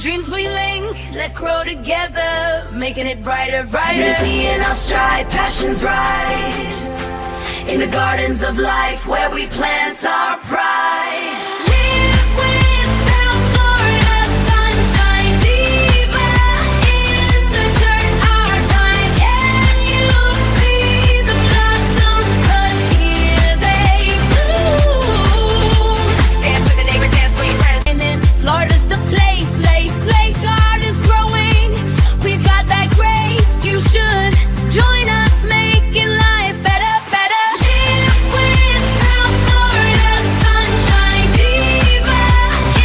dreams we link, let's grow together, making it brighter, brighter. Unity in our stride, passions right. In the gardens of life where we plant our pride. Live with South Florida sunshine, diva in the dirt, our time. Can you see the blossoms? 'Cause here they bloom. Dance with a neighbor, dance with your friends. And then Florida's the place, gardens growing. We've got that grace. You should join us, making life better, better. Live with South Florida sunshine, diva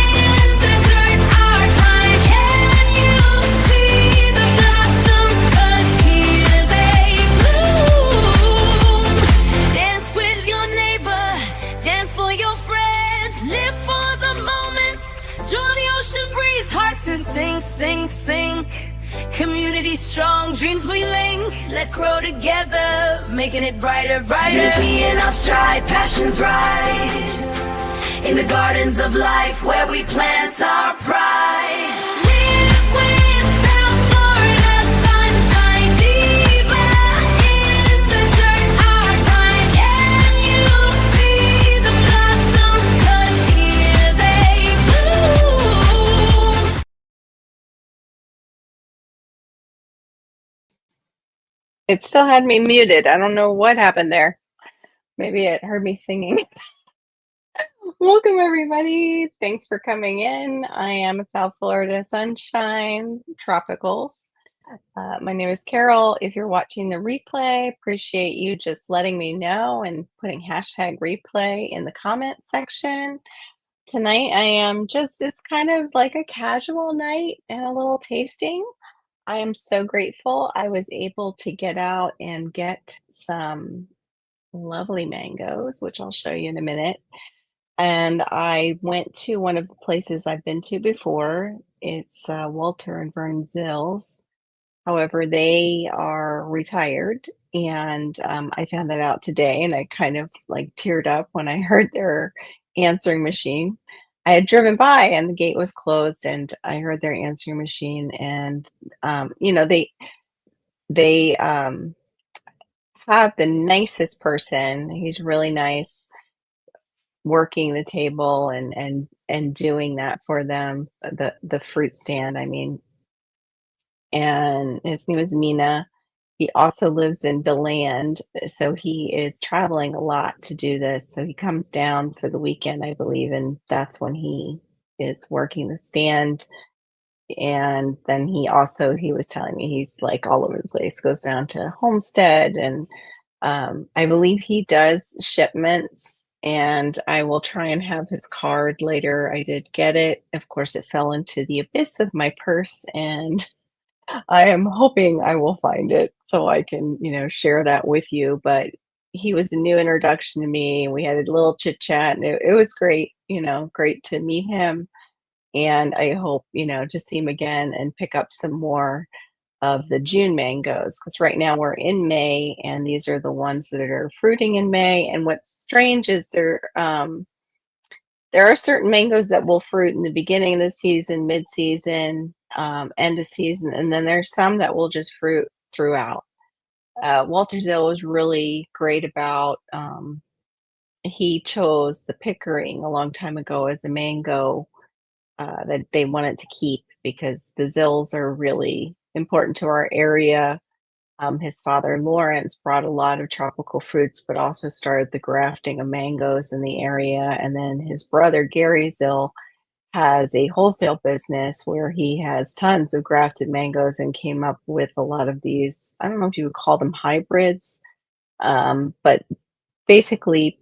in the dirt, our time. Can you see the blossoms? 'Cause here they bloom. Dance with your neighbor, dance for your friends. Live for the moments, join the ocean breeze. Hearts and sing. Community strong, dreams we link. Let's grow together, making it brighter, brighter. Unity in our stride, passions right. In the gardens of life where we plant our pride. Live with South Florida sunshine, diva in the dirt, our time. Can you see the blossoms? 'Cause here they bloom. It still had me muted. I don't know what happened there. Maybe it heard me singing. Welcome, everybody. Thanks for coming in. I am South Florida Sunshine Tropicals. My name is Carol. If you're watching the replay, appreciate you just letting me know and putting hashtag replay in the comment section. Tonight, it's kind of like a casual night and a little tasting. I am so grateful I was able to get out and get some lovely mangoes, which I'll show you in a minute. And I went to one of the places I've been to before. It's Walter and Vern Zill's. However, they are retired, and I found that out today, and I kind of like teared up when I heard their answering machine. I had driven by and the gate was closed, and I heard their answering machine, and they have the nicest person. He's really nice, working the table and doing that for them, the fruit stand, I mean. And his name is Mina. He also lives in DeLand, so he is traveling a lot to do this. So he comes down for the weekend, I believe, and that's when he is working the stand. And then he was telling me he's like all over the place, goes down to Homestead, and I believe he does shipments, and I will try and have his card later. I did get it. Of course, it fell into the abyss of my purse, and I am hoping I will find it so I can, share that with you. But he was a new introduction to me. We had a little chit chat, and it was great, great to meet him. And I hope, to see him again and pick up some more of the June mangoes, because right now we're in May, and these are the ones that are fruiting in May. And what's strange is there are certain mangoes that will fruit in the beginning of the season, mid-season, end of season, and then there's some that will just fruit throughout. Walter Zill was really great about, he chose the Pickering a long time ago as a mango that they wanted to keep, because the Zills are really important to our area. His father, Lawrence, brought a lot of tropical fruits, but also started the grafting of mangoes in the area. And then his brother, Gary Zill, has a wholesale business where he has tons of grafted mangoes and came up with a lot of these, I don't know if you would call them hybrids, but basically,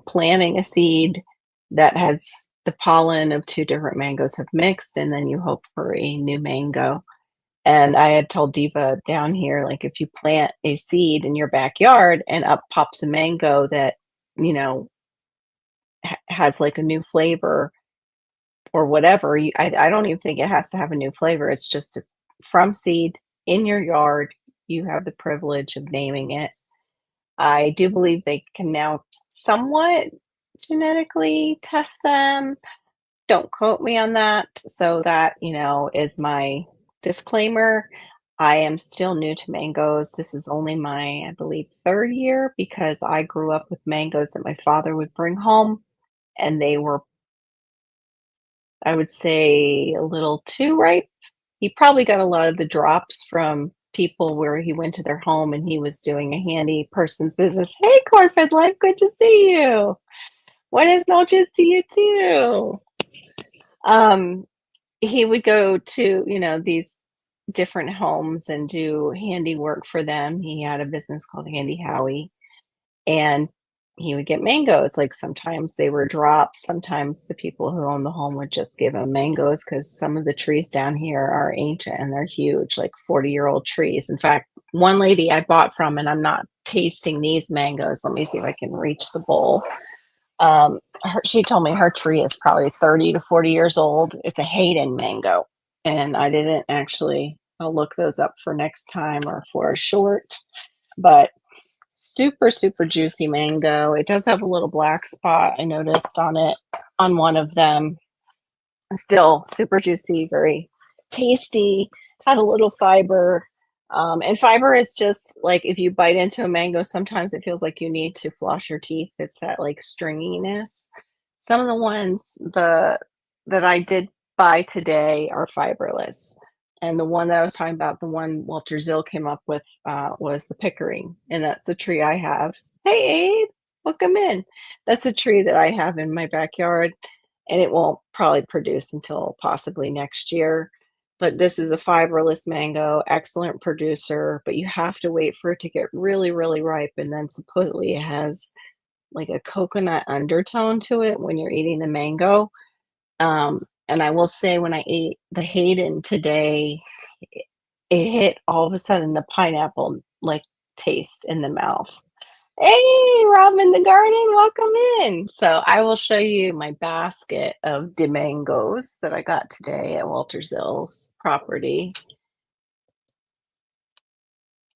planting a seed that has the pollen of two different mangoes have mixed, and then you hope for a new mango. And I had told Diva down here, like, if you plant a seed in your backyard and up pops a mango that, has like a new flavor or whatever, I don't even think it has to have a new flavor. It's just from seed in your yard. You have the privilege of naming it. I do believe they can now somewhat genetically test them, Don't quote me on that. So that, is my disclaimer. I am still new to mangoes. This is only my, I believe, third year because I grew up with mangoes that my father would bring home, and they were, I would say, a little too ripe. He probably got a lot of the drops from people where he went to their home and he was doing a handy person's business. Hey, Corfed Life, good to see you. Buenas noches to you too. Um, he would go to, these different homes and do handiwork for them. He had a business called Handy Howie, and he would get mangoes. Like sometimes they were drops, sometimes the people who own the home would just give him mangoes because some of the trees down here are ancient and they're huge, like 40-year-old trees. In fact, one lady I bought from, and I'm not tasting these mangoes. Let me see if I can reach the bowl. She told me her tree is probably 30 to 40 years old. It's a Hayden mango. And I didn't actually, I'll look those up for next time or for a short, but super, super juicy mango. It does have a little black spot, I noticed on it, on one of them. Still super juicy, very tasty, had a little fiber. And fiber is just like if you bite into a mango, sometimes it feels like you need to floss your teeth. It's that like stringiness. Some of the ones that I did buy today are fiberless. And the one that I was talking about, the one Walter Zill came up with, was the pickering. And that's a tree I have. Hey, Abe, welcome in. That's a tree that I have in my backyard, and it won't probably produce until possibly next year. But this is a fiberless mango, excellent producer, but you have to wait for it to get really, really ripe. And then supposedly it has like a coconut undertone to it when you're eating the mango. And I will say, when I ate the Hayden today, it hit all of a sudden the pineapple like taste in the mouth. Hey, Rob in the garden, welcome in. So I will show you my basket of de mangoes that I got today at Walter Zill's property.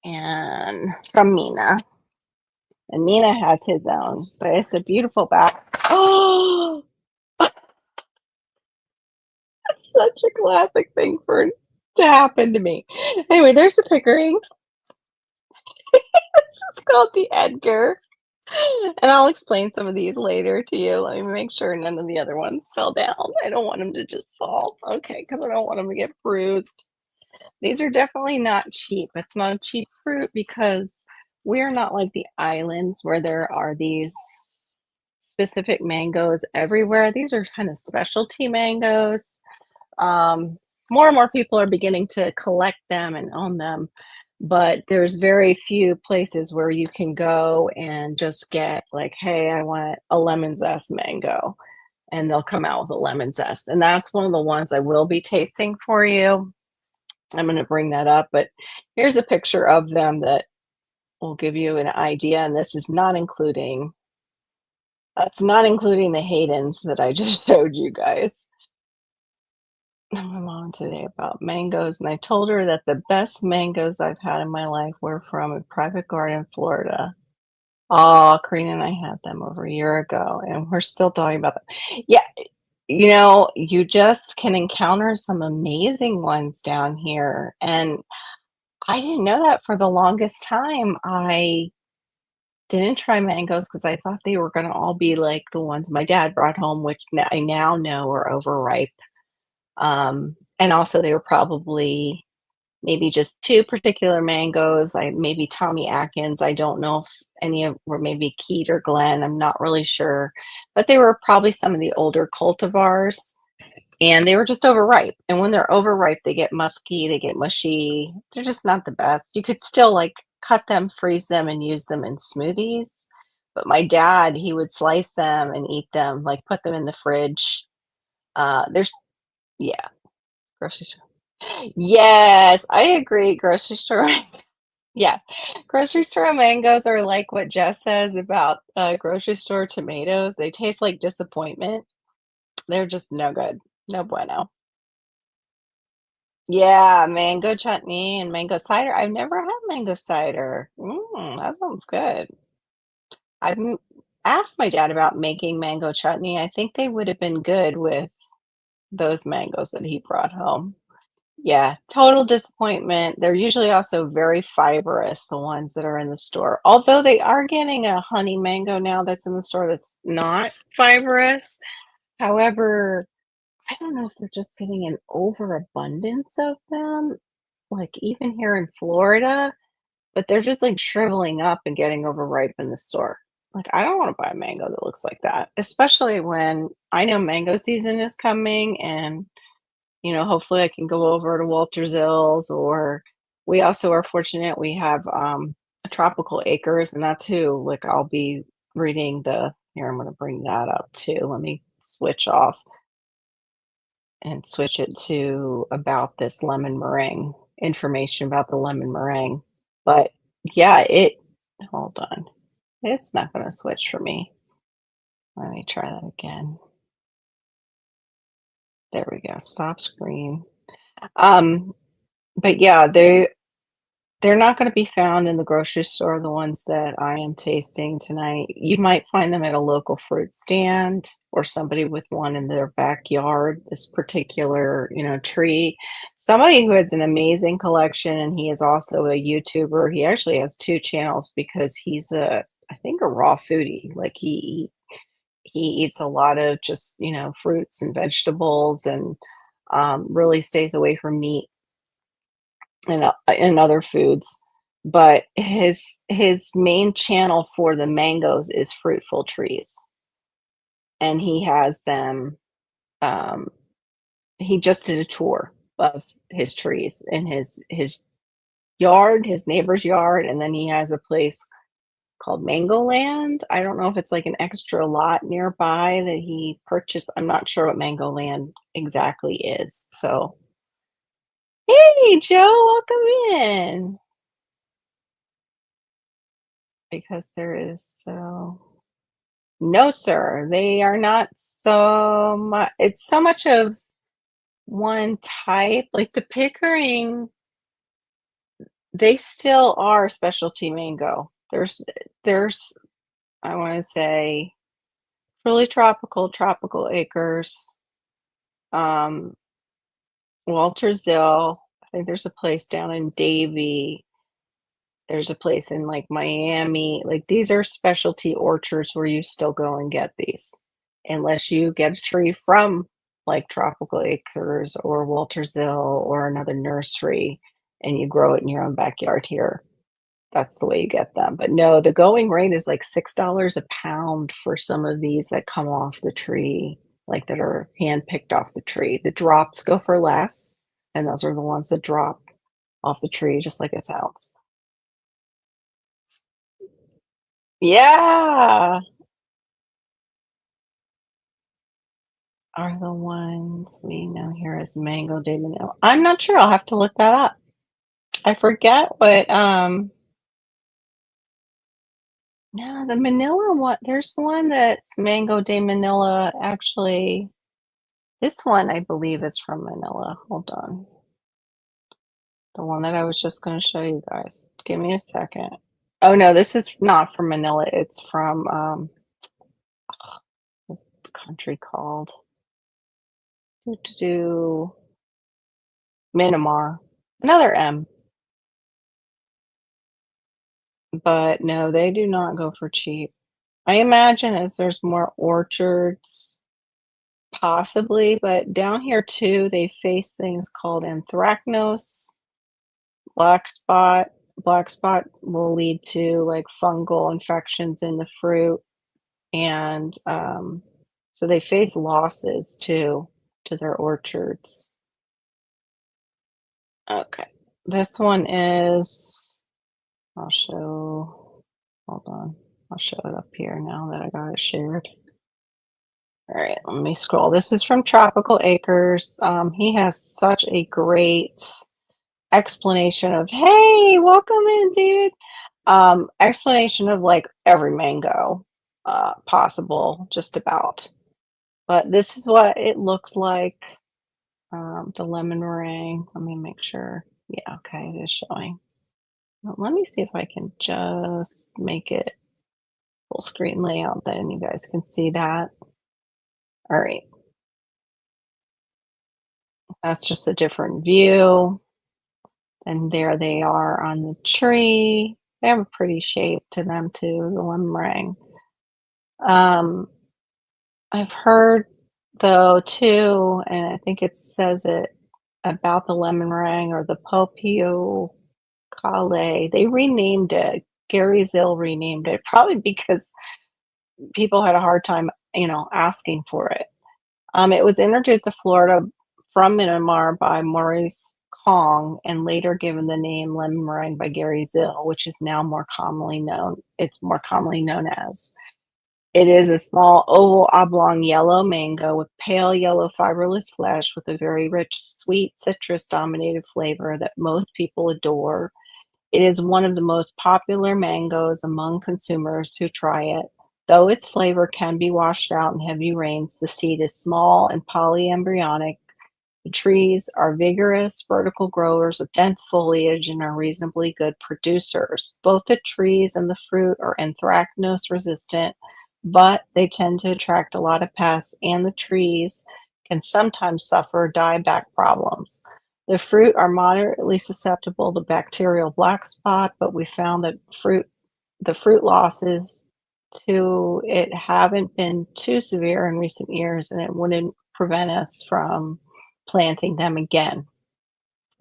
And from Mina. And Mina has his own, but it's a beautiful bag. Oh, such a classic thing for to happen to me. Anyway, there's the pickering. This is called the Edgar. And I'll explain some of these later to you. Let me make sure none of the other ones fell down. I don't want them to just fall. Okay, because I don't want them to get bruised. These are definitely not cheap. It's not a cheap fruit because we're not like the islands where there are these specific mangoes everywhere. These are kind of specialty mangoes. More and more people are beginning to collect them and own them, but there's very few places where you can go and just get like, hey, I want a lemon zest mango, and they'll come out with a lemon zest. And that's one of the ones I will be tasting for you. I'm going to bring that up, but here's a picture of them that will give you an idea. And this is not including, that's not including the Haydens that I just showed you guys. My mom today about mangoes, and I told her that the best mangoes I've had in my life were from a private garden in Florida. Oh, Karina and I had them over a year ago, and we're still talking about them. Yeah, you just can encounter some amazing ones down here. And I didn't know that for the longest time. I didn't try mangoes because I thought they were going to all be like the ones my dad brought home, which I now know are overripe. And also they were probably maybe just two particular mangoes. Maybe Tommy Atkins. I don't know if any of were maybe Keat or Glen. I'm not really sure, but they were probably some of the older cultivars, and they were just overripe. And when they're overripe, they get musky, they get mushy. They're just not the best. You could still like cut them, freeze them, and use them in smoothies. But my dad, he would slice them and eat them, like put them in the fridge. There's Yeah, grocery store. Yes, I agree. Grocery store. Yeah, grocery store mangoes are like what Jess says about grocery store tomatoes. They taste like disappointment. They're just no good. No bueno. Yeah, mango chutney and mango cider. I've never had mango cider. That sounds good. I've asked my dad about making mango chutney. I think they would have been good with those mangoes that he brought home. Yeah, total disappointment. They're usually also very fibrous, the ones that are in the store. Although they are getting a honey mango now that's in the store that's not fibrous. However, I don't know if they're just getting an overabundance of them, like even here in Florida, but they're just like shriveling up and getting overripe in the store. Like, I don't want to buy a mango that looks like that, especially when I know mango season is coming and hopefully I can go over to Waltersville's, or we also are fortunate we have tropical acres, and that's who like I'll be reading here. I'm going to bring that up too. Let me switch off and switch it to about this lemon meringue information about the lemon meringue. But yeah, hold on. It's not going to switch for me. Let me try that again. There we go. Stop screen. Um, but yeah, they're not going to be found in the grocery store, the ones that I am tasting tonight. You might find them at a local fruit stand or somebody with one in their backyard, this particular, tree. Somebody who has an amazing collection, and he is also a YouTuber. He actually has two channels because he's I think a raw foodie. Like he eats a lot of just, fruits and vegetables, and really stays away from meat and other foods. But his main channel for the mangoes is Fruitful Trees, and he has them. Um, he just did a tour of his trees in his yard, his neighbor's yard, and then he has a place called Mango Land. I don't know if it's like an extra lot nearby that he purchased. I'm not sure what Mango Land exactly is. So, hey, Joe, welcome in. Because there is no, sir, they are not so much. It's so much of one type. Like the Pickering, they still are specialty mango. There's I want to say really tropical acres. Um, Waltersville. I think there's a place down in Davie. There's a place in like Miami. Like these are specialty orchards where you still go and get these, unless you get a tree from like Tropical Acres or Waltersville or another nursery and you grow it in your own backyard here. That's the way you get them. But no, the going rate is like $6 a pound for some of these that come off the tree, like that are hand picked off the tree. The drops go for less, and those are the ones that drop off the tree, just like it sounds. Yeah, are the ones we know here as Mango de Manila. I'm not sure. I'll have to look that up. I forget what no, the Manila one, there's one that's Mango de Manila actually. This one I believe is from Manila. Hold on. The one that I was just going to show you guys. Give me a second. Oh no, this is not from Manila. It's from what's the country called? Do Myanmar. Another M. But no, they do not go for cheap. I imagine as there's more orchards, possibly, but down here too, they face things called anthracnose, black spot. Black spot will lead to like fungal infections in the fruit, and so they face losses too to their orchards. Okay, this one is. I'll show. Hold on. I'll show it up here now that I got it shared. All right, let me scroll. This is from Tropical Acres. He has such a great explanation of, hey, welcome in, David. Explanation of like every mango possible, just about. But this is what it looks like. The lemon meringue. Let me make sure. Yeah, okay, it is showing. Well, let me see if I can just make it full screen layout, then you guys can see that. All right. That's just a different view. And there they are on the tree. They have a pretty shape to them too, the lemon meringue. Um, I've heard though too, and I think it says it about the lemon meringue or the Popio Calais. They renamed it. Gary Zill renamed it, probably because people had a hard time, asking for it. It was introduced to Florida from Myanmar by Maurice Kong and later given the name lemon meringue by Gary Zill, which is now more commonly known. It's more commonly known as. It is a small oval oblong yellow mango with pale yellow fiberless flesh with a very rich, sweet, citrus dominated flavor that most people adore. It is one of the most popular mangoes among consumers who try it. Though its flavor can be washed out in heavy rains, the seed is small and polyembryonic. The trees are vigorous vertical growers with dense foliage and are reasonably good producers. Both the trees and the fruit are anthracnose resistant, but they tend to attract a lot of pests, and the trees can sometimes suffer dieback problems. The fruit are moderately susceptible to bacterial black spot, but we found that the fruit losses to it haven't been too severe in recent years, and it wouldn't prevent us from planting them again.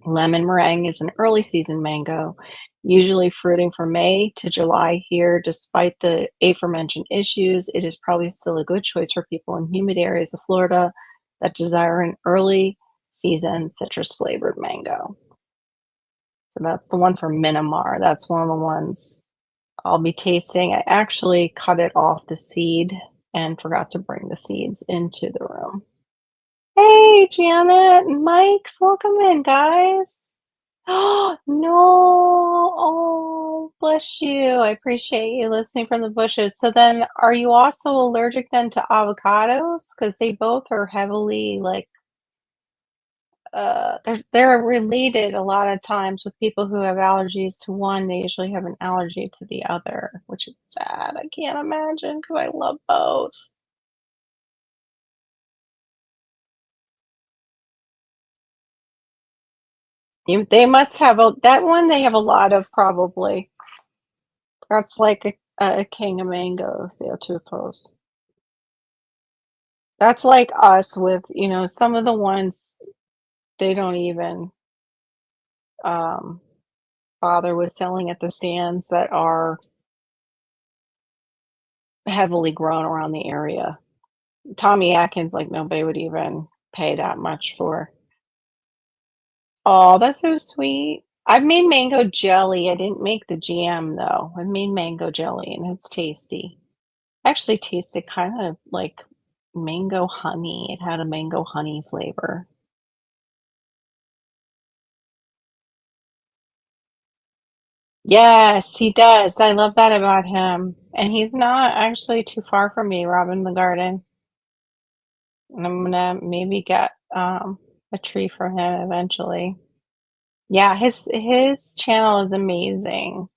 Lemon meringue is an early season mango, usually fruiting from May to July here. Despite the aforementioned issues, it is probably still a good choice for people in humid areas of Florida that desire an early season citrus flavored mango. So that's the one from Myanmar. That's one of the ones I'll be tasting. I actually cut it off the seed and forgot to bring the seeds into the room. Hey, Janet and Mike's, welcome in, guys. Oh, no. Oh, bless you. I appreciate you listening from the bushes. So then, are you also allergic then to avocados? Because they both are heavily like they're related a lot of times with people who have allergies to one, they usually have an allergy to the other, which is sad. I can't imagine because I love both. They must have that one. They have a lot of probably. That's like a king of mangoes. The two post. That's like us with some of the ones they don't even um, bother with selling at the stands that are heavily grown around the area. Tommy Atkins, like nobody would even pay that much for. Oh, that's so sweet. I've made mango jelly. I didn't make the jam though. I made mango jelly and it's tasty. Actually tasted kind of like mango honey. It had a mango honey flavor. Yes, he does. I love that about him. And he's not actually too far from me, Robin the Garden. And I'm gonna maybe get a tree for him eventually. Yeah, his channel is amazing.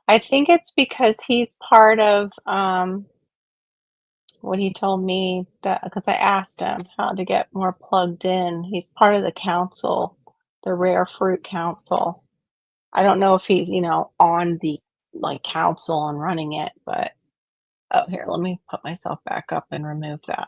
I think it's because he's part of what he told me that because I asked him how to get more plugged in. He's part of the council, the Rare Fruit Council. I don't know if he's, on the like council and running it, but oh, here, let me put myself back up and remove that.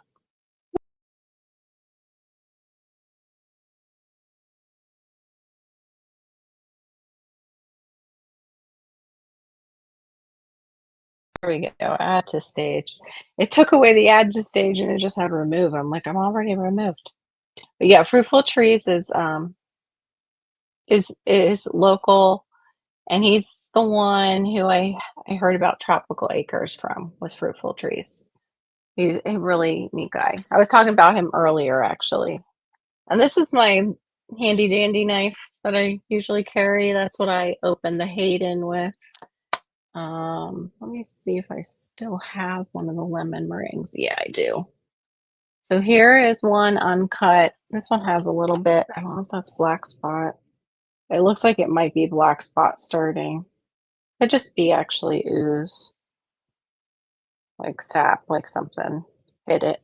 There we go. Add to stage. It took away the add to stage and it just had remove. I'm like, I'm already removed. But yeah, Fruitful Trees is local, and he's the one who I heard about Tropical Acres from was Fruitful Trees. He's a really neat guy. I was talking about him earlier actually. And this is my handy dandy knife that I usually carry. That's what I open the Hayden with. Let me see if I still have one of the lemon meringues. Yeah, I do. So here is one uncut. This one has a little bit, I don't know if that's black spot. It looks like it might be black spot starting. Could just be actually ooze, like sap, like something hit it.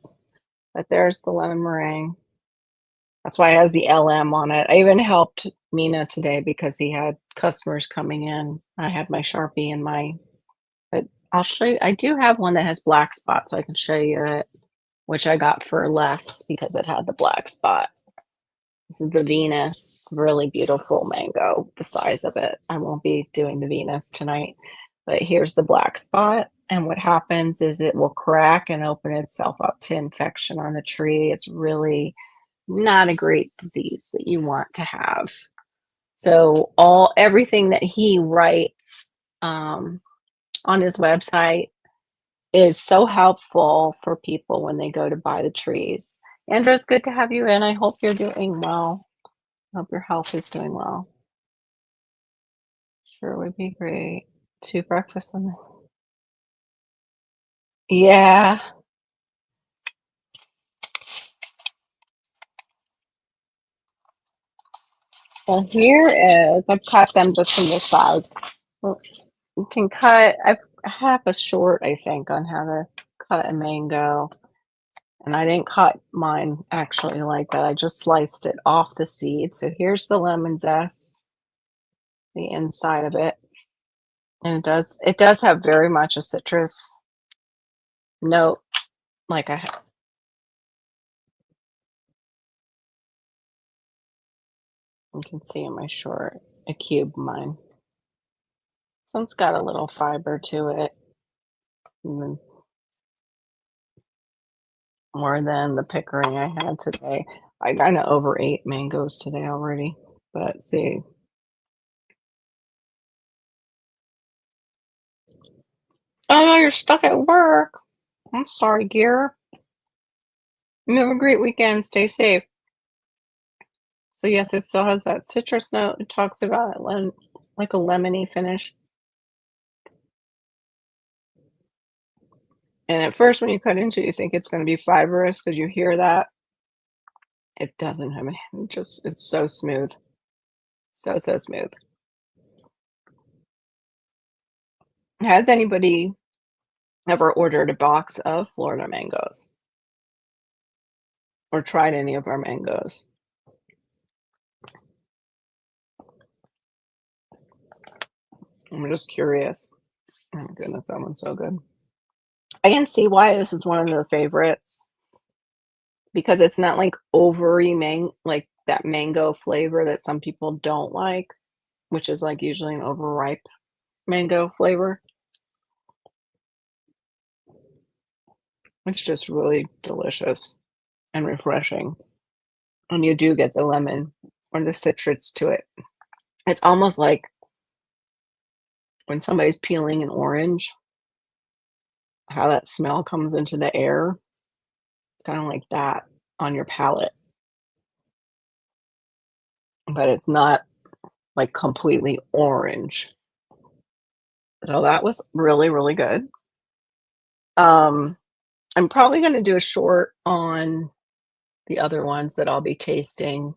But there's the lemon meringue. That's why it has the LM on it. I even helped Mina today because he had customers coming in. I had my Sharpie and but I'll show you. I do have one that has black spots. So I can show you it, which I got for less because it had the black spot. This is the Venus, really beautiful mango, the size of it. I won't be doing the Venus tonight, but here's the black spot. And what happens is it will crack and open itself up to infection on the tree. It's really not a great disease that you want to have. So everything that he writes on his website is so helpful for people when they go to buy the trees. Andrew, it's good to have you in. I hope you're doing well. I hope your health is doing well. Sure would be great. 2 breakfasts on this. Yeah. Well, here is, I've cut them just from the sides. Well, you can cut, I have a short, I think, on how to cut a mango. And I didn't cut mine actually like that. I just sliced it off the seed. So here's the lemon zest, the inside of it. And it does have very much a citrus note, like you can see in my short, a cube mine. So it's got a little fiber to it. Even more than the pickering I had today. I kind of overate mangoes today already. But see. Oh no, you're stuck at work. I'm sorry, Gear. You have a great weekend. Stay safe. So yes, it still has that citrus note. It talks about it like a lemony finish. And at first, when you cut into it, you think it's going to be fibrous because you hear that. It doesn't have it's so smooth. So, so smooth. Has anybody ever ordered a box of Florida mangoes? Or tried any of our mangoes? I'm just curious. Oh my goodness, that one's so good. I can see why this is one of the favorites because it's not like like that mango flavor that some people don't like, which is like usually an overripe mango flavor. It's just really delicious and refreshing. And you do get the lemon or the citrus to it. It's almost like when somebody's peeling an orange, how that smell comes into the air. It's kind of like that on your palate. But it's not like completely orange. So that was really, really good. I'm probably going to do a short on the other ones that I'll be tasting,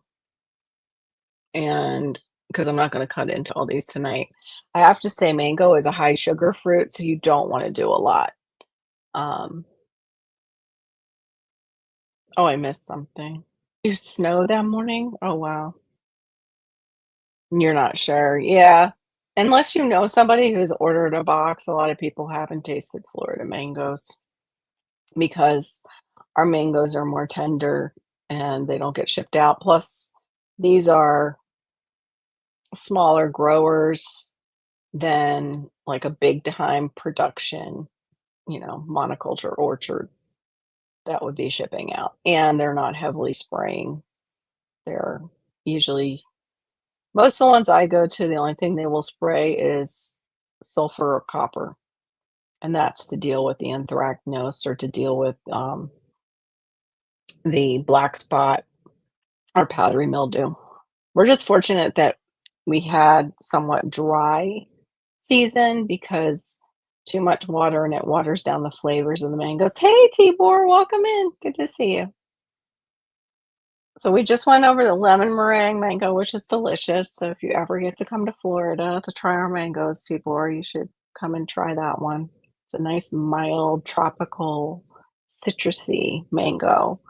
and because I'm not going to cut into all these tonight. I have to say mango is a high sugar fruit, so you don't want to do a lot. Um, oh, I missed something. You snow that morning? Oh, wow. You're not sure. Yeah. Unless you know somebody who's ordered a box, a lot of people haven't tasted Florida mangoes because our mangoes are more tender and they don't get shipped out. Plus, these are smaller growers than like a big time production, monoculture orchard that would be shipping out. And they're not heavily spraying. They're usually most of the ones I go to, the only thing they will spray is sulfur or copper. And that's to deal with the anthracnose or to deal with the black spot or powdery mildew. We're just fortunate that we had somewhat dry season because too much water and it waters down the flavors of the mangoes. Hey, Tibor, welcome in. Good to see you. So we just went over the lemon meringue mango, which is delicious. So if you ever get to come to Florida to try our mangoes, Tibor, you should come and try that one. It's a nice, mild, tropical, citrusy mango.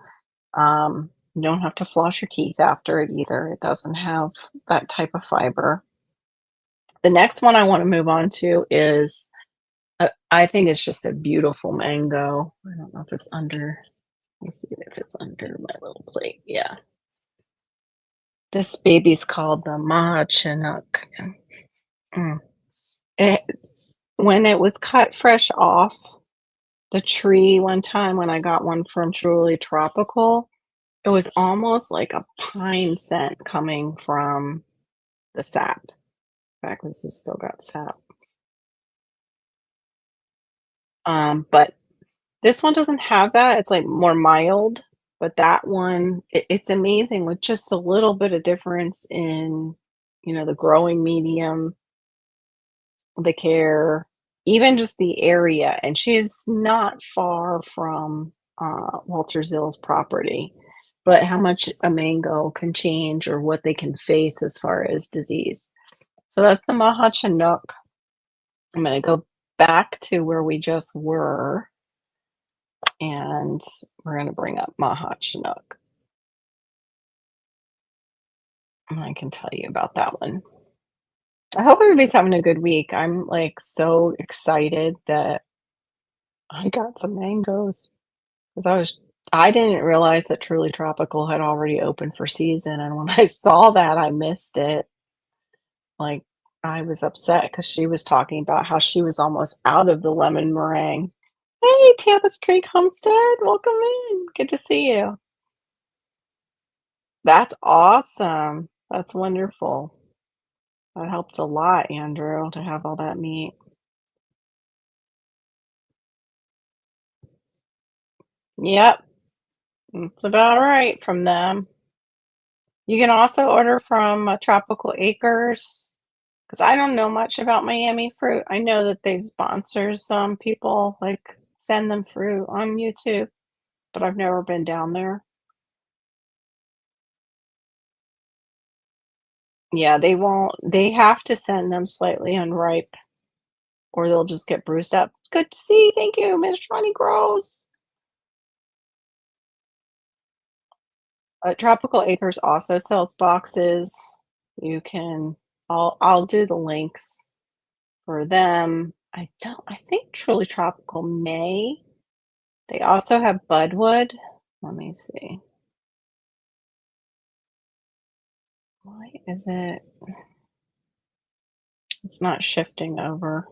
You don't have to floss your teeth after it either. It doesn't have that type of fiber. The next one I want to move on to is I think it's just a beautiful mango. I don't know if it's under. Let me see if it's under my little plate. Yeah. This baby's called the Ma Chinook. Mm. It, when it was cut fresh off the tree one time when I got one from Truly Tropical, it was almost like a pine scent coming from the sap. In fact, this has still got sap. But this one doesn't have that. It's like more mild, but that one, it's amazing with just a little bit of difference in, the growing medium, the care, even just the area. And she's not far from Walter Zill's property, but how much a mango can change or what they can face as far as disease. So that's the Maha Chinook. I'm going to go back to where we just were, and we're going to bring up Maha Chinook. And I can tell you about that one. I hope everybody's having a good week. I'm like so excited that I got some mangoes because I didn't realize that Truly Tropical had already opened for season, and when I saw that, I missed it. Like, I was upset because she was talking about how she was almost out of the lemon meringue. Hey, Tampa's Creek Homestead, welcome in. Good to see you. That's awesome. That's wonderful. That helped a lot, Andrew, to have all that meat. Yep, that's about right from them. You can also order from Tropical Acres because I don't know much about Miami fruit. I know that they sponsor some people, like send them fruit on YouTube, but I've never been down there. Yeah, they won't. They have to send them slightly unripe, or they'll just get bruised up. Good to see. Thank you, Miss Johnny Grows. Tropical Acres also sells boxes. You can. I'll do the links for them. I think Truly Tropical may. They also have Budwood. Let me see. Why is it? It's not shifting over.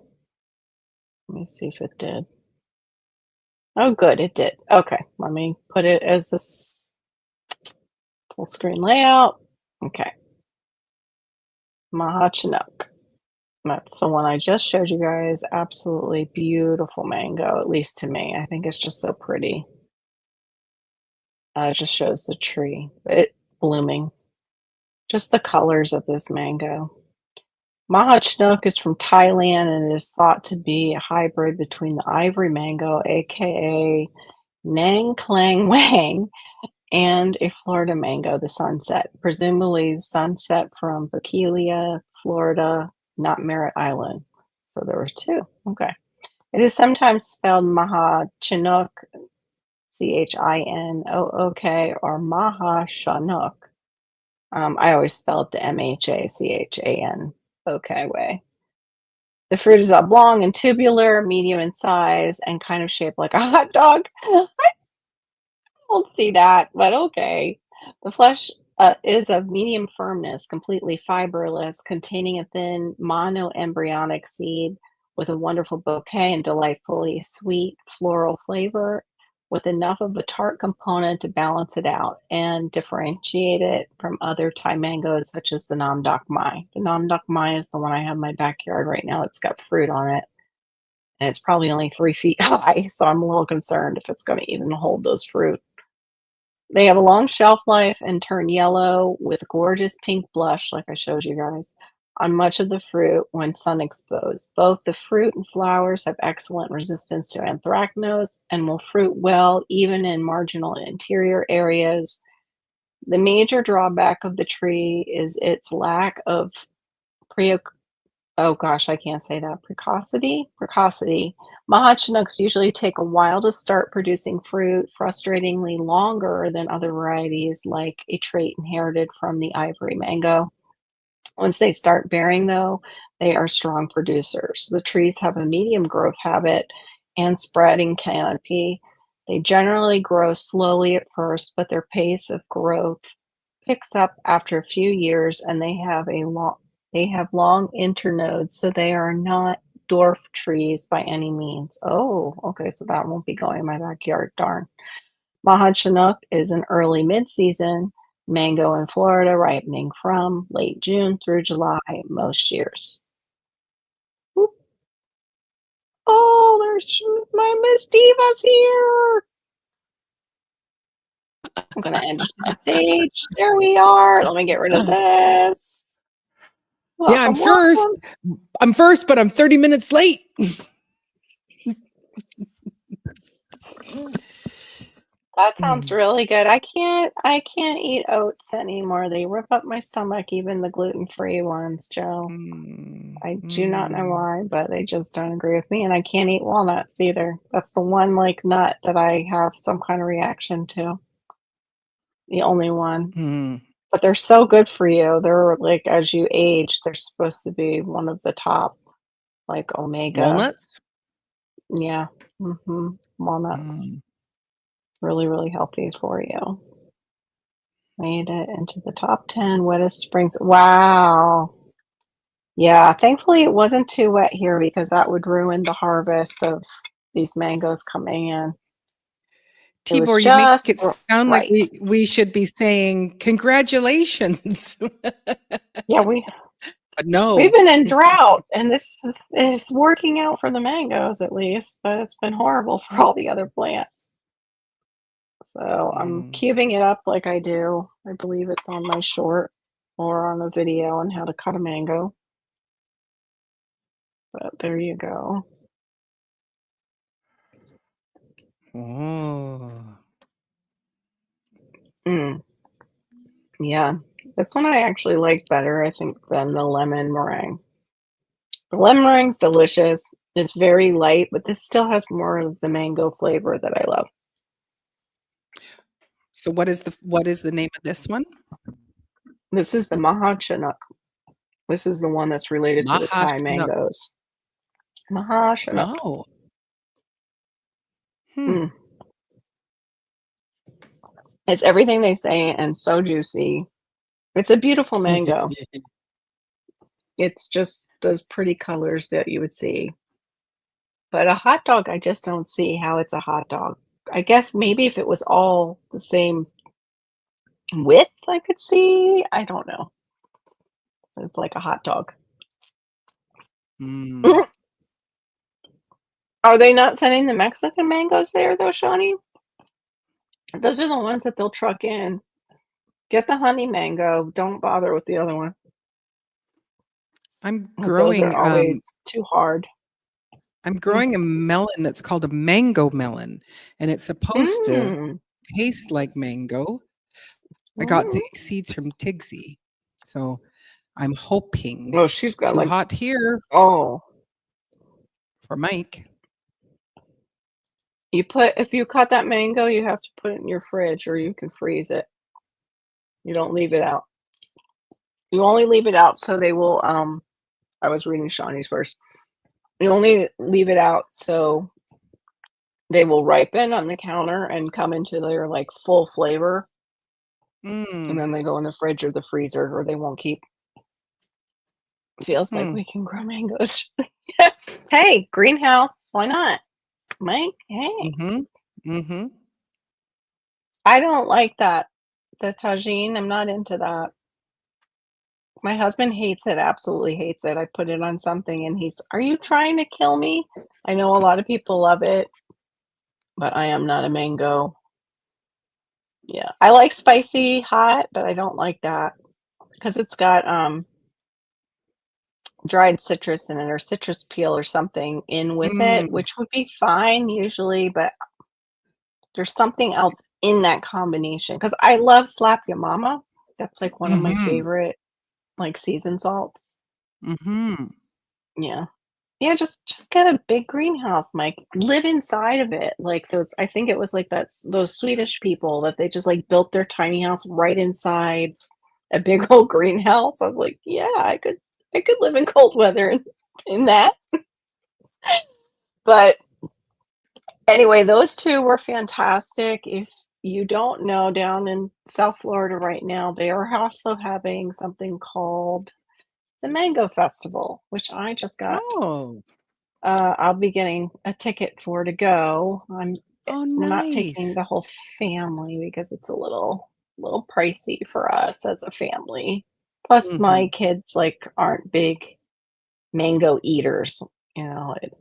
Let me see if it did. Oh, good, it did. Okay, let me put it as this full screen layout. Okay. Maha Chinook. That's the one I just showed you guys. Absolutely beautiful mango, at least to me. I think it's just so pretty. It just shows the tree, it blooming. Just the colors of this mango. Maha Chinook is from Thailand and is thought to be a hybrid between the ivory mango, aka Nang Clang Wang, and a Florida mango, the sunset. Presumably sunset from Berkelia, Florida, not Merritt Island. So there were two. Okay. It is sometimes spelled Maha Chinook, Chinook, or Maha Chinook. I always spell it the Mhachanok way. The fruit is oblong and tubular, medium in size, and kind of shaped like a hot dog. I don't see that, but okay. The flesh is of medium firmness, completely fiberless, containing a thin monoembryonic seed with a wonderful bouquet and delightfully sweet floral flavor, with enough of a tart component to balance it out and differentiate it from other Thai mangoes such as the Nam Doc Mai. The Nam Doc Mai is the one I have in my backyard right now. It's got fruit on it, and it's probably only 3 feet high, so I'm a little concerned if it's going to even hold those fruit. They have a long shelf life and turn yellow with gorgeous pink blush, like I showed you guys, on much of the fruit when sun exposed. Both the fruit and flowers have excellent resistance to anthracnose and will fruit well even in marginal interior areas. The major drawback of the tree is its lack of Oh gosh, I can't say that. Precocity? Precocity. Maha Chinooks usually take a while to start producing fruit, frustratingly longer than other varieties, like a trait inherited from the ivory mango. Once they start bearing, though, they are strong producers. The trees have a medium growth habit and spreading canopy. They generally grow slowly at first, but their pace of growth picks up after a few years, and they have long internodes, so they are not dwarf trees by any means. Oh, okay, so that won't be going in my backyard. Darn. Maha Chinook is an early mid-season mango in Florida, ripening from late June through July most years. Whoop. Oh, there's my Miss Diva's here. I'm gonna end the stage. There we are. Let me get rid of this. Yeah, I'm Welcome, first. welcome. I'm first, but I'm 30 minutes late. That sounds really good. I can't eat oats anymore. They rip up my stomach, even the gluten-free ones, Joe. I do not know why, but they just don't agree with me, and I can't eat walnuts either. That's the one, like, nut that I have some kind of reaction to. The only one. Mm. But they're so good for you. They're, like, as you age, they're supposed to be one of the top, like, omega. Walnuts? Yeah. Walnuts. Mm. Really, really healthy for you. Made it into the top 10 wettest springs. Wow. Yeah, thankfully it wasn't too wet here because that would ruin the harvest of these mangoes coming in. It was Tibor, you make just it sound like right. we should be saying congratulations. Yeah, But we've no. been in drought, and this is working out for the mangoes at least, but it's been horrible for all the other plants. So I'm Mm. cubing it up like I do. I believe it's on my short or on a video on how to cut a mango. But there you go. Oh. Mm, yeah. This one I actually like better, I think, than the lemon meringue. The lemon meringue's delicious. It's very light, but this still has more of the mango flavor that I love. So what is the name of this one? This is the Maha Chinook. This is the one that's related to the Thai Mahashnook. mangoes. Maha Chinook. Oh. Hmm. Mm. It's everything they say and so juicy. It's a beautiful mango. It's just those pretty colors that you would see. But a hot dog, I just don't see how it's a hot dog. I guess maybe if it was all the same width, I could see. I don't know. It's like a hot dog. Mm. Are they not sending the Mexican mangoes there though, Shawnee? Those are the ones that they'll truck in. Get the honey mango. Don't bother with the other one. I'm 'Cause those are growing always too hard. I'm Mm. growing a melon that's called a mango melon, and it's supposed to Mm. taste like mango. I got the Mm. seeds from Tigsy, so I'm hoping. Well, she's got Too like hot here oh. for Mike. If you cut that mango, you have to put it in your fridge or you can freeze it. You don't leave it out. You only leave it out so they will, I was reading Shawnee's first. You only leave it out so they will ripen on the counter and come into their, like, full flavor, and Mm. then they go in the fridge or the freezer or they won't keep. Feels like Hmm. we can grow mangoes. Hey, greenhouse, why not? Mike, hey. Mhm. Mhm. I don't like that. The tagine, I'm not into that. My husband hates it, absolutely hates it. I put it on something and he's, "Are you trying to kill me?" I know a lot of people love it, but I am not a mango. Yeah, I like spicy hot, but I don't like that because it's got, dried citrus in it or citrus peel or something in with it, Mm. which would be fine usually, but there's something else in that combination. Because I love Slap Ya Mama. That's, like, one of my Mhm. favorite, like, seasoned salts. Mhm. Yeah. Yeah, just get a big greenhouse, Mike. Live inside of it. Like those I think it was like those Swedish people that they just like built their tiny house right inside a big old greenhouse. I was like, yeah, I could live in cold weather in that. But anyway, those two were fantastic. If you don't know, down in South Florida right now, they are also having something called the Mango Festival, which I just got. Oh, I'll be getting a ticket for to go. oh, I'm not taking nice. the whole family because it's a little pricey for us as a family. Plus, my Mhm, kids like aren't big mango eaters.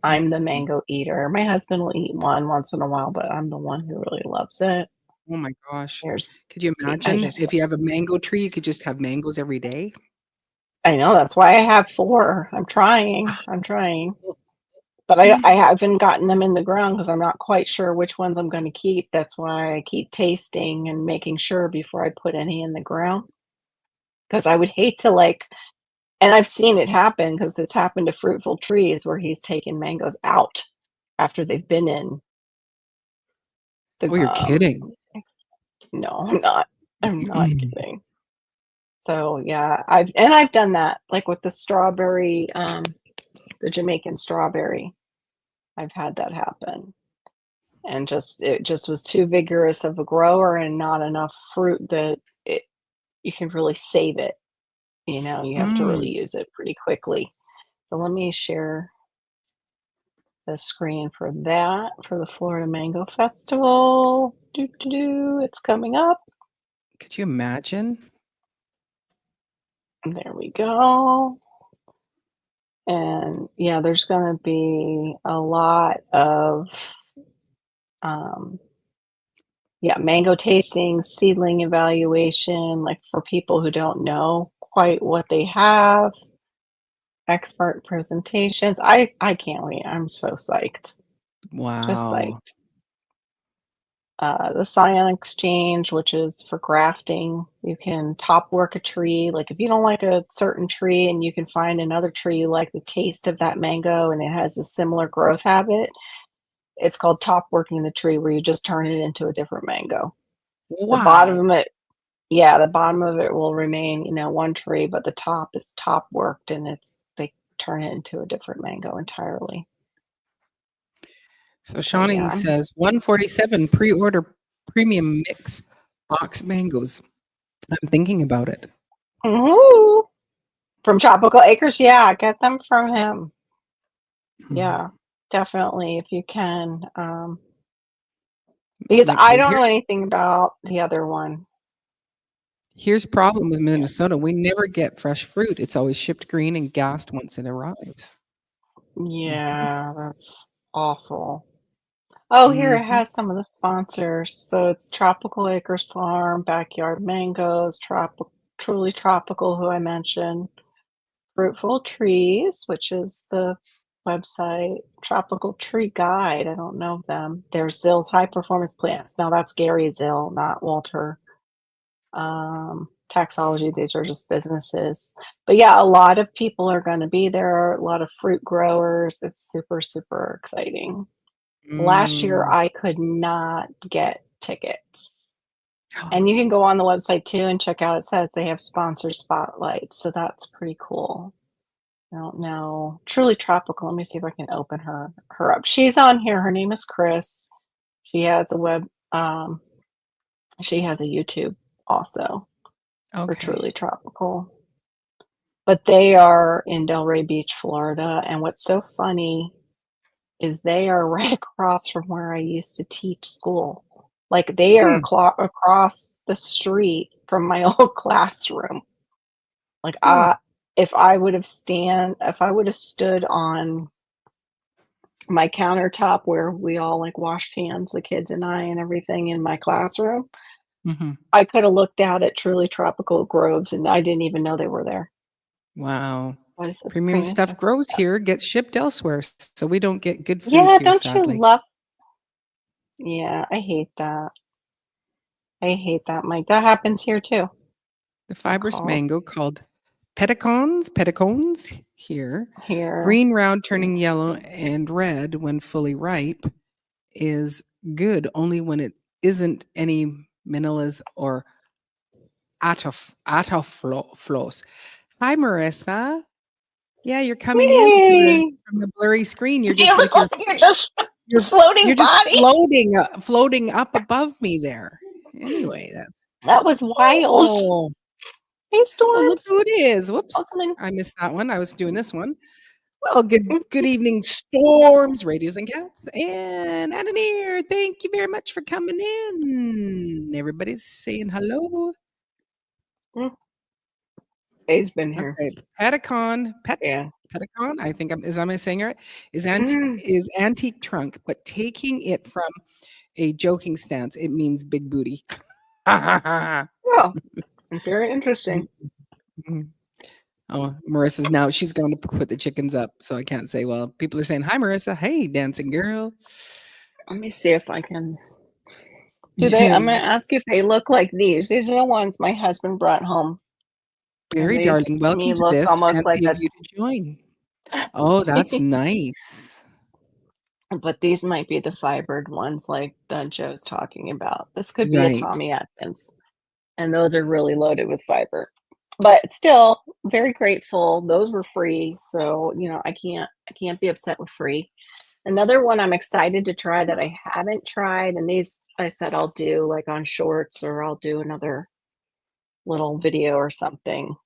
I'm the mhm. mango eater. My husband will eat one once in a while, but I'm the one who really loves it. Oh my gosh. There's, Could you I imagine just, if you have a mango tree, you could just have mangoes every day? I know that's why I have four. I'm trying. But I haven't gotten them in the ground because I'm not quite sure which ones I'm gonna keep. That's why I keep tasting and making sure before I put any in the ground. Because I would hate to, like, and I've seen it happen because it's happened to fruitful trees where he's taken mangoes out after they've been in the, Oh, you're kidding. no, I'm not. I'm not kidding. So, yeah, I've done that, like, with the strawberry, the Jamaican strawberry. I've had that happen. And it just was too vigorous of a grower and not enough fruit that it you can really save it. You have to Mm. really use it pretty quickly. So let me share the screen for that for the Florida Mango Festival. Doo, doo, doo. It's coming up. Could you imagine? There we go. And yeah, there's going to be a lot of um, yeah, mango tasting, seedling evaluation, like for people who don't know quite what they have, expert presentations. I can't wait. I'm so psyched. Just Wow. psyched. The Scion Exchange, which is for grafting. You can top work a tree. Like if you don't like a certain tree and you can find another tree you like the taste of that mango and it has a similar growth habit, it's called top working the tree where you just turn it into a different mango. The bottom Wow. of it Yeah, the bottom of it will remain, one tree, but the top is top worked and they turn it into a different mango entirely. So So yeah, Shawnee says 147 pre-order premium mix box mangoes. I'm thinking about it. Woo! From Tropical Acres, yeah, get them from him. Mhm. Yeah, definitely if you can. Because Mike I says don't know anything about the other one. here's a problem with Yeah. Minnesota. We never get fresh fruit. It's always shipped green and gassed once it arrives. Mhm. Yeah, that's awful. Oh, here it Mhm. has some of the sponsors. So it's Tropical Acres Farm, Backyard Mangoes, Truly Tropical, who I mentioned, Fruitful Trees, which is the website, Tropical Tree Guide. I don't know them. There's Zill's High Performance Plants. Now that's Gary Zill, not Walter. Taxology, these are just businesses. But yeah, a lot of people are going to be there, a lot of fruit growers. It's super, super exciting. Last year, Mm. I could not get tickets. And you can go on the website too and check out. It says they have sponsor spotlights, so that's pretty cool. I don't know. Truly Tropical. Let me see if I can open her up. She's on here. Her name is Chris. She has a she has a YouTube also for Okay. Truly Tropical. But they are in Delray Beach, Florida. And what's so funny is they are right across from where I used to teach school. Like they are Hmm. across the street from my old classroom. Like Huh. if I would have stood on my countertop where we all like washed hands, the kids and I and everything in my classroom, Mhm. I could have looked out at Truly Tropical Groves and I didn't even know they were there. Wow. What is this Premium premium stuff stuff? grows here, gets shipped elsewhere, so we don't get good food Yeah, here, don't you sadly. love Yeah, I hate that. I hate that, Mike. That happens here too. The I'm fibrous called mango called Petticones here. Here. Green, round, turning yellow and red when fully ripe is good only when it isn't any manillas or atoflos. Hi, Marissa. Yeah, you're coming in Hey. from the blurry screen. You're You just like look like you're just floating you're just body. floating up above me there. Anyway, That was wild. oh, Hey, well, look Storms. who it is. Whoops, Welcome in. I missed that one. I was doing this one. Well, good evening, Storms, Radios, and Cats, and Ananier. Thank you very much for coming in. Everybody's saying hello. He's been here. Okay, Petticon, Yeah. Petticon. I think am I saying it right? Is Mm. is antique trunk, but taking it from a joking stance, it means big booty. Oh, very interesting. Mhm. Oh, Marissa's now she's going to put the chickens up, so I can't say. Well, people are saying hi, Marissa. Hey, dancing girl. Let me see if I can. Do they? I'm going to ask you if they look like these. These are the ones my husband brought home. Barry, And these, darling, to me, welcome to look this. almost like Fancy of a. you to join. Oh, that's nice. But these might be the fibered ones, like Joe's talking about. This could be a Right. Tommy Atkins, and those are really loaded with fiber. But still, very grateful. Those were free, so I can't be upset with free. Another one I'm excited to try that I haven't tried, and these I said I'll do like on shorts, or I'll do another little video or something.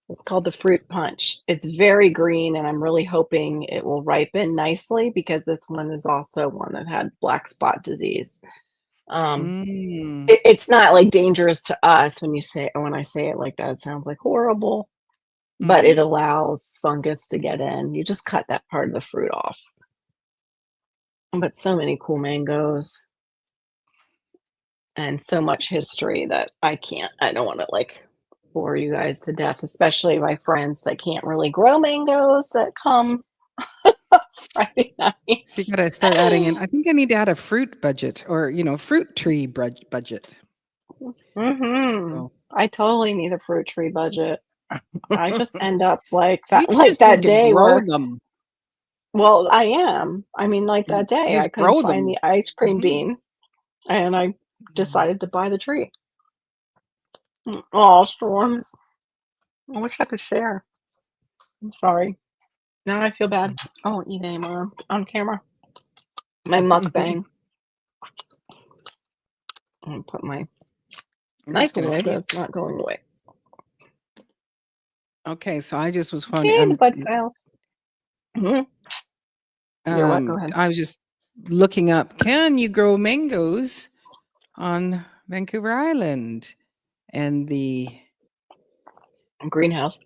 It's called the fruit punch. It's very green, and I'm really hoping it will ripen nicely because this one is also one that had black spot disease. Mm. It's not like dangerous to us when I say it like that. It sounds like horrible, but it allows fungus to get in. You just cut that part of the fruit off. But so many cool mangoes and so much history that I don't want to bore you guys to death, especially my friends that can't really grow mangoes that come Friday nights. So you got to start adding in. I think I need to add a fruit budget or, fruit tree budget. So. I totally need a fruit tree budget. I just end up like You that, just that need to day grow where, them. well, I am. I mean, like that day, I Just couldn't grow find them. the ice cream Mhm. bean, and I decided to buy the tree. Oh, Storms. I wish I could share. I'm sorry. Now I feel bad. I won't eat anymore on camera. My mukbang. I'm gonna put my I'm knife just gonna away, see but it. it's not going away. Okay, so I just was funny. Okay, the bud files. You're what? Go ahead. I was just looking up, can you grow mangoes on Vancouver Island? And the Greenhouse.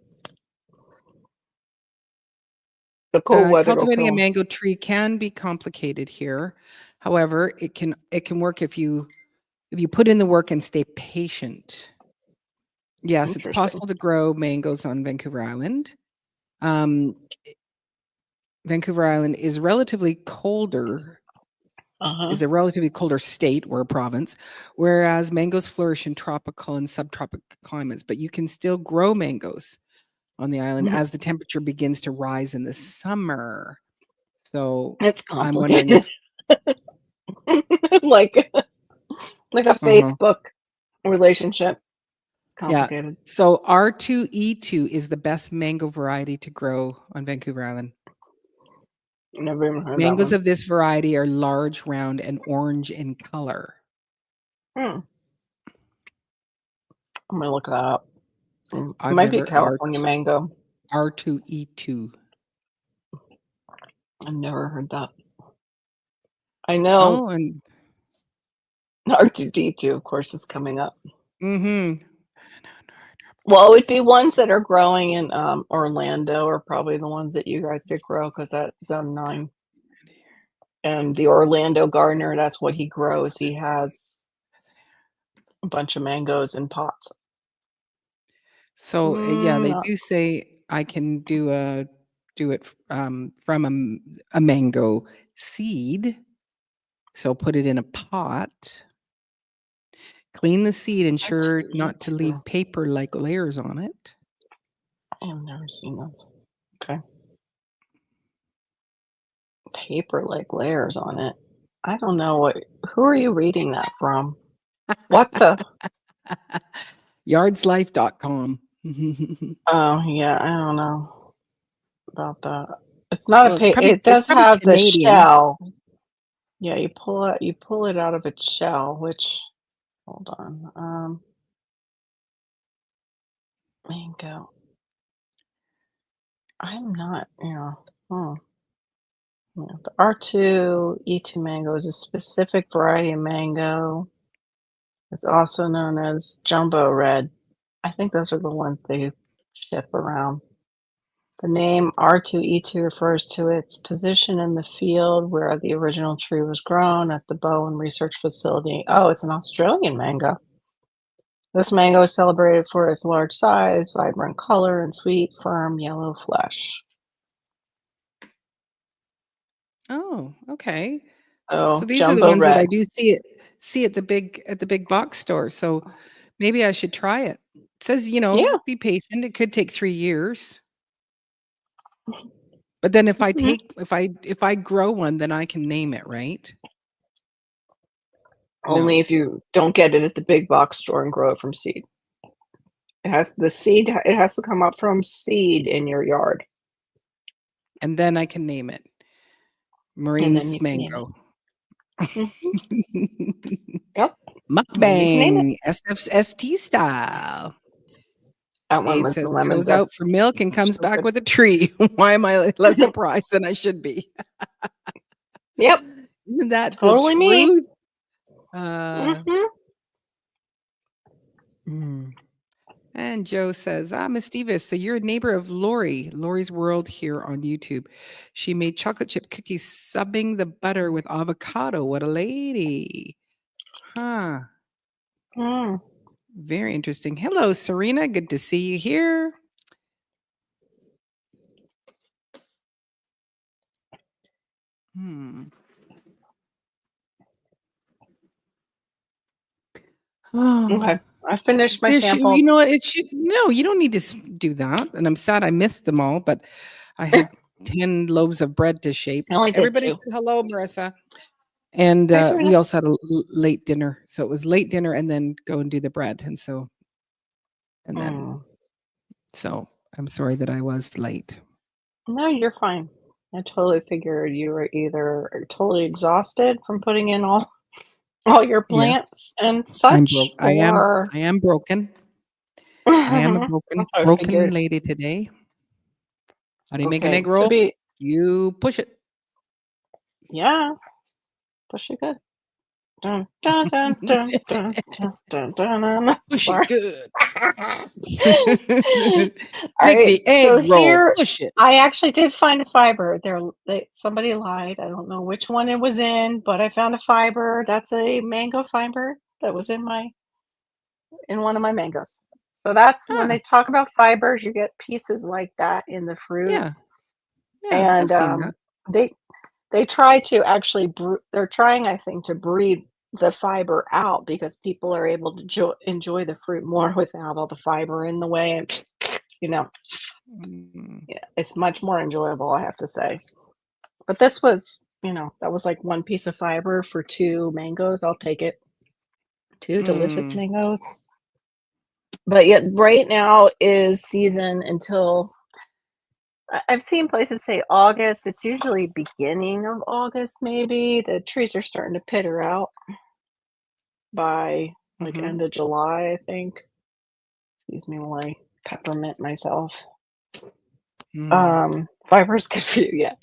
The cold weather will cultivating kill a 'em. mango tree can be complicated here. However, it can work if you put in the work and stay patient. Yes, it's Interesting. possible to grow mangoes on Vancouver Island. Vancouver Island is relatively colder. Is a relatively colder state or a province, whereas mangoes flourish in tropical and subtropical climates. But you can still grow mangoes on the island as the temperature begins to rise in the summer. So It's I'm wondering if complicated. like a Facebook relationship. yeah. Complicated. So R2E2 is the best mango variety to grow on Vancouver Island. Never even heard Mangoes that of this variety are large, round, and orange in color. one. I'm gonna look that up. It I've might be never California mango. R2E2. I've never heard that. I know Oh, and R2D2, of course, is coming up. mm-hmm. Well, it would be ones that are growing in Orlando are probably the ones that you guys could grow because that's zone 9. And the Orlando gardener, that's what he grows. He has a bunch of mangoes in pots. So yeah, they No. do say I can do it from a mango seed. So put it in a pot. Clean the seed, ensure not to leave paper-like layers on it. I've never seen those. Okay. Paper like layers on it. I don't know who are you reading that from? What the? Yardslife.com. Oh, yeah, I don't know about that. It's not Well, a it it's does probably have the Canadian. shell. Yeah, you pull it out of its shell, which hold on. Mango. I'm not, yeah, the R2 E2 mango is a specific variety of mango. It's also known as jumbo red. I think those are the ones they ship around. The name R2E2 refers to its position in the field where the original tree was grown at the Bowen Research Facility. Oh, it's an Australian mango. This mango is celebrated for its large size, vibrant color, and sweet, firm yellow flesh. Oh, okay. So Oh, these are the jumbo ones that I red. do see at the big box store. So maybe I should try it. It says, Yeah. be patient. It could take 3 years. But then if Mhm. I grow one, then I can name it, right? Only No. if you don't get it at the big box store and grow it from seed. It has to come up from seed in your yard, And then I can name it and then Marine's you can name it. Mango. Mhm. Yep, then you can name it. Mukbang, ST style. That one Abe was the says, lemon goes out zest. for milk and comes So back good. with a tree. Why am I less surprised than I should be? Yep, Isn't that the totally me. truth? Uh, Mhm. mm. And Joe says, Miss Davis, so you're a neighbor of Lori's World here on YouTube. She made chocolate chip cookies subbing the butter with avocado. What a lady. Huh. Mm. Very interesting. Hello, Serena. Good to see you here. Hmm. Oh. Okay, I finished my There should, you know samples. what? It should, no, you don't need to do that. And I'm sad I missed them all, but I had 10 loaves of bread to shape. I only did Everybody 2. said hello, Marissa. And Hi, we Serena. also had a late dinner. So it was late dinner and then go and do the bread. And then, Mm. so I'm sorry that I was late. No, you're fine. I totally figured you were either totally exhausted from putting in all your Yes, plants and I'm broke. such, I am, or I am broken. I am a that's broken, what I broken figured. lady today. How do you make an Okay, egg roll? yeah, push it good. Dun, dun, dun, dun, dun, dun, dun, dun, dun. Push it Sorry. good. All Make right, the egg so roll. here Push it. I actually did find a fiber. Somebody lied. I don't know which one it was in, but I found a fiber. That's a mango fiber that was in one of my mangoes. So that's when Ah, they talk about fibers, you get pieces like that in the fruit, yeah. Yeah, and I've seen that. they they try to actually they're trying, I think, to breed the fiber out because people are able to enjoy the fruit more without all the fiber in the way, and you know, Mm, yeah, it's much more enjoyable, I have to say. But this was, that was like one piece of fiber for 2 mangoes. I'll take it. 2 delicious mm, mangoes. But yet, right now is season until I've seen places say August. It's usually beginning of August, maybe. The trees are starting to peter out by like mhm, end of July, I think. Excuse me while I peppermint myself. mm. Fiber's good for you, yeah.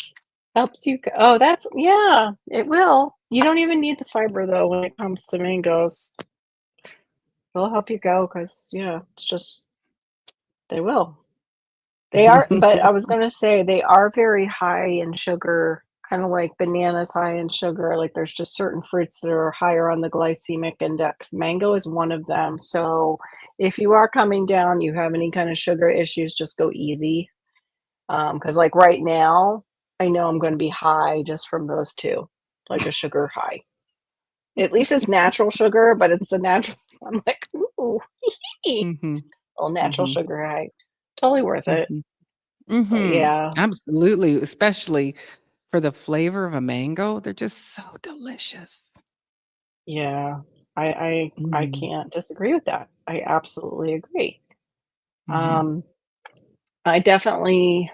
Helps you. Oh, yeah, it will. You don't even need the fiber though when it comes to mangoes. They'll help you go because, yeah, it's just, they will. They are, but I was gonna say they are very high in sugar, kind of like bananas high in sugar. Like there's just certain fruits that are higher on the glycemic index. Mango is one of them. So if you are coming down, you have any kind of sugar issues, just go easy. Because like right now, I know I'm going to be high just from those two, like a sugar high. At least it's natural sugar, but it's a natural. I'm like, ooh, Mhm, little natural mhm. sugar high. totally worth it. Mhm. But Mhm. yeah, Absolutely, especially for the flavor of a mango, they're just so delicious. yeah, I Mm. can't disagree with that. I absolutely agree. Mhm. Um, I definitely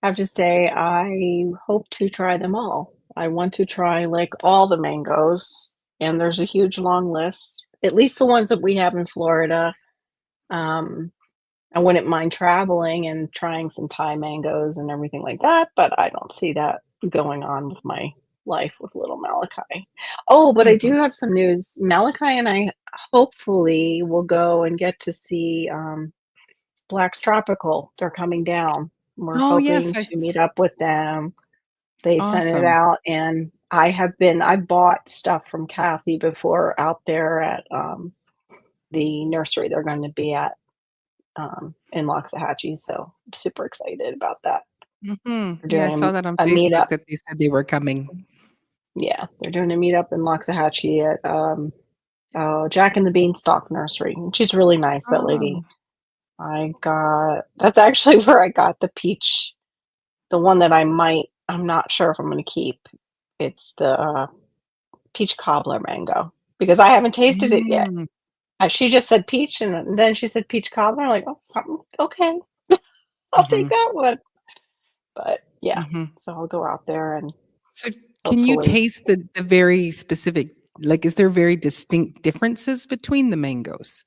have to say I hope to try them all. I want to try, like, all the mangoes, and there's a huge long list, at least the ones that we have in Florida. Um, I wouldn't mind traveling and trying some Thai mangoes and everything like that, but I don't see that going on with my life with little Malachi. Oh, but I do Mhm. have some news. Malachi and I hopefully will go and get to see, Black's Tropical. They're coming down. We're Oh, yes, hoping I to s meet up with them. They sent it awesome. out, and I bought stuff from Kathy before out there at, the nursery they're gonna be at, in Loxahatchee, so I'm super excited about that. Mhm. They're Yeah, I doing saw that on a Facebook meetup. that they said they were coming. Yeah, they're doing a meetup in Loxahatchee at, Jack and the Beanstalk Nursery, and she's really nice, that lady. Oh. I got that's actually where I got the peach, the one that I'm not sure if I'm gonna keep. It's the, peach cobbler mango, because I haven't tasted it yet. Mm. She just said peach, and then she said peach cobbler, I'm like, "Oh, something okay, I'll take Mhm. that one." But, yeah, Mhm. so I'll go out there and So, can you hopefully taste the very specific like, is there very distinct differences between the mangoes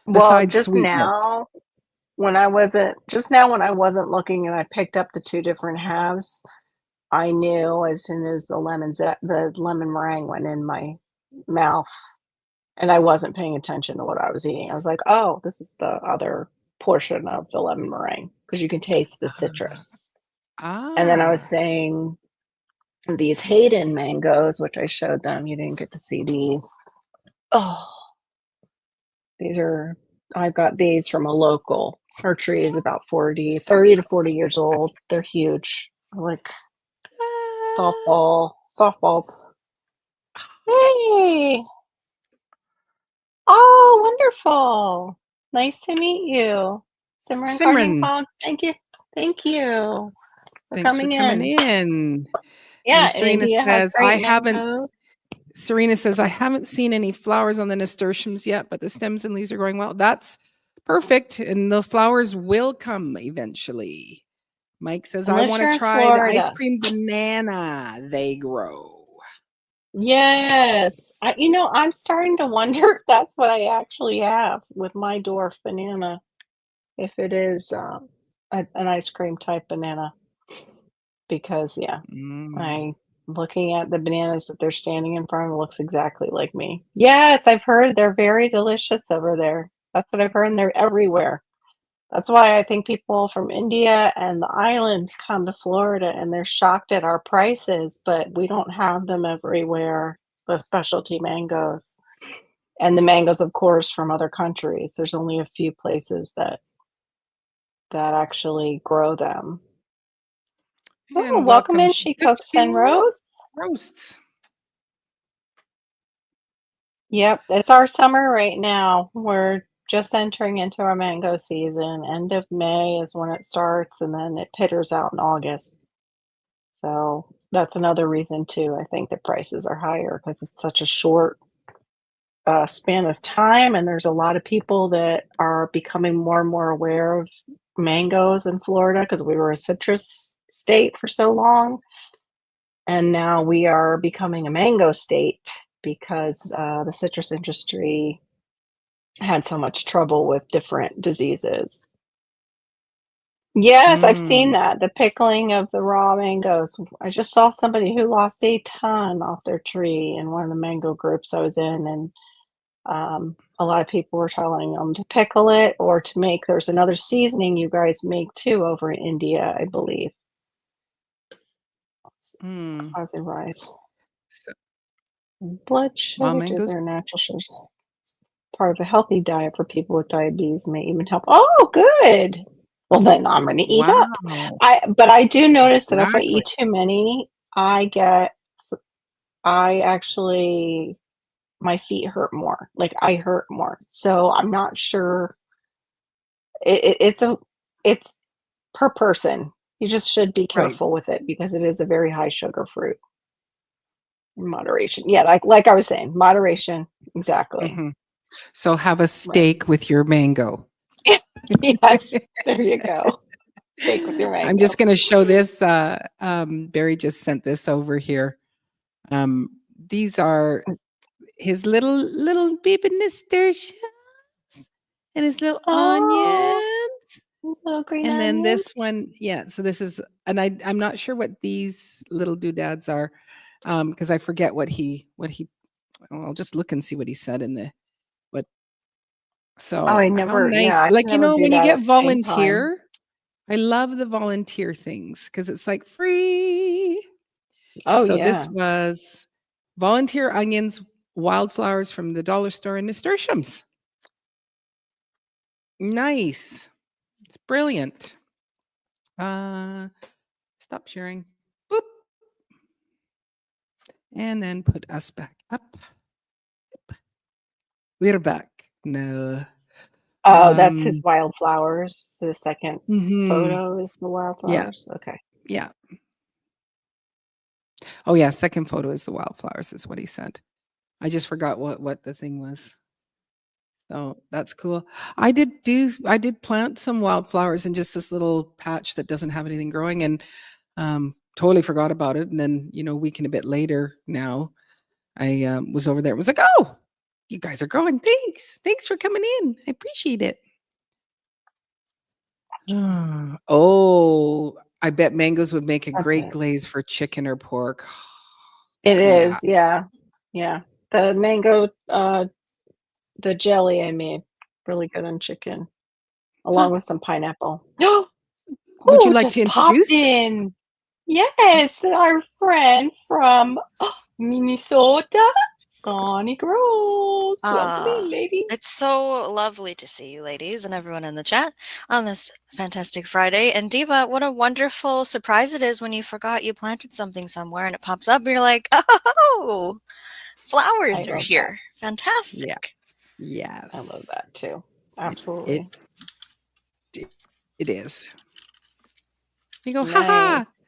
well, besides sweetness? just now when I wasn't looking and I picked up the 2 different halves, I knew as soon as the lemon meringue went in my mouth, and I wasn't paying attention to what I was eating. I was like, "Oh, this is the other portion of the lemon meringue," because you can taste the Ah. citrus. And then I was Ah. saying these Hayden mangoes, which I showed them, you didn't get to see these. Oh, these are I've got these from a local. Her tree is about 30 to 40 years old. They're huge. They're like softballs. Hey! Oh, wonderful. Nice to meet you. Simran Gardening Simran, Fogs, thank you. Thank you for thanks for coming coming in. in. And Yeah, and India has great mangoes. Serena says, "I haven't seen any flowers on the nasturtiums yet, but the stems and leaves are growing well." That's perfect, and the flowers will come eventually. Mike says, "I Unless wanna you're in try the ice Florida. cream banana they grow." Yes. I'm starting to wonder if that's what I actually have with my dwarf banana, if it is, an ice cream type banana, because, yeah, Mm. I looking at the bananas that they're standing in front of looks exactly like me. Yes, I've heard they're very delicious over there. That's what I've heard, and they're everywhere. That's why I think people from India and the islands come to Florida and they're shocked at our prices, but we don't have them everywhere, the specialty mangoes. And the mangoes, of course, from other countries. There's only a few places that actually grow them. Oh, And welcome welcome, in, She Cooks and Shabukin Rose. Roasts. Yep, it's our summer right now. We're just entering into our mango season. End of May is when it starts, and then it pitters out in August. So that's another reason too. I think the prices are higher because it's such a short span of time, and there's a lot of people that are becoming more and more aware of mangoes in Florida because we were a citrus state for so long, and now we are becoming a mango state because the citrus industry had so much trouble with different diseases. Yes, I've seen Mm. that, the pickling of the raw mangoes. I just saw somebody who lost a ton off their tree in one of the mango groups I was in, and, a lot of people were telling them to pickle it or to make there's another seasoning you guys make too over in India, I believe, Mm. causing rise So in blood wild sugar to mangoes? their natural sugars. Part of a healthy diet for people with diabetes may even help. Oh, good. Well, then I'm gonna eat up. Wow. But I do notice that if I Exactly. eat too many, I actually my feet hurt more. Like, I hurt more. So I'm not sure it's per person. You just should be Right. careful with it because it is a very high sugar fruit. Moderation. Yeah, like I was saying, moderation. Exactly. Mhm. So have a Right. steak with your mango. Yes, there you go. Steak with your I'm mango. just gonna show this, Barry just sent this over here. These are his little baby nasturtiums and his little Oh, onions. those little green And then this onions. one, yeah, so this is and I'm not sure what these little doodads are, because I forget what he well, I'll just look and see what he said in the what Oh, so I how never yeah, nice. I can Like, never do when you that at get the same time. volunteer, I love the volunteer things because it's like free. Oh, So this yeah. was volunteer onions, wildflowers from the dollar store and nasturtiums. Nice. It's brilliant. Stop sharing. Boop. And then put us back up. We're back. No. Oh, that's his wildflowers. The second Mhm. photo is the Yeah. wildflowers? Okay. Yeah. Oh yeah, second photo is the wildflowers is what he said. I just forgot what the thing was. So that's cool. I did plant some wildflowers in just this little patch that doesn't have anything growing and totally forgot about it. And then, a week and a bit later now, I was over there and was like, oh, you guys are growing. Thanks. Thanks for coming in. I appreciate it. Oh, I bet mangoes would make a That's great it. glaze for chicken or pork. It is, Yeah. yeah. Yeah. The mango, the jelly I made, really good on chicken, along with some pineapple. Would you Who like to just popped introduce? in? Yes, our friend from Minnesota, Connie Gross. Welcome in, lady. It's so lovely to see you ladies and everyone in the chat on this fantastic Friday. And Diva, what a wonderful surprise it is when you forgot you planted something somewhere and it pops up and you're like, oh, flowers I are love that. here. Fantastic. Yes. I love that too. It Absolutely. it is. You go, haha. Nice.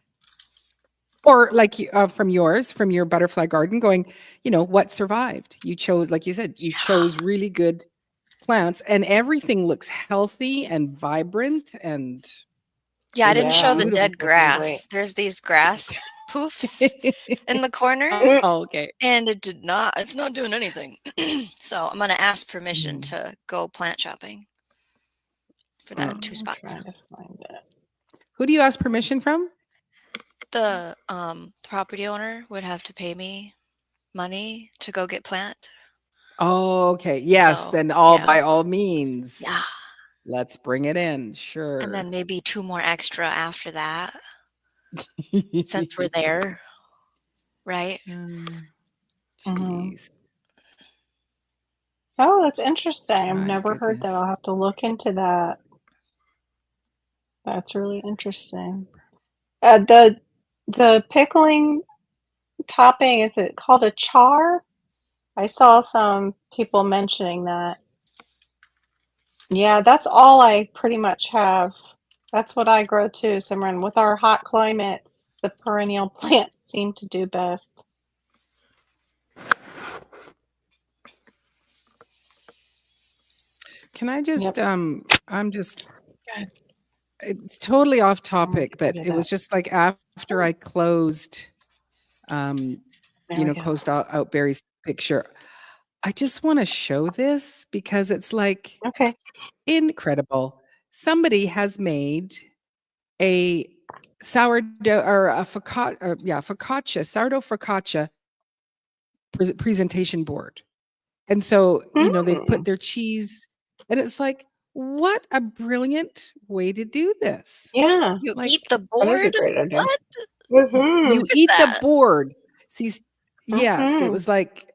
Or like from your butterfly garden, going, what survived? You chose, like you said, you chose really good plants, and everything looks healthy and vibrant, and Yeah, they I didn't look show Yeah, the beautiful. dead looking great. grass. There's these grass poofs in the corner. Oh, okay. And it's not doing anything. So I'm going to ask permission to go plant shopping for that 2 I'm spots. trying to find it. Who do you ask permission from? The property owner would have to pay me money to go get plant. Oh, okay. Yes, So, then yeah. by all means. Yeah. Let's bring it in. And Sure. then maybe 2 more extra after that since we're there, right? Jeez. Oh, that's interesting. I've My never heard that. goodness. I'll have to look into that. That's really interesting. The pickling topping, is it called a char? I saw some people mentioning that. Yeah, that's all I pretty much have. That's what I grow too, Simran. With our hot climates, the perennial plants seem to do best. Can I just Yep. I'm just Okay. it's totally off I'm gonna topic, get but rid of it was that. just like after I closed There we go. closed out Barry's picture. I just want to show this because it's like Okay. incredible. Somebody has made a sourdough or a focaccia, sourdough focaccia presentation board. And so, they've put their cheese and it's like, what a brilliant way to do this. Yeah, You Like, eat the that is a board? great idea. What? Mhm. you Look at eat the that. board. See, yes, it Mhm. was like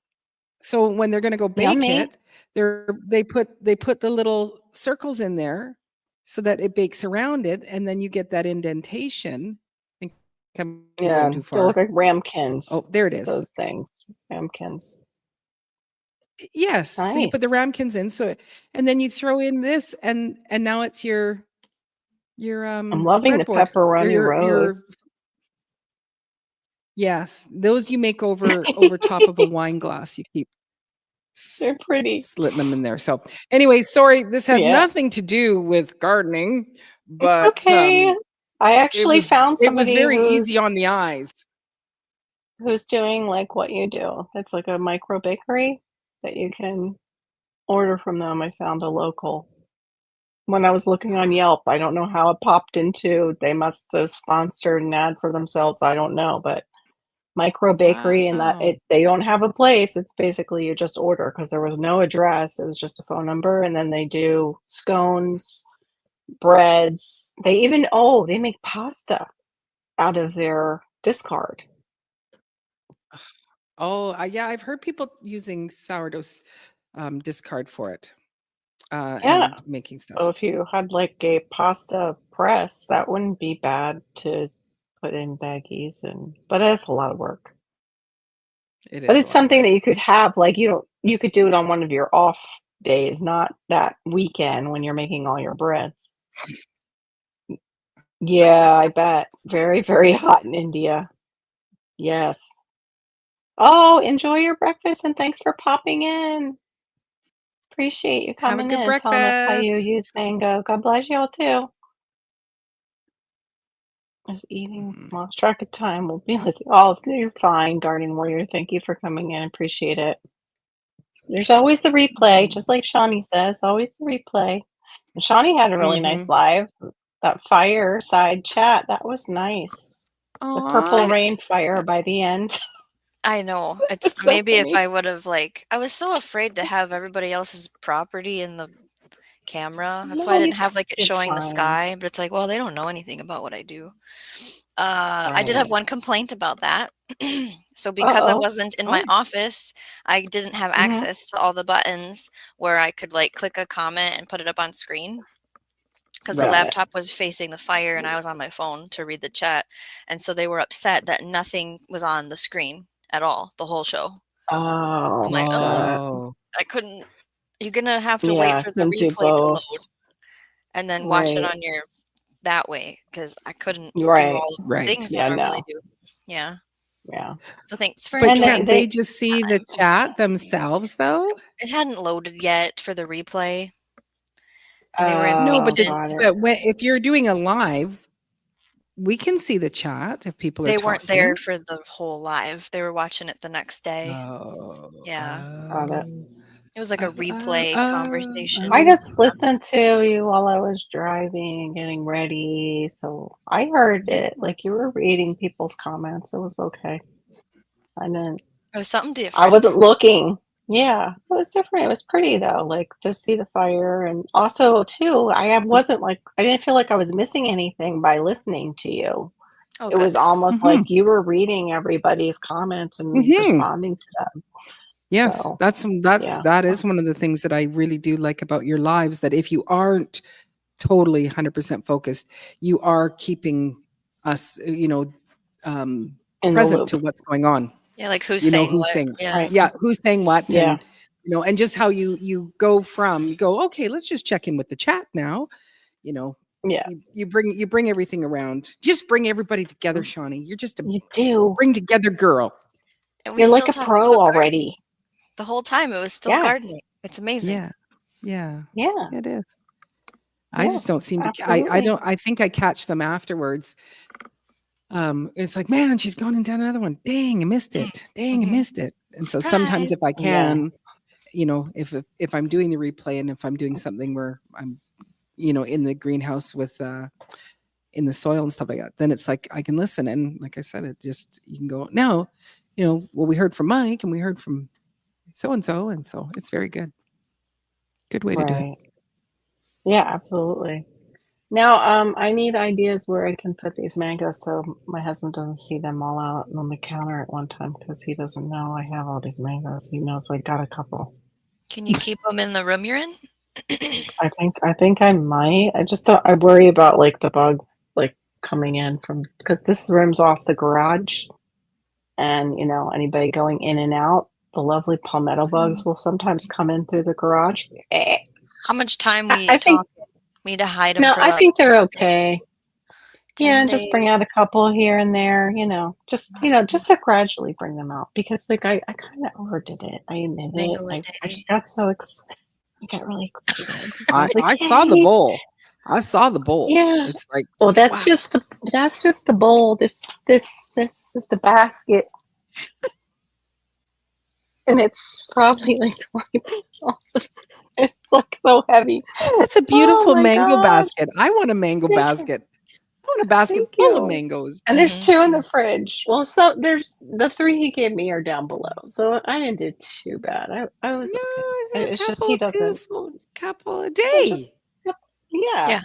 so when they're gonna go bake Yummy. it, they put the little circles in there so that it bakes around it, and then you get that indentation. I think I'm going Yeah, too they look far. like ramekins, Oh, there it is. those things. Ramekins. Yes. So you Nice. put the ramekins in. So and then you throw in this, and now it's your I'm loving the breadboard. pepperoni Your rose. yes. Those you make over top of a wine glass. You keep They're pretty. slitting them in there. So anyway, sorry, this had Yeah. nothing to do with gardening, It's but okay. I actually found it was somebody very easy on the eyes. who's doing like what you do. It's like a micro bakery that you can order from them. I found a local. When I was looking on Yelp, I don't know how it popped into. They must have sponsored an ad for themselves. I don't know, but micro bakery, and that Wow. they don't have a place. It's basically you just order because there was no address. It was just a phone number, and then they do scones, breads. They even they make pasta out of their discard. Oh, yeah, I've heard people using sourdough discard for it Yeah. and making stuff. So if you had like a pasta press, that wouldn't be bad to put in baggies, but it's a lot of work. It But is it's a lot of something that work. you could have, like, you could do it on one of your off days, not that weekend when you're making all your breads. Yeah, I bet. Very, very hot in India. Yes. Oh, enjoy your breakfast and thanks for popping in. Appreciate you Have a coming in good and telling us how you breakfast. use mango. God bless y'all too. I was eating, Mhm. lost track of time. We'll be listening. Oh, you're fine, Garden Warrior. Thank you for coming in. Appreciate it. There's always the replay, just like Shawnee says, always the replay. And Shawnee had a really nice Mhm. live. That fireside chat, that was nice. The purple Aw. rain fire by the end. I know. It's It's so maybe if funny. I would have I was so afraid to have everybody else's property in the camera. That's why I No, you didn't have it did showing the fine. sky, but it's like, well, they don't know anything about what I do. I did have Right. one complaint about that. So because I Uh-oh. wasn't in my Oh. office, I didn't have Mhm. access to all the buttons where I could click a comment and put it up on screen. Because the Got it. laptop was facing the fire and I was on my phone to read the chat. And so they were upset that nothing was on the screen at all, the whole show. I'm Oh, like, got "Oh, it. Oh. I couldn't you're gonna have to wait Yeah, for the couldn't do replay to both. load and then watch it Right. on your that way because I couldn't do Right. all of the Right. things I Yeah, normally no. do." Yeah. Yeah. So thanks for But And enjoying can't the they they just see the time. chat themselves though? It hadn't loaded yet for the replay, and they were No, but impatient. got it. if you're doing a live, we can see the chat if people are They weren't there talking. for the whole live. They were watching it the next day. Oh. Yeah. Got it. It was like a replay I conversation. just listened to you while I was driving and getting ready, so I heard Yeah. it. Like you were reading people's comments. It was okay. I didn't. It was something I different. wasn't looking. Yeah, it was different. It was pretty though, like to see the fire, and also too, wasn't like I didn't feel like I was missing anything by listening to you. Oh, It was good. almost like Mhm. you were reading everybody's comments and Mhm. responding to them. Yes, So yeah, that is one of the things that I really do like about your lives, that if you aren't totally 100% focused, you are keeping us, in the present to loop, what's going on. Yeah, like who's You know saying who's what. saying, Yeah. right? yeah, who's saying what, Yeah, and just how you go, okay, let's just check in with the chat now. You know, yeah. you bring everything around. Just bring everybody together, Shawnee. You're just a You do. bring together girl. And we You're like still a talk pro about gardening. already. The whole time it was still Yes. gardening. It's amazing. Yeah. Yeah. Yeah. It is. I Yeah. just don't seem to I Absolutely. don't I think I catch them afterwards. It's like, "Man, she's gone and done another one. Dang, I missed it. Dang, I Mhm. missed it." And so sometimes Surprise. if I Yeah. can, if I'm doing the replay and if I'm doing something where I'm, in the greenhouse with in the soil and stuff like that, then it's like I can listen, and like I said, it just you can go, "Now, well, we heard from Mike and we heard from so and so, and so it's very good. Good way to do it." Right. Yeah, absolutely. Now, I need ideas where I can put these mangoes so my husband doesn't see them all out on the counter at one time because he doesn't know I have all these mangoes. He knows I got a couple. Can you keep them in the room you're in? I think I might. I just don't. I worry about like the bugs like coming in from because this room's off the garage, and anybody going in and out the lovely palmetto bugs will sometimes come in through the garage. How much time we I think talking? We need to hide them no, for I like think they're okay. 10 Yeah, and just bring days. out a couple here and there, just to gradually bring them out because like I kind of overdid it. I admit it. Mango a I day. just got so excited. I got really excited. I I, was like, I saw the "Yay." bowl. I saw the bowl. Yeah. It's like, Well, wow. that's just the bowl. This is the basket, and it's probably like 20 pounds. It's like so heavy. That's a Oh beautiful my mango gosh! basket. I want a mango Thank you. basket. I want a basket Thank full of you. mangoes. And there's Mhm. 2 in the fridge. Well, so there's the 3 he gave me are down below, so I didn't do too bad. I was No, okay. it's a It's just he doesn't. couple a Well, just day. yeah. Yeah.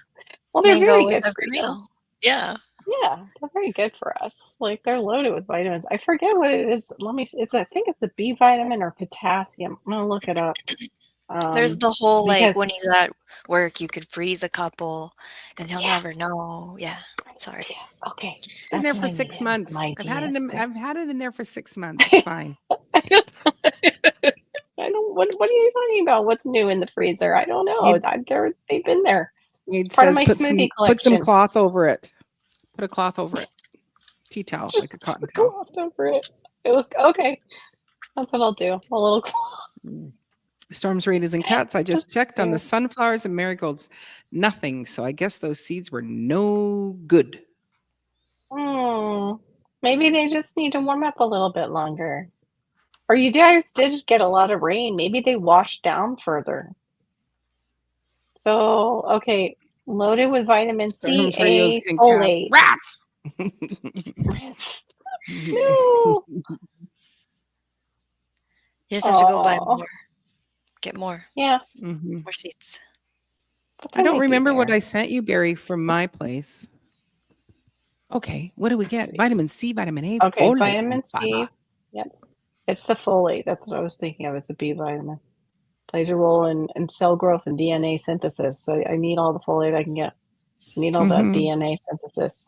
Well, they're Mango very with good for every you. meal. Yeah. Yeah, they're very good for us. Like they're loaded with vitamins. I forget what it is. Let me. I think it's a B vitamin or potassium. I'm gonna look it up. There's the whole like Because when he's at work, you could freeze a couple and he'll yeah, never know. Yeah. Sorry. okay, In that's there what for I need. 6 Some months. ideas. I've had it in there for 6 months. It's fine. I don't. What are you talking about? What's new in the freezer? I don't know. It, They've been there. it Part of says my smoothie put some collection. cloth over it. Put a cloth over it. Tea towel, like a cotton towel. Cloth over it. Okay, that's what I'll do. A little cloth. Storms, raiders, and cats. I just checked on the Yeah. sunflowers and marigolds. Nothing. So I guess those seeds were no good. Maybe they just need to warm up a little bit longer. Or you guys did get a lot of rain. Maybe they washed down further. So, okay, loaded with vitamin C, Storms, raiders, A, and cats. folate. Rats. No. You just have to go buy Aw. more. Get more. Yeah. Mhm. More seeds. but I they don't might be remember what there. I sent you, Barry, from my place. Okay, what do we get? see. Vitamin C, vitamin A, Okay, folate. vitamin C. Baba. Yep. It's the folate. That's what I was thinking of. It's a B vitamin. Plays a role in cell growth and DNA synthesis. So I need all the folate I can get. I need all that Mhm. DNA synthesis.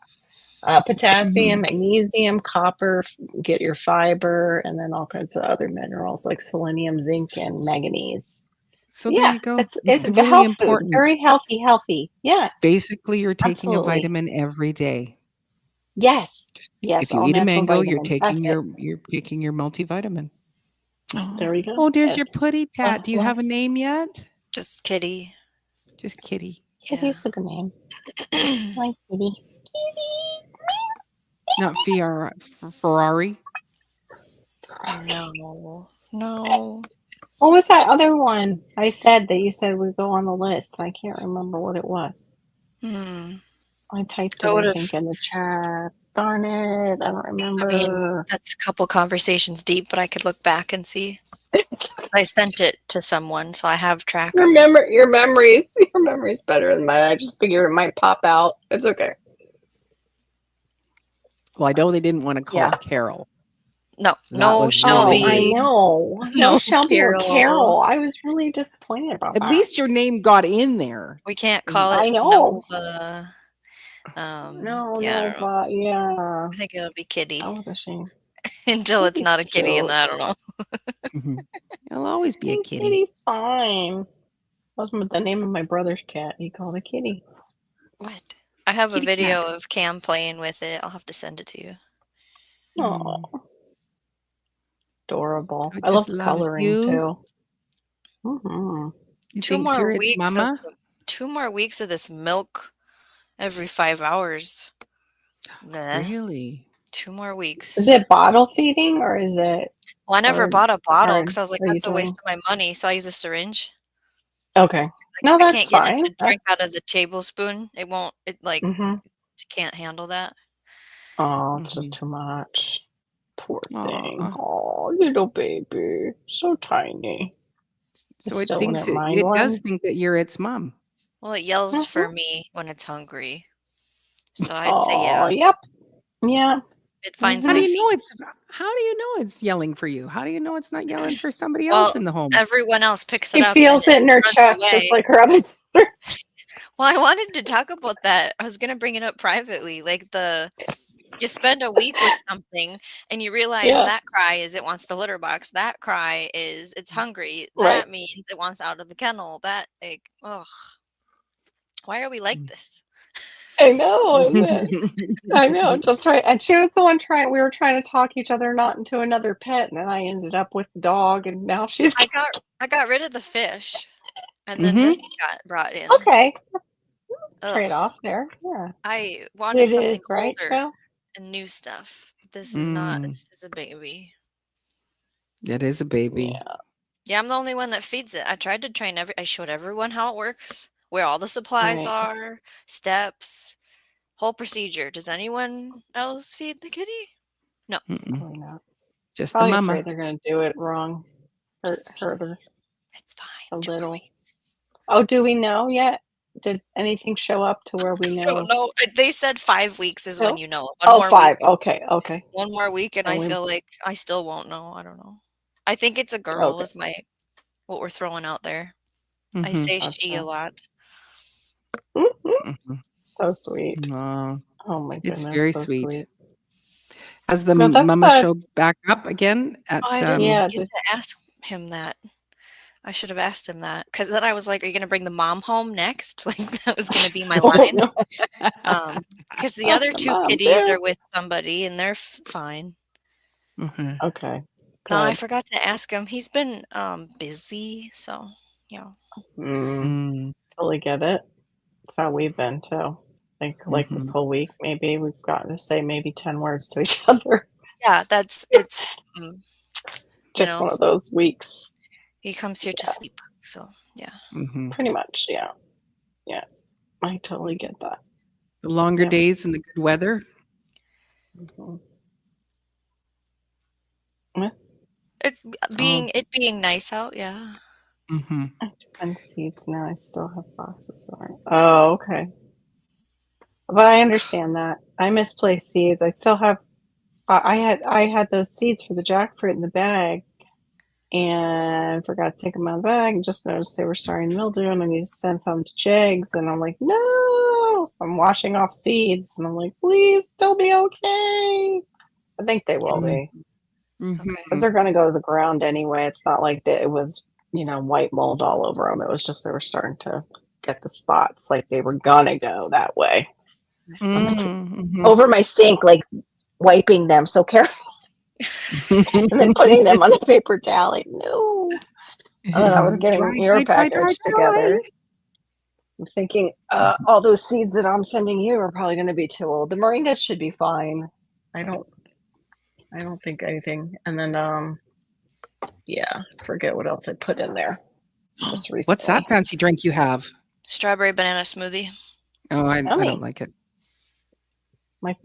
Potassium, magnesium, copper, get your fiber, and then all kinds of other minerals like selenium, zinc, and manganese. So there Yeah, you go. it's This is a really health food. important. Very healthy. Yes, Basically, you're taking absolutely. a vitamin every day. Yes, If you all eat a natural mango, you're vitamins. That's taking it. your multivitamin. There we go. Oh, there's And your putty tat. Do you have a less. name yet? Just kitty. Just Kitty. Yeah. Kitty's a good name. Like Kitty. Not Ferrari. No. No. What was that other one I said that you said would go on the list? I can't remember what it was. Hmm. I typed I it, I would've- think, in the chat. Darn it, I don't remember. I mean, that's a couple conversations deep, but I could look back and see. I sent it to someone, so I have track of it. Remember your memory's better than mine. I just figured it might pop out. It's okay. Well, I know they didn't want to call Yeah. it Carol. No, That no was Shelby. Oh, I know. No, No Shelby or Carol. Carol. I was really disappointed about At that. least your name got in there. We can't call I it know. Nova. No, yeah, I don't know. but yeah. I think it'll be Kitty That was a shame. until it's Kitty's not a kitty, and cute. I don't know. Mhm. It'll always be a kitty. Kitty's fine. That was the name of my brother's cat. He called it Kitty. What? I have a Kitty video cat. of Cam playing with it. I'll have to send it to you. Oh, adorable. So it I love just loves coloring you. too. Mm-hmm. You Two thinks more you're its weeks. mama? 2 more weeks of this milk every 5 hours. Nah, Really? 2 more weeks. Is it bottle feeding or is it? Well, I never or- bought a bottle or because I was like, are you that's a waste doing- of my money. So I use a syringe. Okay. Like, No, I that's can't get fine. it to drink out of the tablespoon. It won't. It like Mm-hmm. can't handle that. Oh, it's Mhm. just too much. Poor thing. Aw. Oh, little baby, so tiny. So it still thinks wouldn't mind it does one. think that you're its mom. Well, it yells for Mhm. me when it's hungry. So I'd say Oh, yeah. yep. Yeah. It finds How do my you feet. know it's yelling for you? How do you know it's not yelling for somebody Well, else in the home? Everyone else picks it She up. feels and it in her runs chest away. just like her other. Well, I wanted to talk about that. I was gonna bring it up privately, like the You spend a week with something and you realize Yeah, that cry is it wants the litter box. That cry is it's hungry. right. That means it wants out of the kennel. That like, ugh, why are we like this? I know, isn't it? I know, just right. And she was the one trying. We were trying to talk each other not into another pet, and then I ended up with the dog, and now she's I got rid of the fish, and then Mhm. this got brought in. okay. Ugh, Trade off there. Yeah, I wanted it something is right, older Joe. and new stuff. This is not. Mm. This is a baby. It is a baby. Yeah, Yeah, I'm the only one that feeds it. I tried to train I showed everyone how it works, where all the supplies right. are, steps, whole procedure. Does anyone else feed the kitty? No, Mm-mm. Probably not. Just the Probably mama. afraid they're gonna do it wrong. just me. Hurt her It's fine. a 2 more little. weeks. Oh, do we know yet? Did anything show up to where we I don't know? know. They said 5 weeks is when No. you know. Oh, 5. Okay, okay. One more week, and And I we feel like I still won't know. I don't know. I think it's a girl. okay. Is what we're throwing out there. I Mhm. say she a Gotcha. lot. Mhm. So sweet. Aw, Oh my it's goodness, very so sweet. sweet. Has the No, that's mama the show back up again Oh, at I didn't yeah. get to ask him that. I should have asked him that because then I was like, "Are you gonna bring the mom home next?" Like that was gonna be my Oh line. no. Because the other The 2 mom kitties too. are with somebody and they're fine. Mhm. Okay, No, I good. forgot to ask him. He's been busy, so yeah. Mm, Mm. totally get it. That's how we've been too. Like this Mhm. whole week, maybe we've gotten to say maybe 10 words to each other. Yeah, it's you Just know, one of those weeks. he comes here to Yeah, sleep. So yeah. Mhm. pretty much. Yeah, yeah. I totally get that. The longer Yeah. days and the good weather. Mhm. Yeah, It's Oh. being nice out, yeah. Mhm. I have to find seeds now. I still have boxes. Sorry. Oh, okay. But I understand that. I misplaced seeds. I still have. I had those seeds for the jackfruit in the bag, and forgot to take them out of the bag. And just noticed they were starting to mildew, and I need to send some to Jigs. And I'm like, no. So I'm washing off seeds, and I'm like, please, they'll be okay. I think they will Mm. be Okay. because Mhm. they're going to go to the ground anyway. It's not like that. It was white mold all over them. It was just they were starting to get the spots, like they were gonna go that way. I'm like Mhm. over my sink, like wiping them so careful, and then putting them on a paper towel. Like, no. And then I was getting Dry, your dry, dry, dry, package dry. together. I'm thinking, all those seeds that I'm sending you are probably going to be too old. The moringas should be fine. I don't think anything. And then, yeah, forget what else I put in there just What's that recently. fancy drink you have? Strawberry banana smoothie. Oh, I don't Yummy. like it.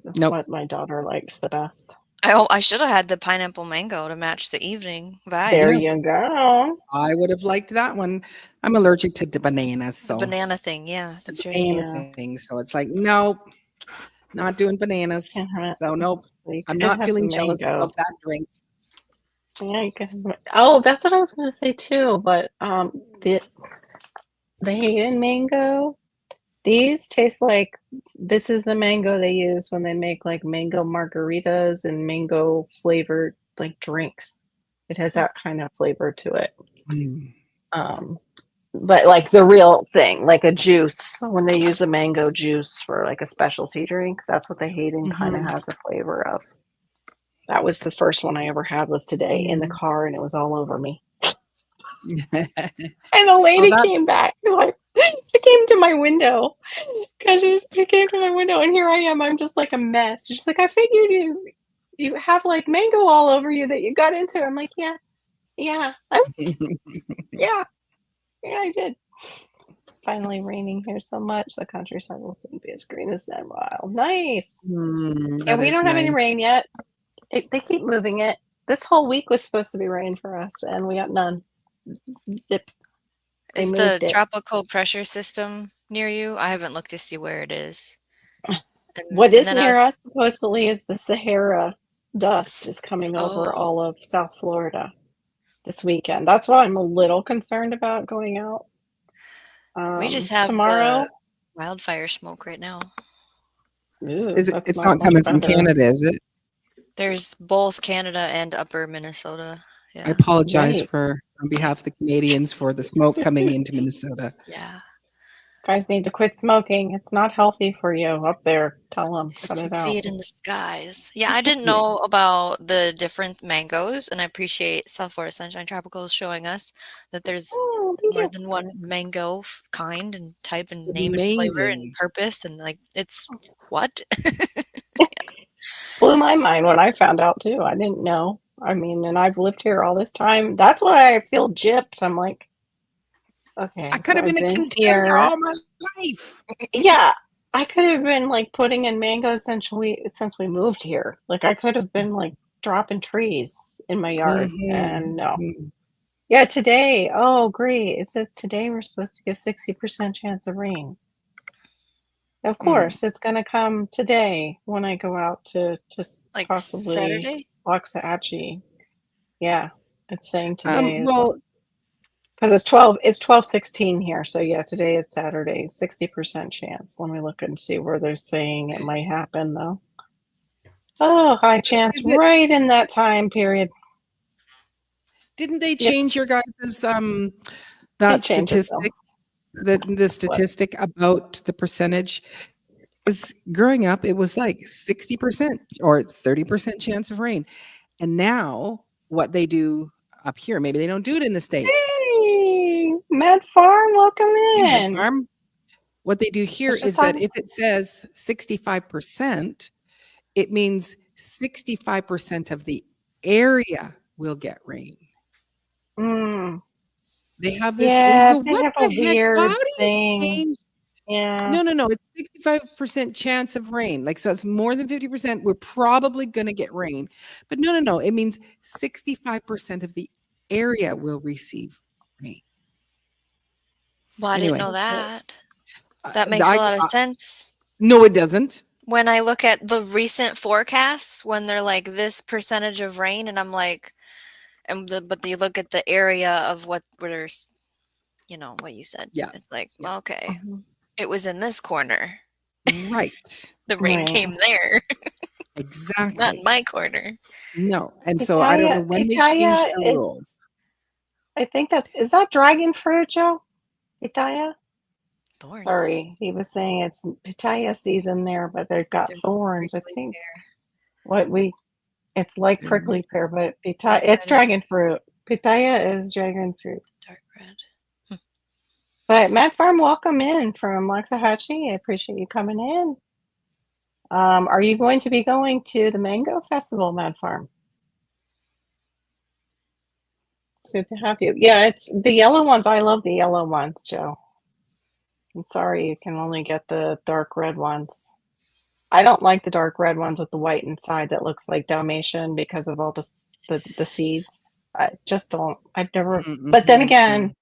That's Nope. what my daughter likes the best. I should have had the pineapple mango to match the evening There Yes, vibes. you go. I would have liked that one. I'm allergic to bananas, The so banana thing, yeah, the that's right. banana Yeah. thing. So it's like, nope, not doing bananas. Can't have it. So nope. So you I'm could not have the feeling jealous mango. of that drink. Yeah, you could have the, oh, that's what I was going to say too. But the Hayden mango, these taste like this is the mango they use when they make like mango margaritas and mango flavored like drinks. It has that kind of flavor to it. Mm. Um, but like the real thing, like a juice, when they use a mango juice for like a specialty drink, that's what the Hayden kind of Mhm. has a flavor of. That was the first one I ever had was today in the Mm. car, and it was all over me. Oh, And the lady came that's back. Like, she came to my window because she came to my window, and here I am. I'm just like a mess. She's like, I figured you have like mango all over you that you got into. I'm like, yeah, yeah, yeah, yeah, I did. Finally raining here so much, the countryside will soon be as green as Zen Wild. Nice. Yeah, that we is don't have any nice. rain yet. They keep moving it. This whole week was supposed to be rain for us, and we got none. They Is the moved it. tropical pressure system near you? I haven't looked to see where it is. What And is then I was near us supposedly is the Sahara dust is coming over oh, all of South Florida this weekend. That's why I'm a little concerned about going out we just have the tomorrow. wildfire smoke right now. Ooh, that's It's not not much coming from better. Canada, is it? There's both Canada and Upper Minnesota. I Yeah. apologize Yikes. on behalf of the Canadians for the smoke coming into Minnesota. Yeah. Guys need to quit smoking. It's not healthy for you up there. Tell them, cut it See out. it in the skies. Yeah, I didn't know about the different mangoes, and I appreciate South Florida Sunshine Tropicals showing us that there's Oh, thank more you. than one mango kind and type and It's name and flavor and amazing. purpose, and like it's what? Blew my mind when I found out too. I didn't know. I mean, and I've lived here all this time. That's why I feel gypped. I'm like, I okay, could so have I've been a been contender here. all my life. Yeah, I could have been like putting in mangoes since we moved here. Like I could have been like dropping trees in my yard, and no. Mhm. Yeah, today. Oh, great. It says today we're supposed to get 60% chance of rain. Of course, it's gonna come today when I go out to Like possibly Saturday? Waxahachie. Yeah, it's saying today is Well, because it's 12:16 here. So yeah, today is Saturday. 60% chance. Let me look and see where they're saying it might happen though. Oh, high chance is it? right in that time period. Didn't they Yep, change your guys' they that change it though. statistic? The What? statistic about the percentage? Because growing up, it was like 60% or 30% chance of rain. And now what they do up here, maybe they don't do it in the States. Hey, Med Farm, welcome Hey, Med in. Farm. What they do here It's just is that time. if it says 65%, it means 65% of the area will get rain. Mm, They have this, you yeah, go, they what have a the heck? How weird do you thing. change? Yeah. No, no, no. It's 65% chance of rain. Like, so it's more than 50%. We're probably going to get rain. But no, no, no. It means 65% of the area will receive rain. Well, I didn't know Anyway, that. uh, That makes a lot of sense. no, it doesn't. When I look at the recent forecasts, when they're like this percentage of rain, and I'm like, but you look at the area of what where there's, what you said. Yeah. It's like, Yeah. okay, Mhm. it was in this corner. Right. The rain Right. came there, not in Exactly. my corner. No. And so I don't know when they changed Pitaya the rules. I think is that dragon fruit, Joe? Pitaya? Thorns. Sorry, he was saying it's pitaya season there, but they've got There's thorns. I prickly think pear. it's like They're prickly pear, but Dark it's red is dragon fruit. Pitaya is dragon fruit. dark red. But Matt Farm, welcome in from Waxahachie. I appreciate you coming in. Are you going to be going to the Mango Festival, Mad Farm? It's good to have you. Yeah, it's the yellow ones. I love the yellow ones, Joe. I'm sorry you can only get the dark red ones. I don't like the dark red ones with the white inside that looks like Dalmatian because of all the seeds. I just don't. I've never. But then again,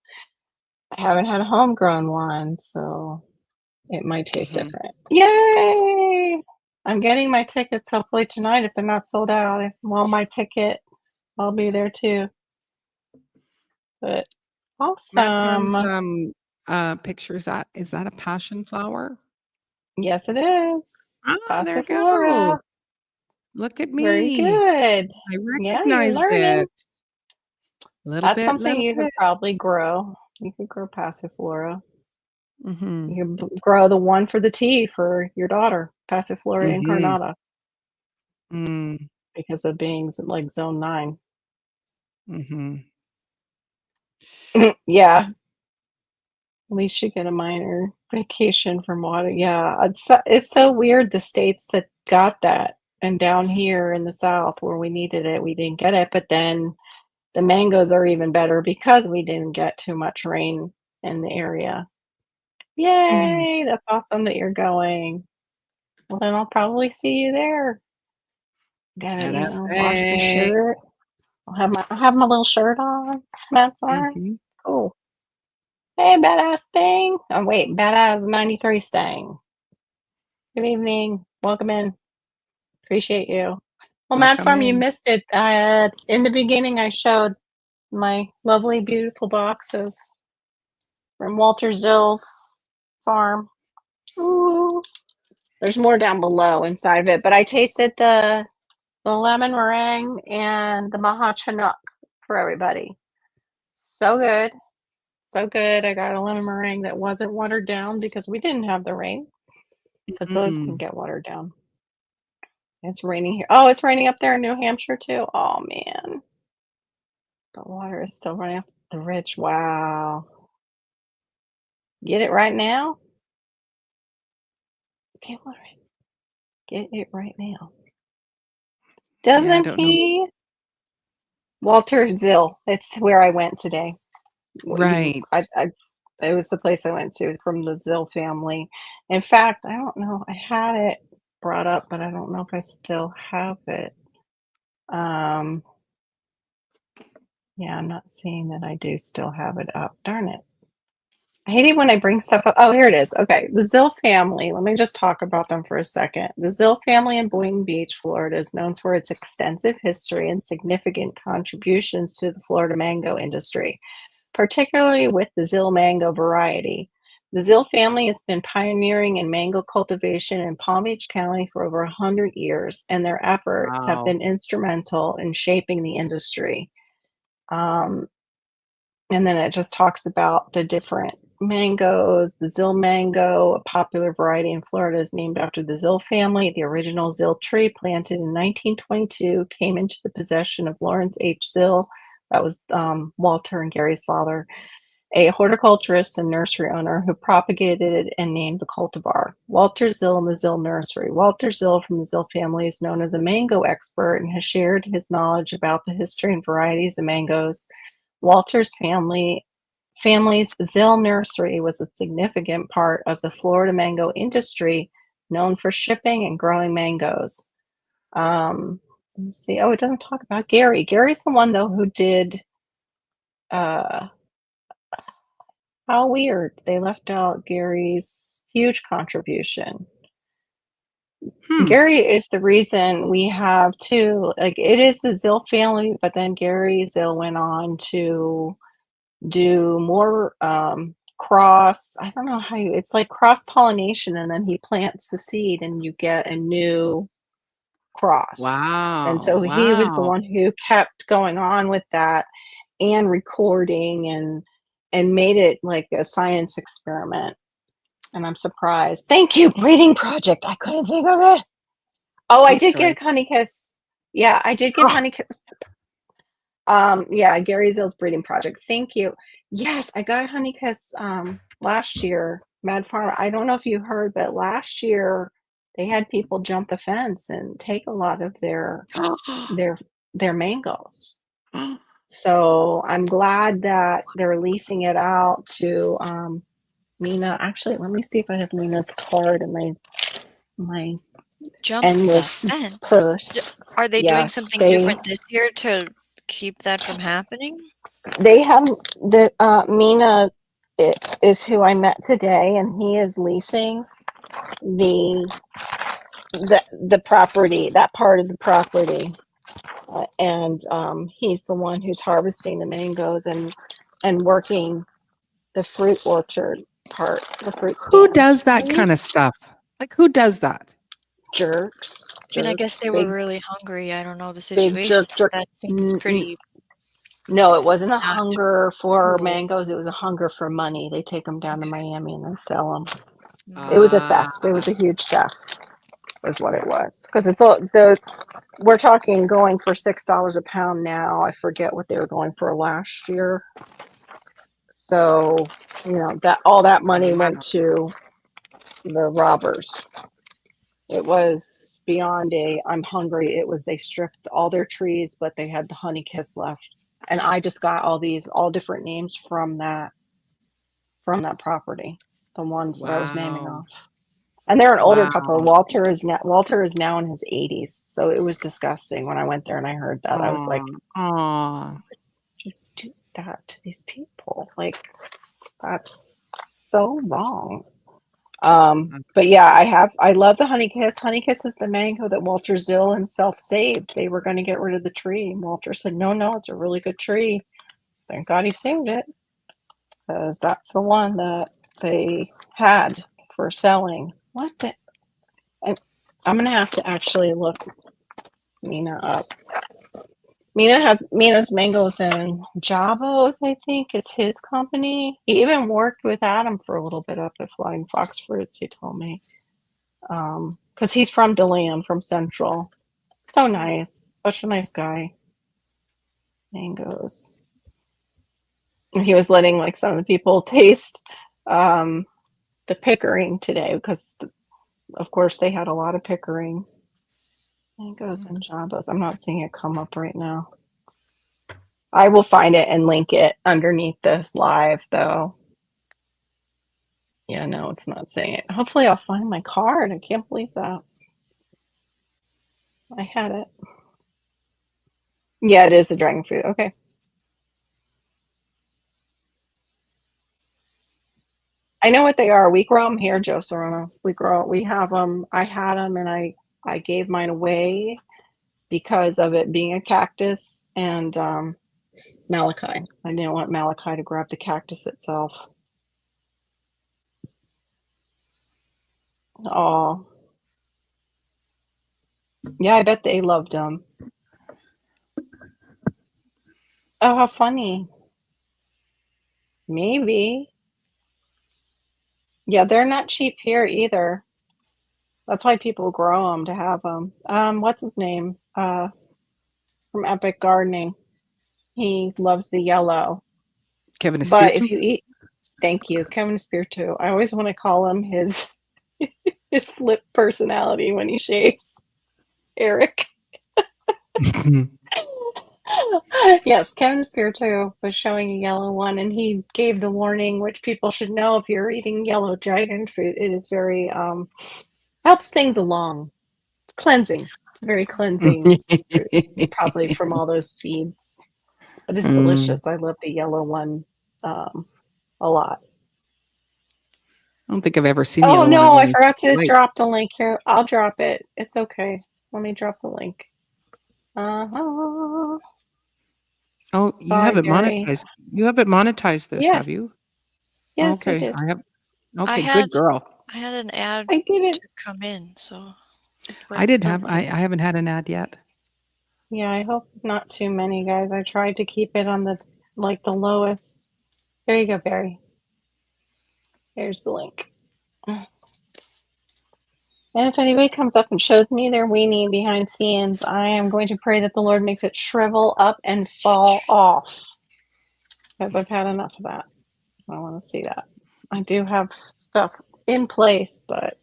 I haven't had a homegrown one, so it might taste different. Yay! I'm getting my tickets hopefully tonight if they're not sold out. Well, my ticket, I'll be there too. But Matt Farm's awesome. picture, is that a passion flower? Yes, it is. Ah, there we Passiflora. go. Look at Very me. good. I Yeah, you're recognized learning. it. Little That's bit, something little you could bit. probably grow. You could grow Passiflora. Mhm. You can grow the one for the tea for your daughter, Passiflora Mhm. incarnata, Mm. because of being like zone 9. Mhm. Yeah, at least you get a minor vacation from water. Yeah, it's so weird the states that got that, and down here in the South where we needed it, we didn't get it. But then the mangoes are even better because we didn't get too much rain in the area. Yay! That's awesome that you're going. Well, then I'll probably see you there. Gotta, Badass wash my thing. shirt. I'll have my little shirt on. Matt Farm. Mhm. Cool. Hey, badass thing. Oh wait, badass 93 staying. Good evening. Welcome in. Appreciate you. Well, Matt Welcome Farm, you in. missed it. In the beginning, I showed my lovely, beautiful boxes from Walter Zill's farm. Ooh. There's more down below inside of it, but I tasted the lemon meringue and the maha chinook for everybody. So good. So good. I got a lemon meringue that wasn't watered down because we didn't have the rain, because those can Mm. get watered down. It's raining here. Oh, it's raining up there in New Hampshire too. Oh man. The water is still running off the ridge. Wow. Get it right now? Get water. Get it right now. Yeah, I Doesn't don't know. he? Walter Zill. It's where I went today. Right. It was the place I went to from the Zill family. In fact, I don't know. I had it brought up, but I don't know if I still have it. Yeah, I'm not seeing that I do still have it up. Darn it. I hate it when I bring stuff up. Oh, here it is. Okay. The Zill family. Let me just talk about them for a second. The Zill family in Boynton Beach, Florida is known for its extensive history and significant contributions to the Florida mango industry, particularly with the Zill mango variety. The Zill family has been pioneering in mango cultivation in Palm Beach County for over 100 years, and their efforts have Wow. been instrumental in shaping the industry. And then it just talks about the different mangoes. The Zill mango, a popular variety in Florida, is named after the Zill family. The original Zill tree, planted in 1922, came into the possession of Lawrence H. Zill. That was Walter and Gary's father, a horticulturist and nursery owner who propagated and named the cultivar. Walter Zill and the Zill Nursery. Walter Zill from the Zill family is known as a mango expert and has shared his knowledge about the history and varieties of mangoes. Walter's family's Zill Nursery was a significant part of the Florida mango industry, known for shipping and growing mangoes. Let me see. Oh, it doesn't talk about Gary. Gary's the one though who did. How weird! They left out Gary's huge contribution. Hmm. Gary is the reason we have two. Like it is the Zill family, but then Gary Zill went on to do more I don't know how it's like cross pollination, and then he plants the seed and you get a new cross. And Wow. so he was the Wow. one who kept going on with that and recording and made it like a science experiment. And I'm surprised. Thank you, breeding project. I couldn't think of it. Oh, I Oops, did sorry. get honeykiss. Yeah, I did get Oh, honeykiss. Yeah, Gary Zill's breeding project. Thank you. Yes, I got honeykiss last year. Mad Farm. I don't know if you heard, but last year they had people jump the fence and take a lot of their their mangoes. So I'm glad that they're leasing it out to Mina. Actually, let me see if I have Mina's card in my Jump the endless fence. purse. Are they doing Yes, something different this year to keep that from happening? they have the Mina is who I met today, and he is leasing the the property, that part of the property, and he's the one who's harvesting the mangoes and working the fruit orchard part, the fruit who stand. does that kind of stuff? Like, who does that? Jerks, I mean, I guess jerks, they were really hungry. I don't know the big situation, jerk, but jerk. that seems pretty No, it wasn't a not hunger for cool. mangoes. It was a hunger for money. They take them down to Miami and they sell them. It was a Uh, theft. It was a huge theft, is what it was. Because it's all the we're talking going for $6 a pound now. I forget what they were going for last year. So that all that money went wow. to the robbers. It was beyond a I'm hungry. It was they stripped all their trees, but they had the honey kiss left. And I just got all different names from that property, the ones that I was naming Wow. off. And they're an older couple. Wow. Walter is now in his 80s, so it was disgusting when I went there and I heard that. I was like, Aw. Aw. you do that to these people? Like that's so wrong. But yeah, I love the honey kiss. Honey kiss is the mango that Walter Zill himself saved. They were going to get rid of the tree, and Walter said, no, it's a really good tree. Thank God he saved it, because that's the one that they had for selling. What the? I'm gonna have to actually look Mina up. Mina's Mangoes and Jabos, I think, is his company. He even worked with Adam for a little bit up at Flying Fox Fruits, he told me. Because he's from DeLeon, from Central. So nice. Such a nice guy. Mangoes. And he was letting like some of the people taste the Pickering today because, of course, they had a lot of Pickering. Mangoes and Jabos. I'm not seeing it come up right now. I will find it and link it underneath this live, though. Yeah, no, it's not saying it. Hopefully I'll find my card. I can't believe that. I had it. Yeah, it is the dragon fruit. Okay. I know what they are. We grow them here, Joe Serrano. We have them. I had them and I gave mine away because of it being a cactus and Malachi. I didn't want Malachi to grab the cactus itself. Oh. Yeah, I bet they loved them. Oh, how funny. Maybe. Yeah, they're not cheap here either. That's why people grow them to have them. What's his name? From Epic Gardening. He loves the yellow. Kevin is But if you eat, thank you, Kevin Spiritu. I always want to call him his his flip personality when he shaves. Eric. Yes, Kevin Spiritu was showing a yellow one, and he gave the warning, which people should know if you're eating yellow dragon fruit. It is very helps things along, cleansing. It's very cleansing, fruit, probably from all those seeds. But it's delicious. I love the yellow one a lot. I don't think I've ever seen the Oh yellow no, one. I forgot to drop the link here. I'll drop it. It's okay. Let me drop the link. Uh-huh. Oh, you haven't Gary. monetized. You haven't monetized this, Yes. have you? Yes, I Okay, did. I have. Okay, good girl. I had an ad I did it. to come in, so I did have. I haven't had an ad yet. Yeah, I hope not too many, guys. I tried to keep it on the lowest. There you go, Barry. Here's the link. And if anybody comes up and shows me their weenie behind scenes, I am going to pray that the Lord makes it shrivel up and fall off. Because I've had enough of that. I don't want to see that. I do have stuff in place, but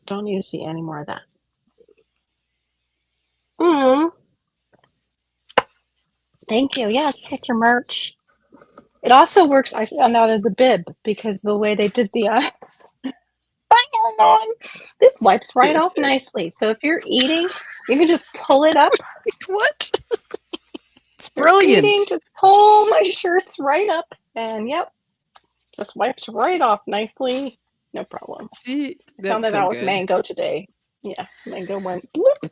don't need to see any more of that. Thank you. Yeah, check your merch. It also works, I found out, as a bib because the way they did the eyes. This wipes right off nicely. So if you're eating, you can just pull it up. What? It's brilliant. Eating, just pull my shirts right up, and yep, just wipes right off nicely. No problem. See, Found that's that so out with good. Mango today. Yeah, Mango went bloop,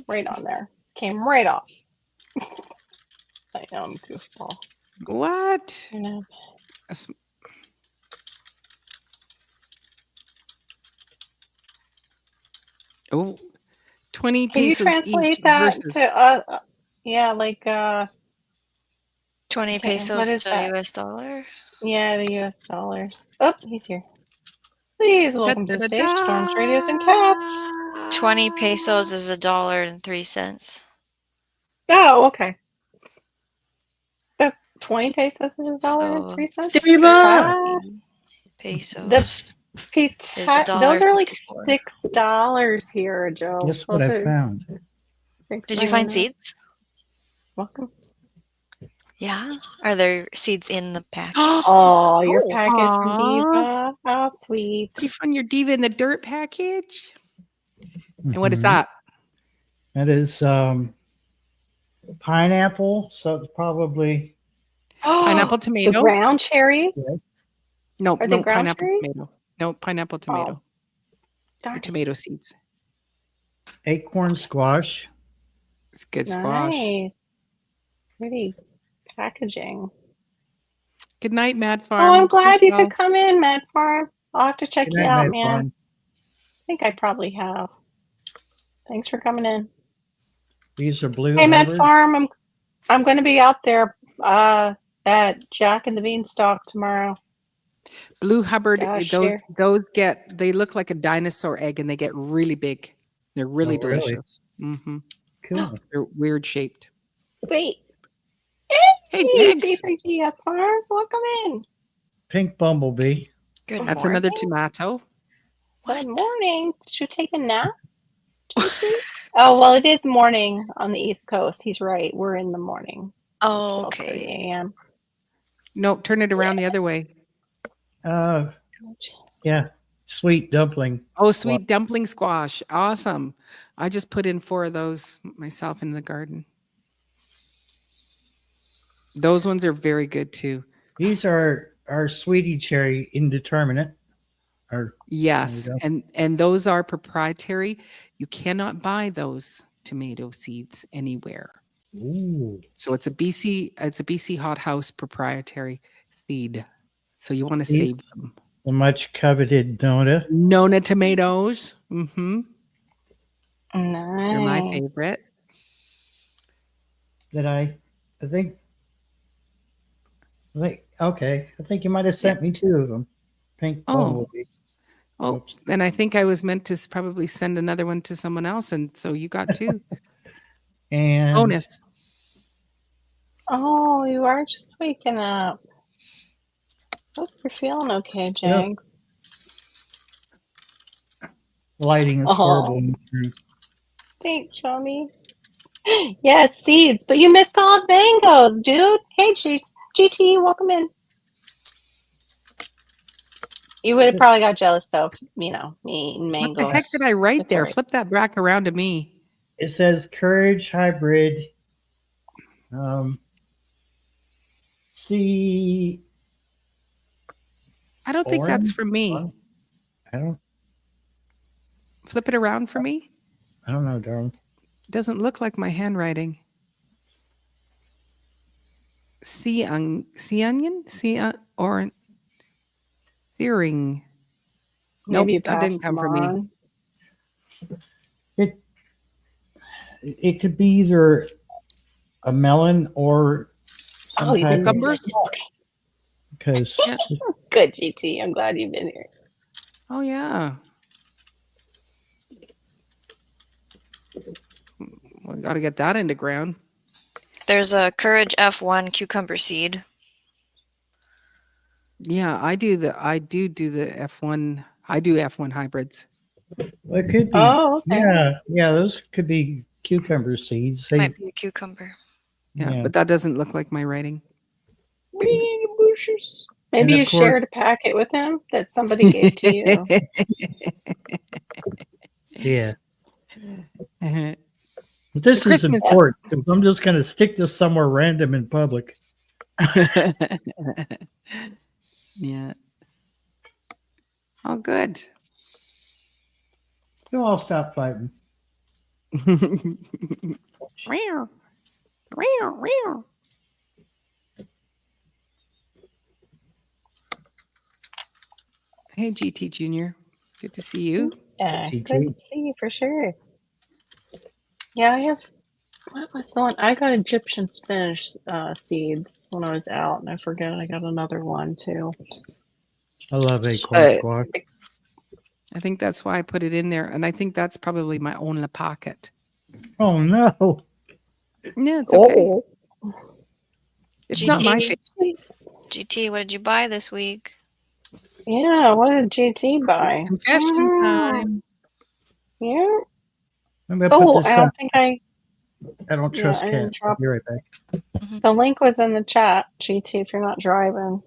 right on there. Came right off. I know I'm a goofball. What? You know. Oh, 20 Can you pesos translate each that versus to yeah, like 20 okay, pesos what is to that? US dollar. Yeah, the US dollars. Oh, he's here. Please welcome to the stage, Storms, Radios, and Cats. 20 pesos is $1.03. Oh, okay. 20 pesos is $1.03. Diva! Pesos. Those are like $1.54. $6 here, Joe. Guess what I found? Did you find seeds? Welcome. Yeah. Are there seeds in the package? Oh, your package from Aw. Diva. How sweet. You found your Diva in the Dirt package? And what is that? That is pineapple, so it's probably Pineapple, tomato? The ground cherries? yes. No, Are they no, ground pineapple, cherries? tomato. No, pineapple, tomato. Darn Or it. tomato seeds. Acorn squash. It's good squash. Nice. Pretty packaging. Good night, Mad Farm. Oh, I'm glad Sleep you well. could come in, Mad Farm. I'll have to check Good you night, out, Mad man. Farm. think I probably have. Thanks for coming in. These are blue Hey, Med hybrid. Farm, I'm going to be out there at Jack and the Beanstalk tomorrow. Blue Hubbard, Gosh, those they look like a dinosaur egg and they get really big. They're really Oh, really? delicious. Mm-hmm. Cool. They're weird shaped. Wait. Hey, Hey, thanks. G3GS Farms, welcome in. Pink bumblebee. Good That's morning. another tomato. Good morning. Did you take a nap? Oh, well, it is morning on the East Coast. He's right. We're in the morning. 12:30 Okay. a.m. No, turn it around the other way. Yeah. Sweet dumpling. Oh, sweet dumpling squash. Awesome. I just put in 4 of those myself in the garden. Those ones are very good too. These are our sweetie cherry indeterminate. Or Yes, There and those are proprietary. You cannot buy those tomato seeds anywhere. ooh, So it's a BC hothouse proprietary seed. So you want to These- save them. the much coveted Nona. Nona tomatoes. Mm-hmm. Nice. They're my favorite. That I think. Okay, I think you might have sent me 2 of them. Pink Oh. bumblebee. Oh, Oops. and I think I was meant to probably send another one to someone else, and so you got 2. And Bonus. Oh, you are just waking up. Hope you're feeling okay, Jags. lighting is Oh. horrible. Thanks, Shami. Yes, seeds, but you missed all mangoes, dude. Hey, GT, welcome in. You would have probably got jealous, though, me eating mangoes. What the heck did I write It's there? all right. Flip that back around to me. It says courage hybrid. See, I don't think that's orange? for me. I don't Flip it around for me. know, darling. It doesn't look like my handwriting. Sea onion, or searing. Maybe you Nope, that didn't passed come them from me. on. It could be either a melon or some Oh, you type didn't of Cucumber? Okay. because Yeah. Good, GT. I'm glad you've been here. Oh yeah. Well, got to get that into ground. There's a Courage F1 cucumber seed. Yeah, I do the F1. I do F1 hybrids. well, it could be. Oh, okay. Yeah, those could be cucumber seeds. Might be a cucumber. Yeah, but that doesn't look like my writing. Maybe of you course- shared a packet with him that somebody gave to you. Yeah. Uh-huh. But this is Christmas- important because I'm just going to stick this somewhere random in public. Yeah. Oh, good. You'll all stop fighting. Meow. Meow, meow. Hey, GT Junior. Good to see you. Yeah, GT. good to see you for sure. Yeah, I have. What was the one? I got Egyptian spinach seeds when I was out, and I forget I got another one too. I love acorn But- squash. I think that's why I put it in there. And I think that's probably my only pocket. Oh no! Yeah, it's okay. Oh, It's not my GT. favorite. GT, what did you buy this week? yeah. What did GT buy? Confession time. Yeah. I'm gonna put Oh, this. I don't think I don't yeah, trust I didn't cats. I'll drop- be right back. the link was in the chat. GT, if you're not driving.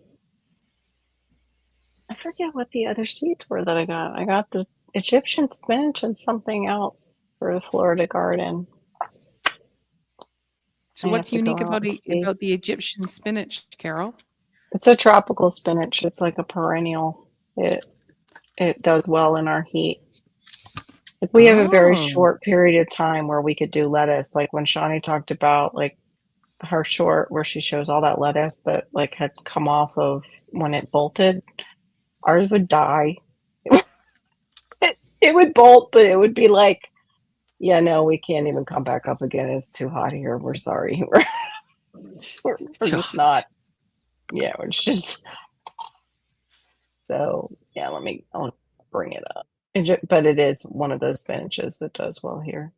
I forget what the other seeds were that I got. I got the Egyptian spinach and something else for the Florida garden. So I what's have to go unique out about and see. about the Egyptian spinach, Carol? It's a tropical spinach. It's like a perennial. It does well in our heat. Like we have a very Oh. short period of time where we could do lettuce. Like when Shawnee talked about like her short where she shows all that lettuce that like had come off of when it bolted, ours would die. It would bolt, but it would be like, yeah, no, we can't even come back up again. It's too hot here. We're sorry. We're just not. Yeah, it's just. So yeah, I'll bring it up. But it is one of those spinaches that does well here.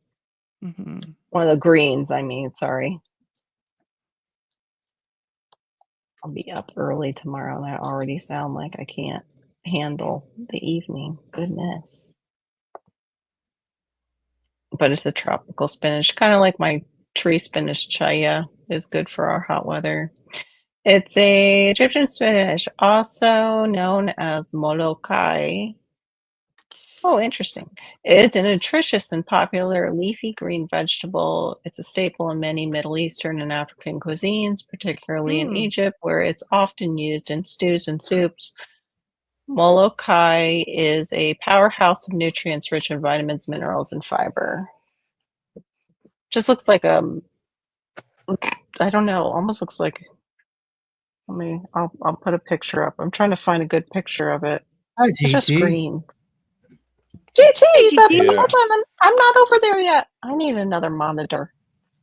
Mm-hmm. One of the greens, I mean, sorry. I'll be up early tomorrow, and I already sound like I can't handle the evening. Goodness. But it's a tropical spinach, kind of like my tree spinach chaya is good for our hot weather. It's a Egyptian spinach, also known as molokai. Oh, interesting. It's a nutritious and popular leafy green vegetable. It's a staple in many Middle Eastern and African cuisines, particularly in Egypt, where it's often used in stews and soups. Molokai is a powerhouse of nutrients rich in vitamins, minerals, and fiber. Just looks like I don't know, almost looks like. I'll put a picture up. I'm trying to find a good picture of it. Hi, It's just GT. green. GT, GT. hold on. I'm not over there yet. I need another monitor.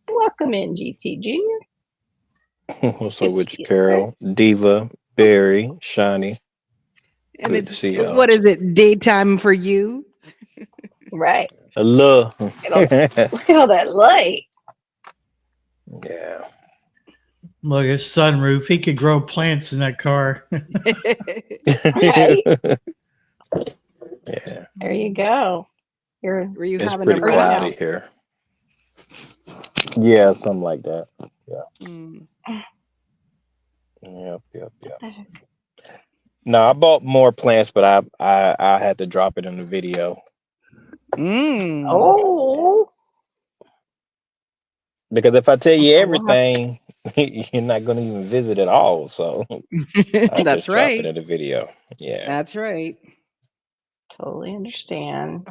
Welcome in, GT Junior. What's Good up to with see you, you, sir. Carol, Diva, Barry, Shani? And Good to it's see y'all. what is it? Daytime for you? Right. Hello. Look at all that light. Yeah. Look at sunroof. He could grow plants in that car. Right. Yeah. There you go. You're Were you It's having a pretty race? cloudy here. Yeah, something like that. Mm. Yep. No, I bought more plants, but I had to drop it in the video Mm. Oh. because if I tell you So we'll have everything, you're not going to even visit at all. So I That's just drop it right. in the video. Yeah. That's right. totally understand.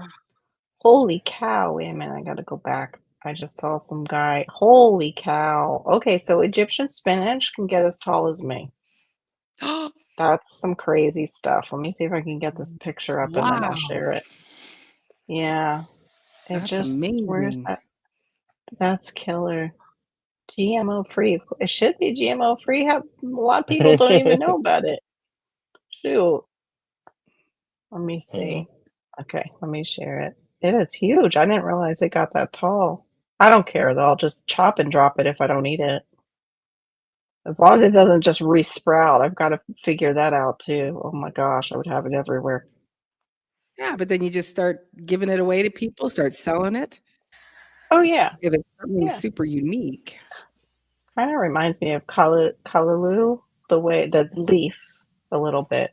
Holy cow. Wait a minute. I got to go back. I just saw some guy. Holy cow. Okay, so Egyptian spinach can get as tall as me. That's some crazy stuff. Let me see if I can get this picture up and then I'll Wow. share it. Yeah. That's Where's amazing. that? That's killer. GMO free. It should be GMO free. A lot of people don't even know about it. Shoot. Let me see. Okay, let me share it. It is huge. I didn't realize it got that tall. I don't care though. I'll just chop and drop it if I don't eat it. As long as it doesn't just resprout. I've got to figure that out too. Oh my gosh, I would have it everywhere. Yeah, but then you just start giving it away to people, start selling it. Oh yeah. If it's something Yeah. super unique. Kind of reminds me of callaloo, the leaf a little bit.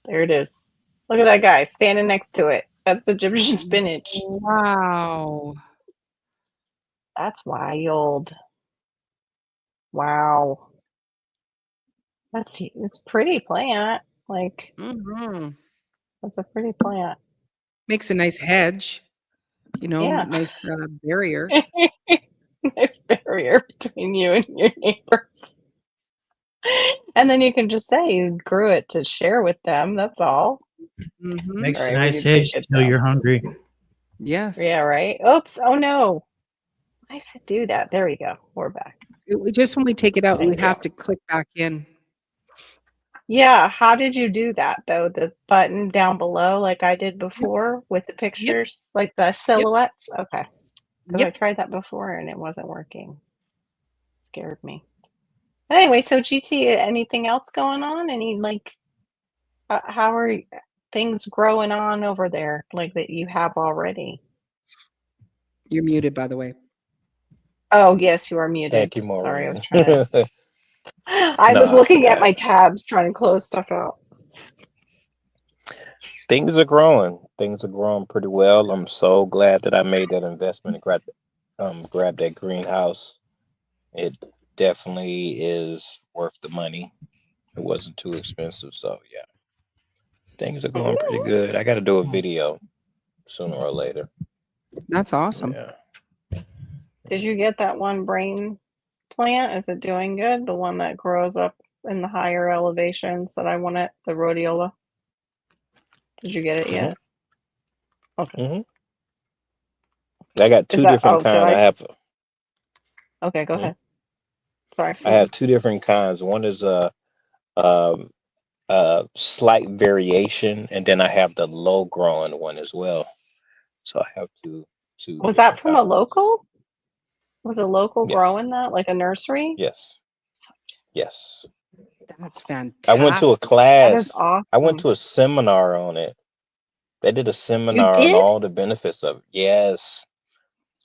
There it is. Look at that guy standing next to it. That's Egyptian spinach. Wow. That's wild. Wow. It's pretty plant. Like Hmm. that's a pretty plant. Makes a nice hedge, Yeah. nice barrier. Nice barrier between you and your neighbors. And then you can just say you grew it to share with them. That's all. Hmm. Makes All a right, where'd nice you hedge take it till down? you're hungry. Yes. Yeah, right. Oops. Oh no. Why does it do that? There we go. We're back. Just when we take it out, we Thank you. have to click back in. Yeah, how did you do that though? The button down below, like I did before with the Yep. pictures, like the silhouettes? Okay. Because I Yep. tried that before and it wasn't working. Scared me. Anyway, so GT, anything else going on? Any how are things growing on over there, like that you have already? You're muted, by the way. Oh, yes, you are muted. Thank you, Sorry, I was Maureen. trying to. I was No, I looking at forgot. my tabs trying to close stuff out. Things are growing. Things are growing pretty well. I'm so glad that I made that investment and grabbed that greenhouse. It definitely is worth the money. It wasn't too expensive, so yeah, things are going pretty good. I got to do a video sooner or later. That's awesome. Yeah. Did you get that one brain plant? Is it doing good? The one that grows up in the higher elevations that I wanted, the rhodiola. Did you get it yet? Okay. Hmm. I got Is two that? different Oh, did kind. I I have just? Okay, go hmm? ahead. Sorry. I have two different kinds. One is um, a slight variation, and then I have the low growing one as well. So I have two Was that different from a kinds. local? Was a local Yes, growing that, like a nursery? yes, yes. That's I went to a fantastic. That is class. I went awesome. to a seminar on it. They did a You seminar on did? all the benefits of it. Yes.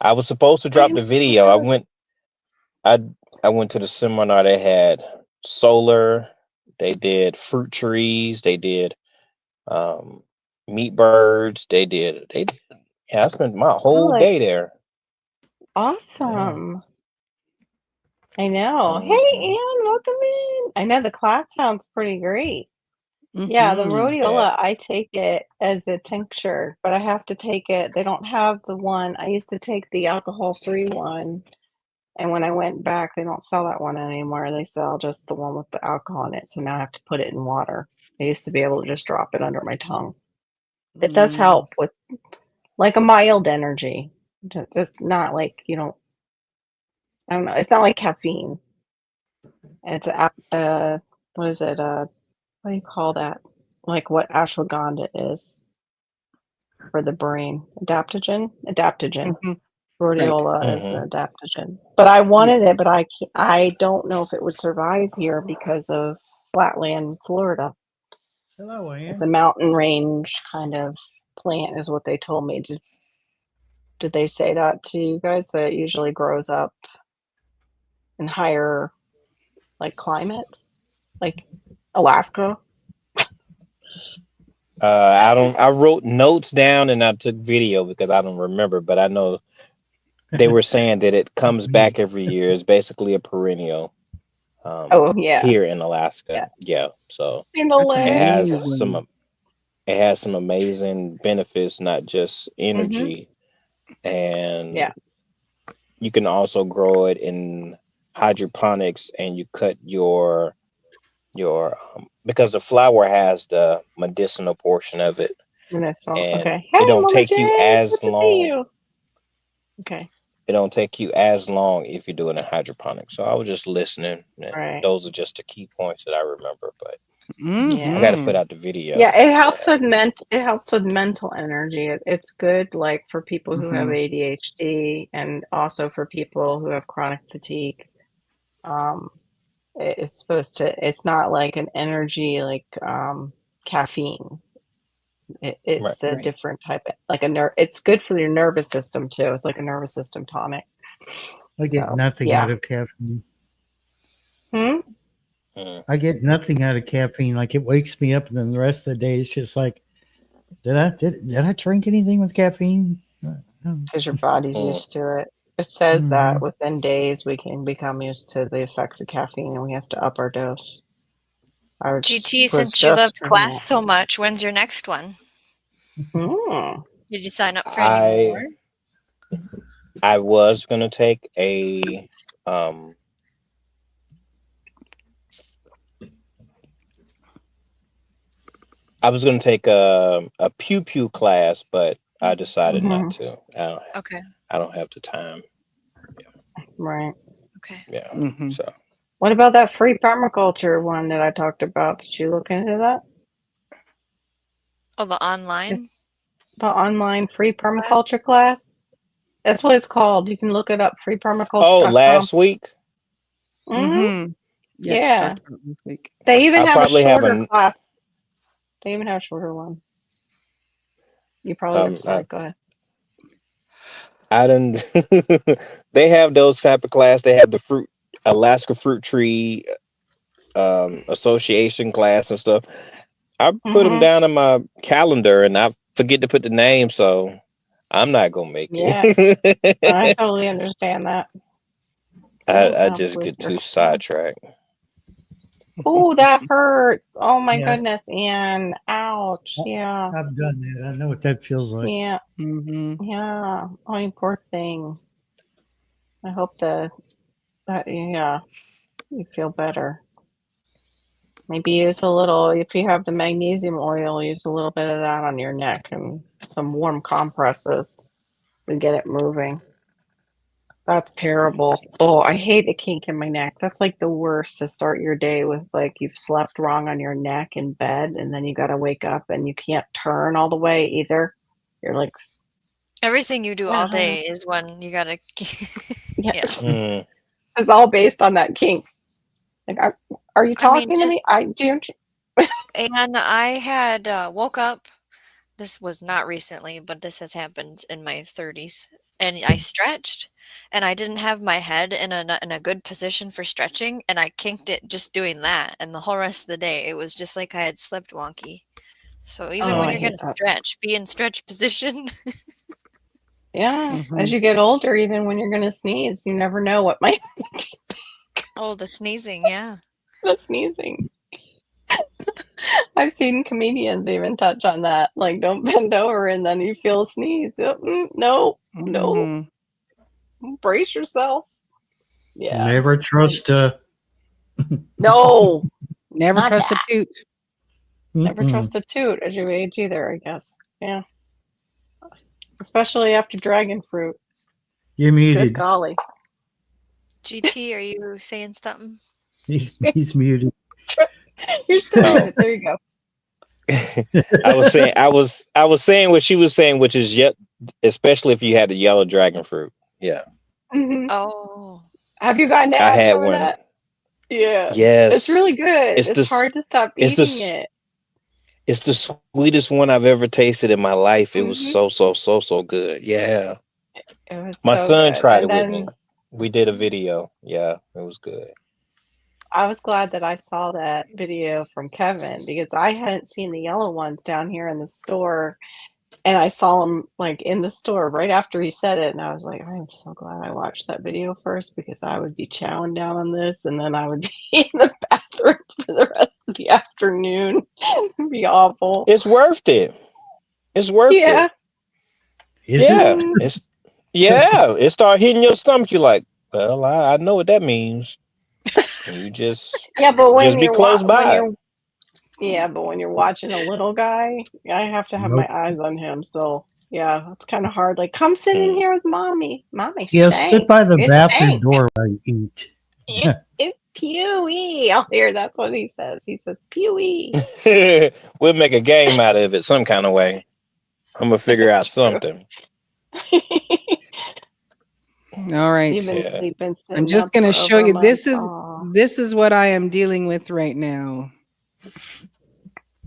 I was supposed to drop I'm the so video. jealous. I I went to the seminar. They had solar, they did fruit trees, they did um meat birds, they did yeah, I spent my Oh, whole like day there. Yeah. awesome. I know. Hey, Hmm. Anne, welcome in. I know the class sounds pretty great. Yeah, the Hmm. Yeah. rhodiola, I take it as the tincture, but I have to take it. They don't have the one. I used to take the alcohol-free one, and when I went back, they don't sell that one anymore. They sell just the one with the alcohol in it. So now I have to put it in water. I used to be able to just drop it under my tongue. It does Mm. help with like a mild energy. Just not like you don't. I don't know. It's not like caffeine. And it's what is it? What do you call that? Like what ashwagandha is for the brain? Adaptogen? Adaptogen. Hmm. Right. Rhodiola is Hmm. an adaptogen. But I Yeah. wanted it, but I can't, I don't know if it would survive here because of flatland Florida. Hello, It's a Ann. mountain range kind of plant, is what they told me. Did they say that to you guys? That it usually grows up in higher like climates, like Alaska? I wrote notes down and I took video because I don't remember, but I know they were saying that it That's comes neat. back every year. It's basically a perennial Oh yeah, here in Alaska. yeah. Yeah. So In That's it has Alaska. amazing. it has some amazing benefits, not just Mhm. energy, and Yeah. you can also grow it in hydroponics, and you cut your because the flower has the medicinal portion of it, Medicinal. and Okay. Hey, it don't Mama take you J. as Good to see long. you. Okay. It don't take you as long if you do it in hydroponics. So I was just listening, and Right. those are just the key points that I remember. But I Yeah. got to Hmm. put out the video. Yeah, it helps Yeah. with mental energy. It's good like for people who have Hmm. ADHD and also for people who have chronic fatigue. Um, it's supposed to, it's not like an energy like caffeine. Right. It's a Right. different type of like a nerve. It's good for your nervous system too. It's like a nervous system tonic. I get So nothing yeah. out of caffeine. Hmm? Mm. I get nothing out of caffeine. Like it wakes me up, and then the rest of the day, it's just like, did I drink anything with caffeine? No. Because your body's Mm. used to it. It says that Mhm. within days we can become used to the effects of caffeine and we have to up our dose. GT, Was since you just loved reading class that. so much, when's your next one? Hmm. Did you sign up for any more? I I was gonna take um I was gonna take a pew pew class, but I decided not Hmm. to. Okay. I don't have the time. Right. Okay. Yeah. Hmm. So What about that free permaculture one that I talked about? Did you look into that? Oh, the online? It's the online free permaculture class. That's what it's called. You can look it up, oh, freepermaculture.com. last week Hmm. Hmm. Yeah, she Yeah. talked about it this week. They even I have a probably shorter haven't class. They even have a shorter one. You probably have, um I, sorry, go ahead. I didn't they have those type of class. They have the fruit Alaska Fruit Tree association class and stuff. I put them Hmm. down in my calendar and I forget to put the name, so I'm not gonna make Yeah. I it. totally understand that. So I help just with get your too sidetracked. Oh, that hurts. Oh my Yeah, goodness, Anne. Ouch. Yeah. I've done that. I know what that feels like. Yeah. Hmm. Yeah. Oh, you poor thing. I hope that yeah, you feel better. Maybe use a little, if you have the magnesium oil, use a little bit of that on your neck and some warm compresses and get it moving. That's terrible. Oh, I hate a kink in my neck. That's like the worst to start your day with, like you've slept wrong on your neck in bed and then you got to wake up and you can't turn all the way either. You're like, Everything you do all day is when you gotta. yes, Mm. it's all based on that kink. Like, are you I mean, talking to me? I do. And I had woke up. This was not recently, but this has happened in my 30s. And I stretched, and I didn't have my head in a good position for stretching, and I kinked it just doing that. And the whole rest of the day, it was just like I had slept wonky. So even Oh, when I you're hate gonna that. stretch, be in stretch position. Yeah, Mhm. as you get older, even when you're going to sneeze, you never know what might Oh, the sneezing, yeah. the sneezing. I've seen comedians even touch on that. Like, don't bend over and then you feel a sneeze. No, Mhm. brace yourself. Yeah. Never trust No, Never not trust a that. toot. Never mm-mm. trust a toot as you age either, I guess. Yeah. Especially after dragon fruit. You're Good muted. golly. GT, are you saying something? He's muted. You're still Oh. muted. There you go. I was saying what she was saying, which is yet, especially if you had the yellow dragon fruit. Yeah, Mhm. Oh, Have you gotten to I have had some of one. that? Yeah. Yes, It's really good. it's It's this. hard to stop It's eating this. it. It's the sweetest one I've ever tasted in my life. It was Hmm. so good. Yeah, It was my so son good. tried And it with me. then We did a video. Yeah, it was good. I was glad that I saw that video from Kevin because I hadn't seen the yellow ones down here in the store. And I saw them like in the store right after he said it. And I was like, I'm so glad I watched that video first because I would be chowing down on this and then I would be in the bathroom for the rest of the afternoon. It'd be awful. It's worth it. It's worth Yeah. it. Is Yeah, it? it's yeah. It start hitting your stomach. You're like, well, I know what that means. And you Yeah, but just be close by. but when you're watching a little guy, I have to have my Nope. eyes on him. So yeah, it's kind of hard. Like, come sit in Mm. here with mommy. Mommy Yeah, sit stank. by the It bathroom stank. door while you eat. It's pewy out here. That's what he says. He says pewy. We'll make a game out of it some kind of way. I'm gonna figure out True. something. All right. You've been Yeah. sleeping. I'm Sitting just up going to for show over a you. month. Aw. This is what I am dealing with right now.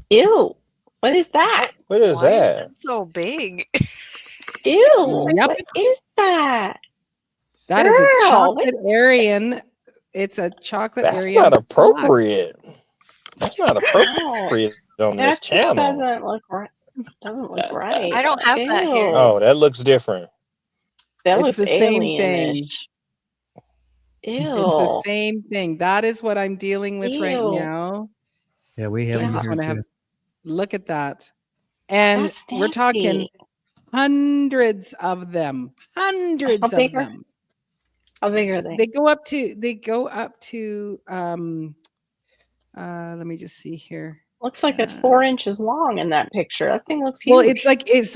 Ew. What is that? What is why is that? it so big? Ew. Yep. What is that? That is a Girl, chocolate Aryan. It's a chocolate That's Aryan not slug. appropriate. That's not no, appropriate on this that just channel. doesn't look right. Doesn't look right. I don't have that here. Ew. Oh, that looks different. That It's looks the same thing. alienish. It's the Ew. same thing. That is what I'm dealing with right Ew. now. Yeah, we have I Yeah. them just here want to have too. look at that. And That's we're talking nasty. hundreds of them. How Hundreds of big are them. how big are they? They go up to let me just see here. Looks like it's 4 inches long in that picture. That thing looks Well, huge. it's like it's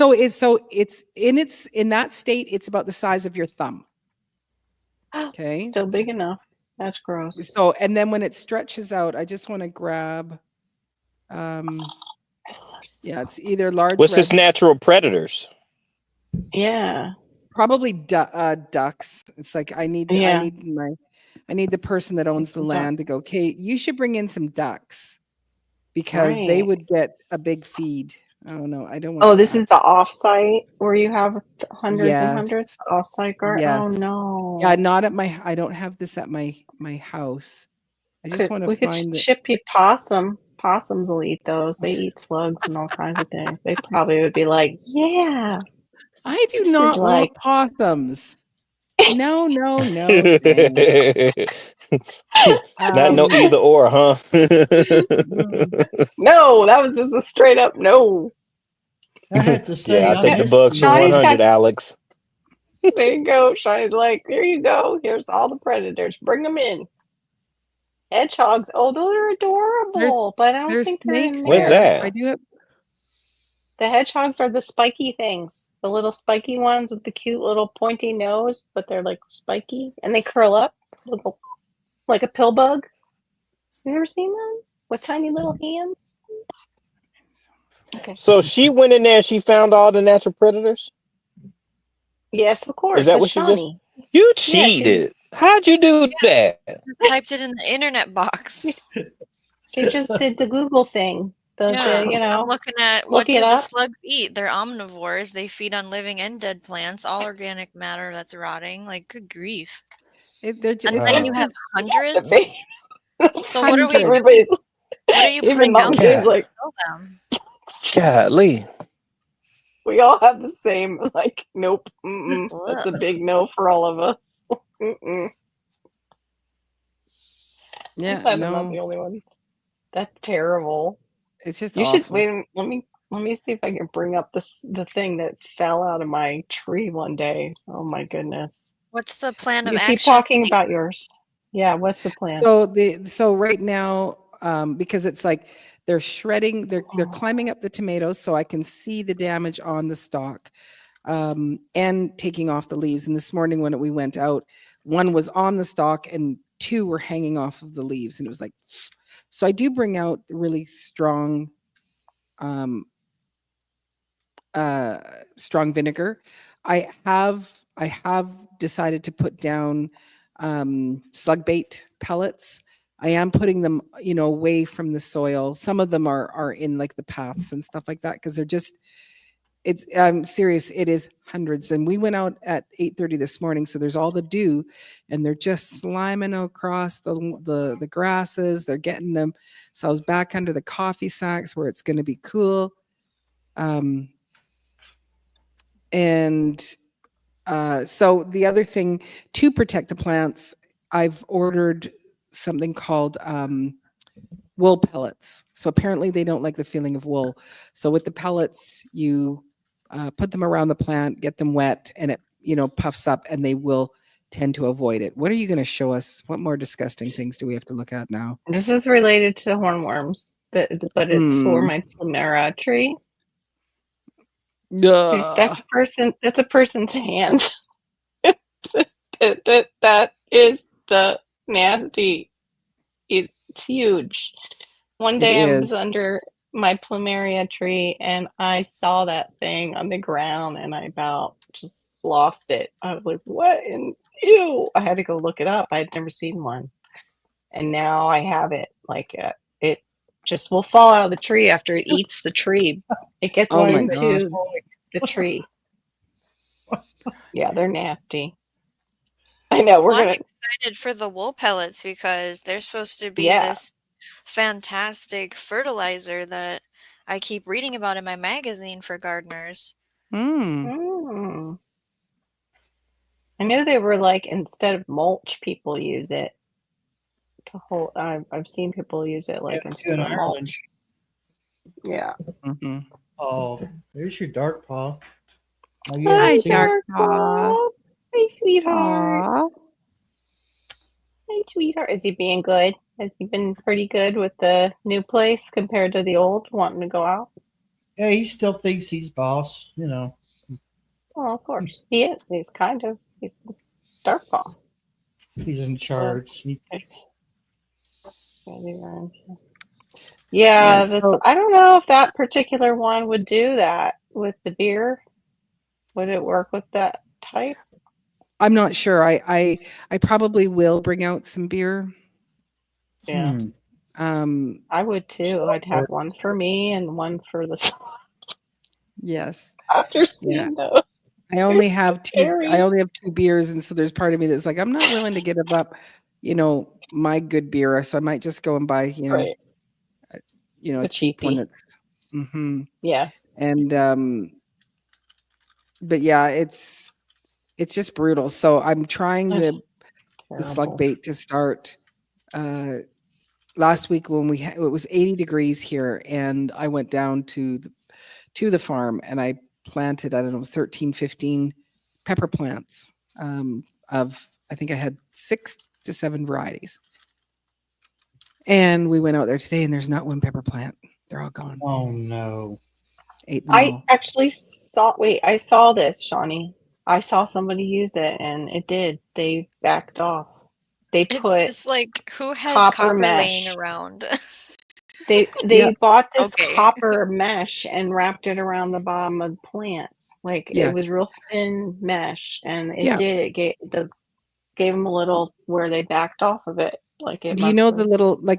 in that state, it's about the size of your thumb. Okay. Still big enough. That's gross. So and then when it stretches out, I just want to grab yeah, it's either large What's its red natural predators? Yeah. probably ducks. It's like I need Yeah. the person that owns the some land to go, ducks. okay, you should bring in some ducks because they Right. would get a big feed. Oh no, I don't Oh, want this is that. the offsite where you have hundreds and Yes. hundreds. The offsite garden. Oh Yes. no. Yeah, not at my I don't have this at my house. I just want to We could find the ship you possum. Possums will eat those. They eat slugs and all kinds of things. They probably would be like, yeah. I do This is not like want possums. No, thanks. Not no either or, huh? no, that was just a straight up no. I have to say, Yeah, I'll take the miss bugs for Shawty's 100, Alex. There you go. Shawty's like, there you go. Here's all the predators. Bring them in. Hedgehogs. Oh, those are adorable, but I don't There's think they're in snakes What's there. there. that? I do it. The hedgehogs are the spiky things, the little spiky ones with the cute little pointy nose, but they're like spiky and they curl up little, like a pill bug. You ever seen them with tiny little hands? Okay. So she went in there and she found all the natural predators? Yes, of Is course. that It's what she just? Shawnee. You Yeah, she cheated. How'd you do that? Just typed it in the internet box. she just did the Google thing. Yeah. You I'm know, looking at what looking do it the up. slugs eat? They're omnivores. They feed on living and dead plants, all organic matter that's rotting. Like, good grief. And It's then you just have hundreds. Me. So what are we hundreds. doing? Everybody's What are you even putting Mom out there Jay's to God, like, kill them? golly. we all have the same. Like, nope, that's a Ugh. big no for all of us. Yeah, I'm not no, the only one. That's terrible. it's just You should awful. wait. Let me see if I can bring up the thing that fell out of my tree one day. Oh my goodness! What's the plan of You keep action? talking about yours. Yeah, what's the plan? So right now, because it's like they're shredding, they're climbing up the tomatoes, so I can see the damage on the stalk, and taking off the leaves. And this morning when we went out, one was on the stalk and two were hanging off of the leaves, and it was like, so I do bring out really strong, um, strong vinegar. I have decided to put down slug bait pellets. I am putting them, away from the soil. Some of them are in like the paths and stuff like that because they're just. It's I'm serious. It is hundreds, and we went out at 8:30 this morning. So there's all the dew, and they're just sliming across the grasses. They're getting themselves back under the coffee sacks where it's going to be cool. Um, and so the other thing to protect the plants, I've ordered something called wool pellets. So apparently they don't like the feeling of wool. So with the pellets, you put them around the plant, get them wet, and it puffs up, and they will tend to avoid it. What are you going to show us? What more disgusting things do we have to look at now? This is related to hornworms, but it's for Mm. my plumera tree. Ugh. That's a person's hand. that is the nasty. It's huge. One It day I was is. under my plumeria tree and I saw that thing on the ground and I about just lost it. I was like, what? And ew. I had to go look it up. I had never seen one. And now I have it. Like it just will fall out of the tree after it eats the tree. It gets Oh my into the tree. Yeah, they're nasty. I know. We're Well, I'm gonna. excited for the wool pellets because they're supposed to be Yeah. this fantastic fertilizer that I keep reading about in my magazine for gardeners. Mm. Mm. I knew they were like instead of mulch, people use it. I've seen people use it like Yeah, instead in of Ireland. mulch. Yeah. Mhm. Oh, there's your dark paw. Oh, you Hi, haven't seen Dark Dark Paw. Paw. Hi, sweetheart. Aw. Hi, sweetheart. Is he being good? Has he been pretty good with the new place compared to the old, wanting to go out? Yeah, he still thinks he's boss. Well, of course. He is. He's Dark Paw. He's in charge. He It's- Yeah, Yeah, so I don't know if that particular one would do that with the beer. Would it work with that type? I'm not sure. I probably will bring out some beer. Yeah, Um, I would too. I'd have one for me and one for the yes. after Yeah. seeing those. I only They're have scary. I only have 2 beers, and so there's part of me that's like, I'm not willing to give up, my good beer, so I might just go and buy, Right. a The cheap one cheapie. that's Yeah. and but yeah, it's just brutal. So I'm trying That's the slug terrible. bait to start. Last week when it was 80 degrees here, and I went down to the farm and I planted, I don't know, 13, 15 pepper plants. Of I think I had 6 to 7 varieties. And we went out there today, and there's not one pepper plant. They're all gone. Oh no. Ate them I all. actually saw. Wait, I saw this, Shawnee. I saw somebody use it, and it did. They backed off. They It's put just like, who has copper copper laying mesh. around? They Yeah. bought this Okay. copper mesh and wrapped it around the bottom of plants. Like Yeah. it was real thin mesh, and it Yeah. did. It gave them a little where they backed off of it. Like it Do you must know have.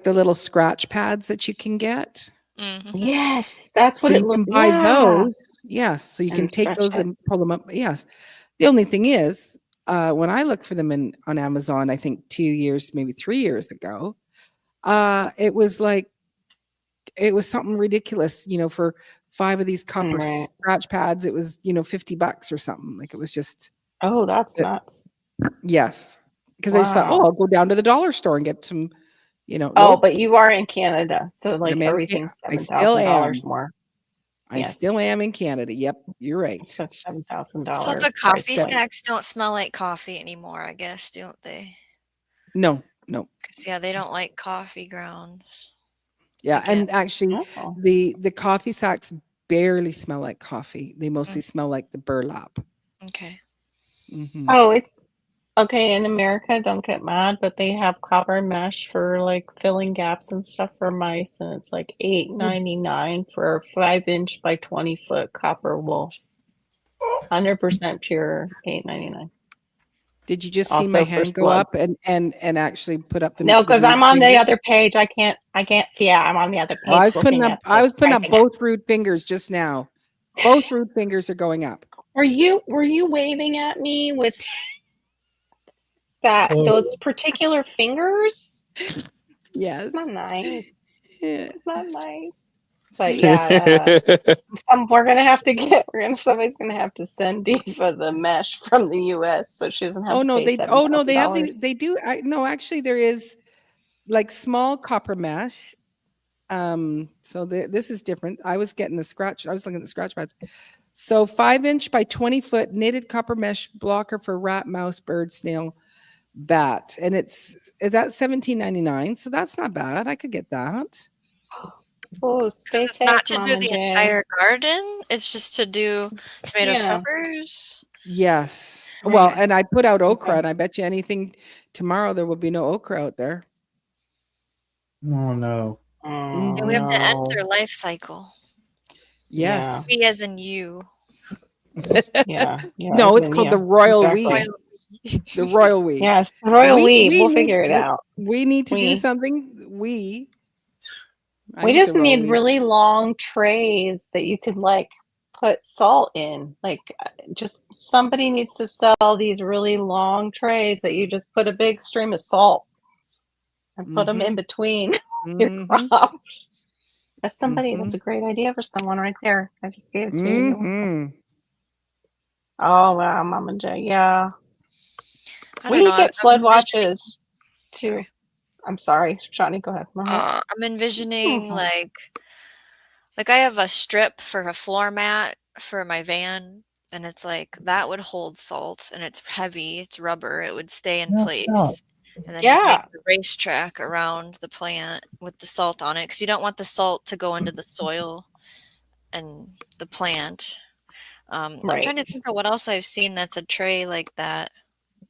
the little scratch pads that you can get? Mhm. Yes, that's what So it you can looked. buy Yeah, those. Yes. So you can and take stretch those it. and pull them up. Yes. The only thing is, when I look for them on Amazon, I think 2 years, maybe 3 years ago, it was like it was something ridiculous, for 5 of these copper Right. scratch pads. It was, $50 or something. Like it was just Oh, that's it, nuts. yes. Because I just thought, oh, Wow. I'll go down to the dollar store and get some, Oh, nope. but you are in Canada, so like I'm in everything's I still $7,000 am. more. I Yes, still am in Canada. Yep, you're right. so $7,000 So the price coffee point. stacks don't smell like coffee anymore, I guess, don't they? No. 'Cause, yeah, they don't like coffee grounds. Yeah, Again. and actually Oh, the coffee sacks barely smell like coffee. They mostly smell like the burlap. Okay. Mhm. oh, it's okay in America. Don't get mad, but they have copper mesh for like filling gaps and stuff for mice, and it's like $8.99 for a 5-inch by 20-foot copper wool, 100% pure, $8.99. Did you just see my Also for hand go up slugs. and actually put up the No, because rude I'm on the finger? other page. I can't see it. I'm on the other Oh, I page was putting looking up at I the was putting up typing it. both rude fingers just now. Both rude fingers are going up. Were you waving at me with Oh, those particular fingers? Yes. Not nice. Yeah. Not nice. But yeah, somebody's gonna have to send Diva the mesh from the US so she doesn't have Oh to no, pay they have $7,000. they do no, actually there is like small copper mesh. So this is different. I was looking at the scratch pads. So 5-inch by 20-foot knitted copper mesh blocker for rat, mouse, bird, snail, bat. And that's $17.99. So that's not bad. I could get that. Oh, 'Cause stay it's not safe, to Mom do and the Jay. entire garden, it's just to do tomatoes, Yeah. peppers. Yes. Well, and I put out okra, Okay. and I bet you anything tomorrow there will be no okra out there. oh no. Oh Yeah, we have to end no. their life cycle. Yes. We as in you. Yeah. No, it's called the royal Exactly. we. The royal we. Yes, the royal we. We'll need figure it out. we need to do We. something. I We use just the royal need we. really long trays that you could like put salt in. Like just somebody needs to sell these really long trays that you just put a big stream of salt and put them in between your crops. That's a great idea for someone right there. I just gave it to you. You're welcome. Oh wow, Mama J. Yeah. I don't know. We get I'm flood envisioning, watches too. sorry. I'm sorry, Johnny, go ahead. I'm envisioning like I have a strip for a floor mat for my van, and it's like that would hold salt, and it's heavy, it's rubber, it would stay in No, place. And then you'd Yeah. make the racetrack around the plant with the salt on it, because you don't want the salt to go into the soil and the plant. I'm trying to Right. think of what else I've seen that's a tray like that.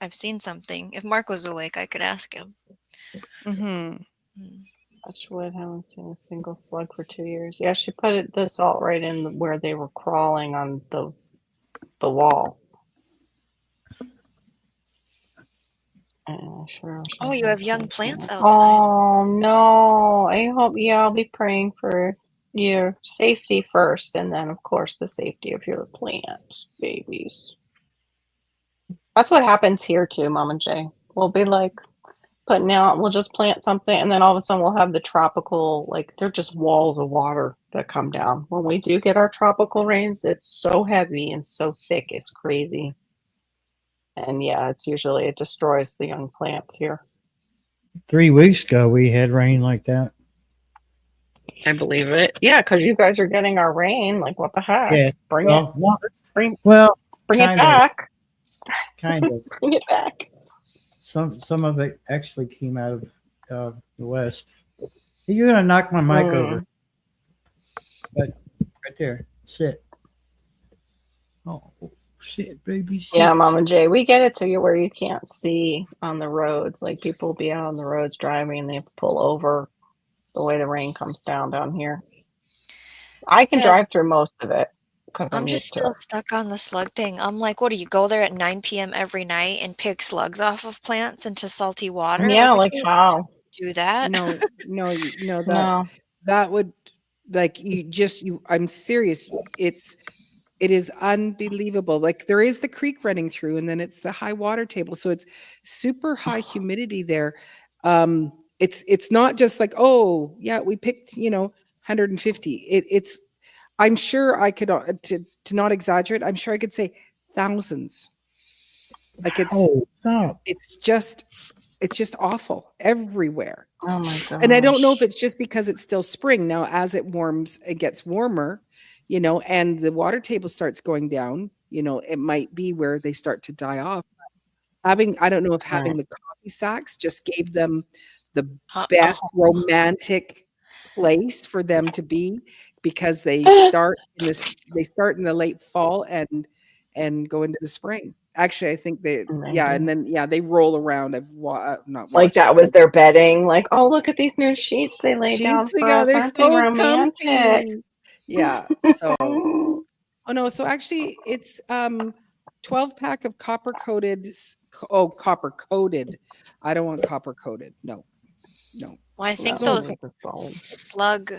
I've seen something. If Mark was awake, I could ask him. Touch wood, haven't seen a single slug for 2 years. Yeah, she put the salt right in where they were crawling on the wall. Sure. Oh, you have young plants outside. Oh no! I'll be praying for your safety first, and then of course the safety of your plants, babies. That's what happens here too, Mom and Jay. We'll be like we'll just plant something, and then all of a sudden we'll have the tropical, like they're just walls of water that come down. When we do get our tropical rains, it's so heavy and so thick, it's crazy. And yeah, it destroys the young plants here. 3 weeks ago we had rain like that. I believe it. Yeah, because you guys are getting our rain. Like, what the heck? Yeah. Bring Well, bring kind it back. Kind of. Bring it back. Some of it actually came out of the west. You're gonna knock my mic Mm. over. But right there, sit. Oh shit, baby, sit. Yeah, Mama J, we get it to you where you can't see on the roads. Like people will be out on the roads driving and they have to pull over the way the rain comes down here. I can Yeah, drive through most of it because I'm I'm just used to still it. stuck on the slug thing. I'm like, what do you go there at 9 p.m. every night and pick slugs off of plants into salty water? Yeah, Like, we like don't how? do that. No, no, no, No. that would like you I'm serious. It is unbelievable. Like there is the creek running through and then it's the high water table. So it's super high humidity there. It's not just like, oh, yeah, we picked, 150. It's I'm sure I could to not exaggerate, I'm sure I could say thousands. Like Oh, stop. it's just awful everywhere. Oh my And I don't know if gosh. it's just because it's still spring. Now, as it warms, it gets warmer, and the water table starts going down, it might be where they start to die off. I don't know if Right. having the coffee sacks just gave them the best Uh-oh. romantic place for them to be because they start in the late fall and go into the spring. Actually, I think yeah, and Maybe. then yeah, they roll around. Not Like watched, that was their bedding. Like, oh, look at these new sheets they laid down sheets we for got, us. they're Aren't they so romantic? comfy. Yeah. So, oh no, so actually it's 12 pack of copper coated. Oh, copper coated. I don't want copper coated. No. No. Well, I No, think It's they only those need the solid. slug,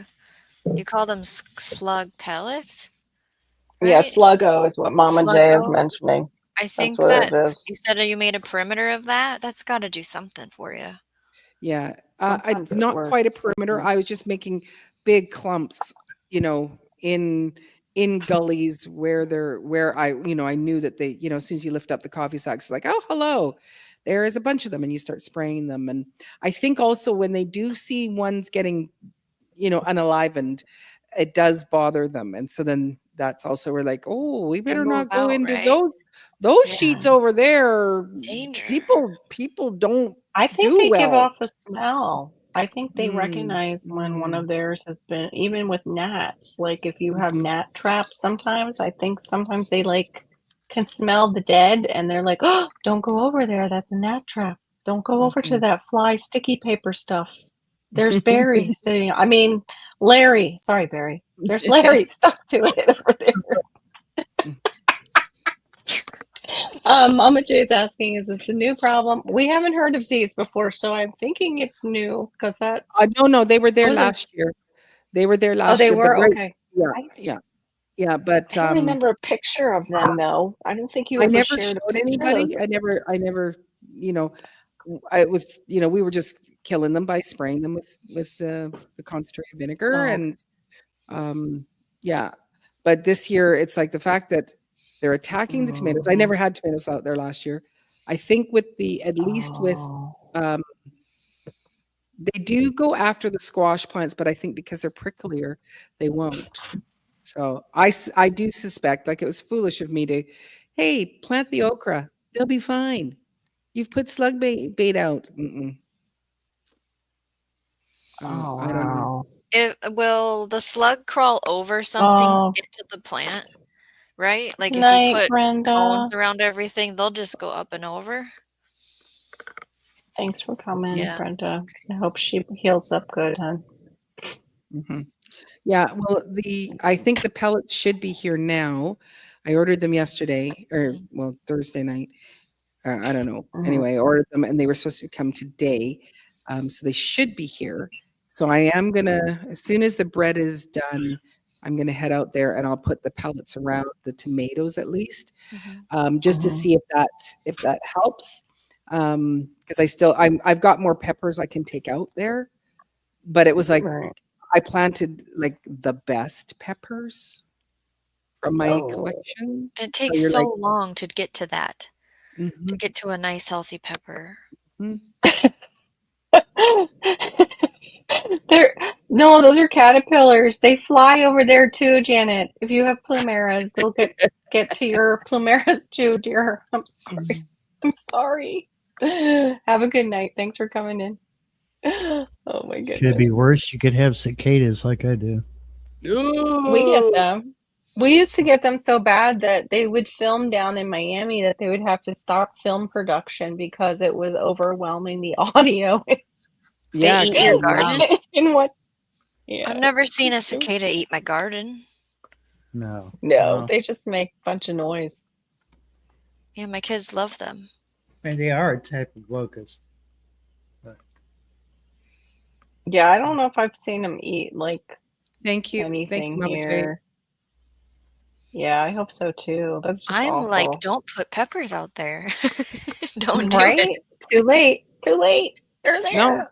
you call them slug pellets, Yeah, right? Sluggo is what Mama J is Sluggo. mentioning. I That's think what it that is. you said that you made a perimeter of that. That's got to do something for you. Yeah. Sometimes It's it not quite a works. perimeter. I was just making big clumps, in gullies where I knew that they, as soon as you lift up the coffee sacks, it's like, oh, hello. There is a bunch of them, and you start spraying them. And I think also when they do see ones getting, unalivened, it does bother them. And so then that's also we're like, oh, we They better move not go out, into right? those Yeah. sheets over there. Danger. People don't I think do they give well. off a smell. I think they Mm, recognize when one mm, of theirs has been, even with gnats. Like if you have mhm, gnat traps, sometimes I think sometimes they like can smell the dead and they're like, oh, don't go over there. That's a gnat trap. Don't go over to mhm. that fly sticky paper stuff. There's Barry sitting. I mean, Larry. Sorry, Barry. There's Larry stuck to it over there. Mama J's asking, is this a new problem? We haven't heard of these before, so I'm thinking it's new because that No, they were there was a. last year. They were there Oh, last they year, but were right, okay. yeah, I yeah, yeah. But I don't remember a picture of them though. I don't think you I ever never shared a showed picture of anybody. those. I never, you know, I was, we were just killing them by spraying them with the concentrated vinegar, Oh, and um, yeah. But this year, it's like the fact that they're attacking the tomatoes. I mhm. never had tomatoes out there last year. I think at least with Oh, um, they do go after the squash plants, but I think because they're pricklier, they won't. So I do suspect, like, it was foolish of me to, hey, plant the okra. They'll be fine. You've put slug bait out. Mm-mm. oh I don't know. wow. Will the slug crawl over something to Oh, get to the plant? Right? Like if you night, put cones Brenda. around everything, they'll just go up and over. Thanks for coming, Yeah. Brenda. I hope she heals up good, hon. Mhm. Yeah, well, I think the pellets should be here now. I ordered them yesterday, or Mm. well, Thursday night. I don't know. Mhm, Anyway, I ordered them and they were supposed to come today. So they should be here. So I am gonna, as soon as the bread is done, I'm gonna head out there and I'll put the pellets around the tomatoes at least, Mhm. just to mhm. see if that helps. Because I've got more peppers I can take out there, but it was like Right. I planted like the best peppers from my Oh. collection. It So takes you're so like, long to get to that, to mhm, get to a nice healthy pepper. mhm. They're no, those are caterpillars. They fly over there too, Janet. If you have plumeras, they'll get to your plumeras too, dear. I'm sorry. Mhm. I'm sorry. Have a good night. Thanks for coming in. Oh my Could be goodness. worse. You could have cicadas like I do. We get them. We used to get them so bad that they would film down in Miami that they would have to stop film production because it was overwhelming the audio. Yeah, eat 'cause your they're loud. garden? In what? Yeah. I've never seen a it was- cicada eat my garden. No. No, they just make a bunch of noise. Yeah, my kids love them. And they are a type of locust. Yeah, I don't know if I've seen them eat like Thank you. Thank you, anything Mama Jay. here. Yeah, I hope so too. That's just I'm like, awful. don't put peppers out there. Don't do Right? it. Too late. Too late. They're there. No.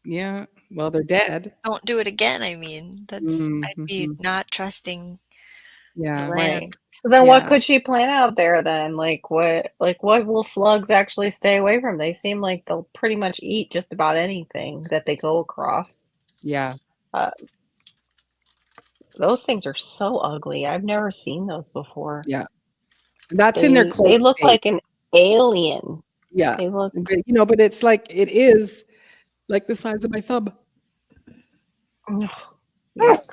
Yeah. Well, they're dead. Don't do it again. I mean, that's I'd be Mhm. not trusting the Yeah. Right. land. So then what Yeah. could she plant out there then? Like what will slugs actually stay away from? They seem like they'll pretty much eat just about anything that they go across. Yeah. Those things are so ugly. I've never seen those before. Yeah. That's in their They close look state. like an alien. Yeah. They look But, but it's like, it is like the size of my thumb. ugh, yuck.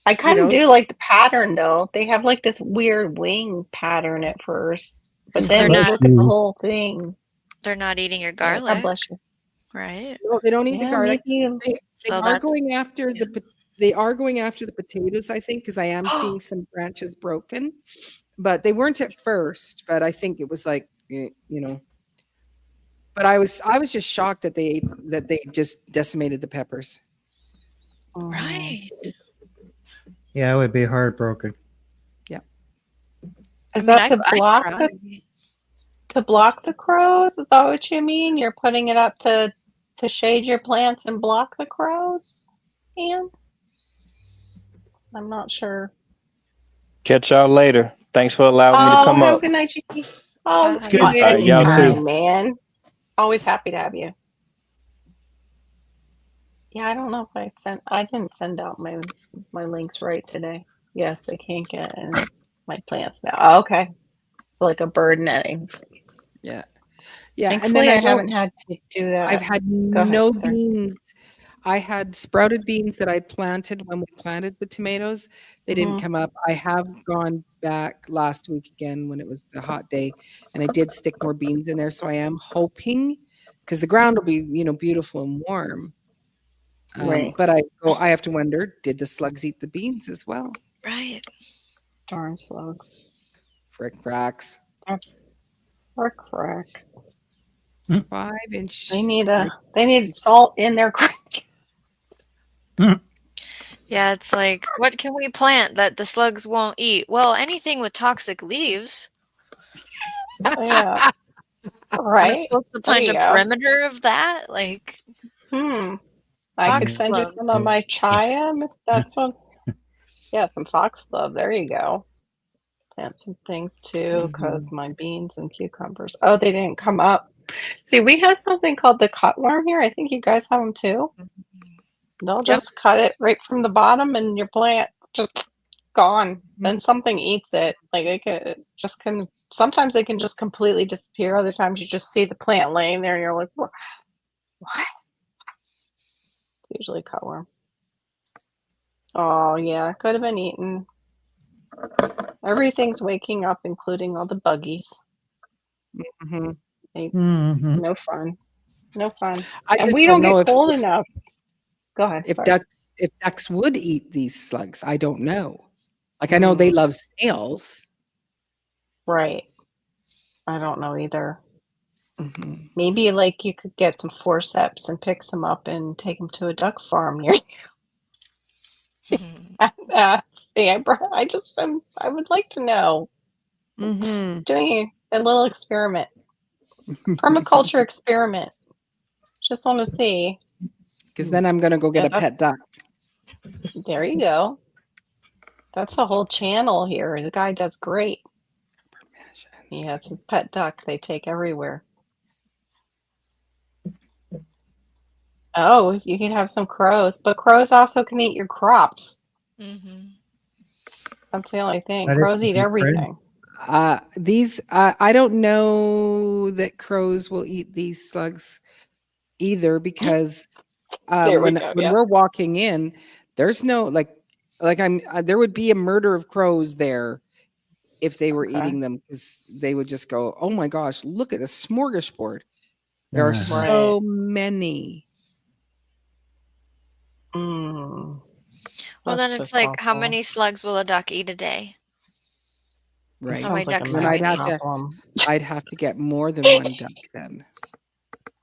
I kind of know? do like the pattern though. They have like this weird wing pattern at first, but So then they're you not- look at the whole thing. They're not eating your God garlic, bless you. right? No, they don't eat the Yeah, garlic. maybe. They So are that's going after they are going after the potatoes, I think, because I am seeing some branches broken. But they weren't at first. But I think it was like, you know. But I was just shocked that they just decimated the peppers. right. Yeah, I would be heartbroken. Is I mean, that to I'd block try. the crows? Is that what you mean? You're putting it up to shade your plants and block the crows? Ian? I'm not sure. Catch y'all later. Thanks for allowing me to Oh, come have a up. good night, Chicky. Oh, Bye. It's good Bye. seeing Y'all you. too. anytime, man. Always happy to have you. Yeah, I don't know if I didn't send out my links right today. Yes, they can't get in my plants now. Oh, okay. Like a bird netting. Yeah. Yeah. And Thankfully, then I haven't had to do that. I've had Go ahead, no sorry. beans. I had sprouted beans that I planted when we planted the tomatoes. They didn't Mhm. come up. I have gone back last week again when it was the hot day, and I did stick more beans in there. So I am hoping, because the ground will be, beautiful and warm. Right. But I have to wonder, did the slugs eat the beans as well? Right. Darn slugs. Frick fracks. Crack. 5-inch. They need salt in their crack. Yeah, it's like, what can we plant that the slugs won't eat? Well, anything with toxic leaves. Yeah. Am I Right. supposed to There plant you a go. perimeter of that? Like, I could Foxglove. send you some of my chiam if that's what. Yeah, some foxglove. There you go. Plant some things too, because my beans and cucumbers. Oh, they didn't come up. See, we have something called the cutworm here. I think you guys have them too. They'll Yep. just cut it right from the bottom, and your plant just gone. Then something eats it. Like sometimes they can just completely disappear. Other times you just see the plant laying there, and you're like, what? It's usually cutworm. Oh yeah, could have been eaten. Everything's waking up, including all the buggies. Mhm. Mhm. No fun. No fun. I And just we don't don't know get cold enough. Go ahead. if sorry. ducks would eat these slugs. I don't know. Like, I know they love snails. Right. I don't know either. Mhm. Maybe like you could get some forceps and pick some up and take them to a duck farm near you. See, I would like to know. Mhm. Doing a little experiment. Permaculture experiment. Just want to see. Because then I'm gonna go get Yeah, a pet duck. There you go. That's a whole channel here. The guy does great. He has his pet duck they take everywhere. Oh, you can have some crows, but crows also can eat your crops. That's the only thing. That Crows is eat true, Fred. everything. I don't know that crows will eat these slugs. either because There we when go. when Yeah. we're walking in, there's no like I'm there would be a murder of crows there if they were Okay. eating them because they would just go, oh my gosh, look at the smorgasbord. There are Uh-huh. so many. Mm, Well, that's then it's just like, how awful. many slugs will a duck eat a day? Right. How many Sounds like a ducks Then do we math need? problem. I'd have to get more than one duck then.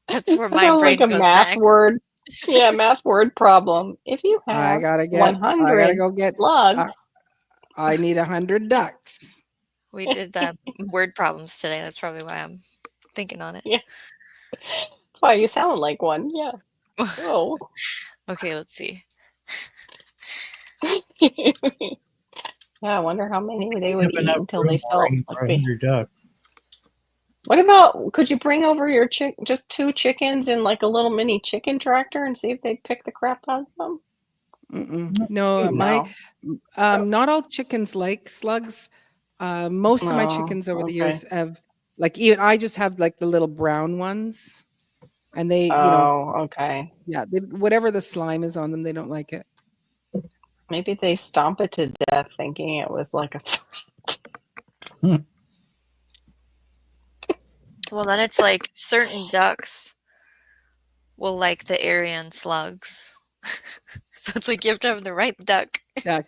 That's where That my sounds like brain a goes math next. word. Yeah, math word problem. If you I have gotta 100 go get slugs, I need 100 ducks. We did word problems today. That's probably why I'm thinking on it. yeah, that's why you sound like one. Yeah. Oh. Okay, let's see. Yeah, I wonder how many they You would have eat enough until they room felt already like for they. 100 ducks. What about, could you bring over your just 2 chickens in like a little mini chicken tractor and see if they pick the crap out of them? No, No. not all chickens like slugs. Most of my No. chickens over the Okay. years have even I just have like the little brown ones, and they, Oh, okay. yeah, whatever the slime is on them, they don't like it. Maybe they stomp it to death thinking it was like a. Well, then it's like certain ducks will like the Aryan slugs. So it's like you have to have the right duck Yeah.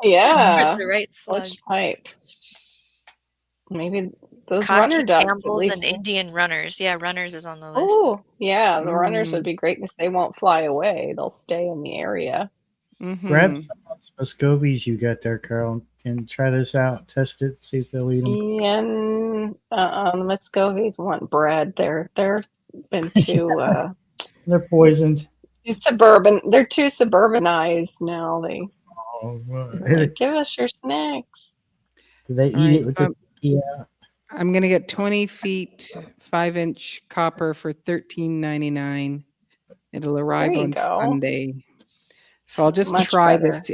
Yeah. with the right slug. Which type? Maybe those Cocky runner ducks, at Campbells and least. Indian runners. Yeah, runners is on the list. Oh, yeah. The runners would Mm. be great because they won't fly away. They'll stay in the area. Grab Mhm. some of those Muscovies you got there, Carol, and try this out. Test it. See if they'll eat them. And the Muscovies want bread. They're been too They're poisoned. suburban. They're too suburbanized now. They're Oh, like, give us your snacks. do they All eat right, it with so the I'm gonna get 20 feet 5-inch copper for $13.99. It'll There arrive you on go. Sunday. So I'll just Much try better. this.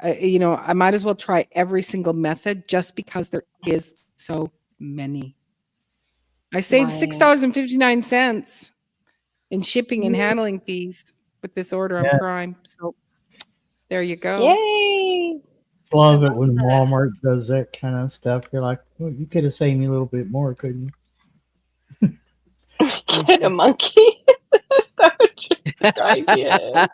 I might as well try every single method just because there is so many. I saved Right. $6.59 in shipping and handling fees with this order on Yeah. Prime. So there you go. Yay! love I it when love that. Walmart does that kind of stuff. You're like, well, you could have saved me a little bit more, couldn't you? Get a monkey. Is that what your idea is?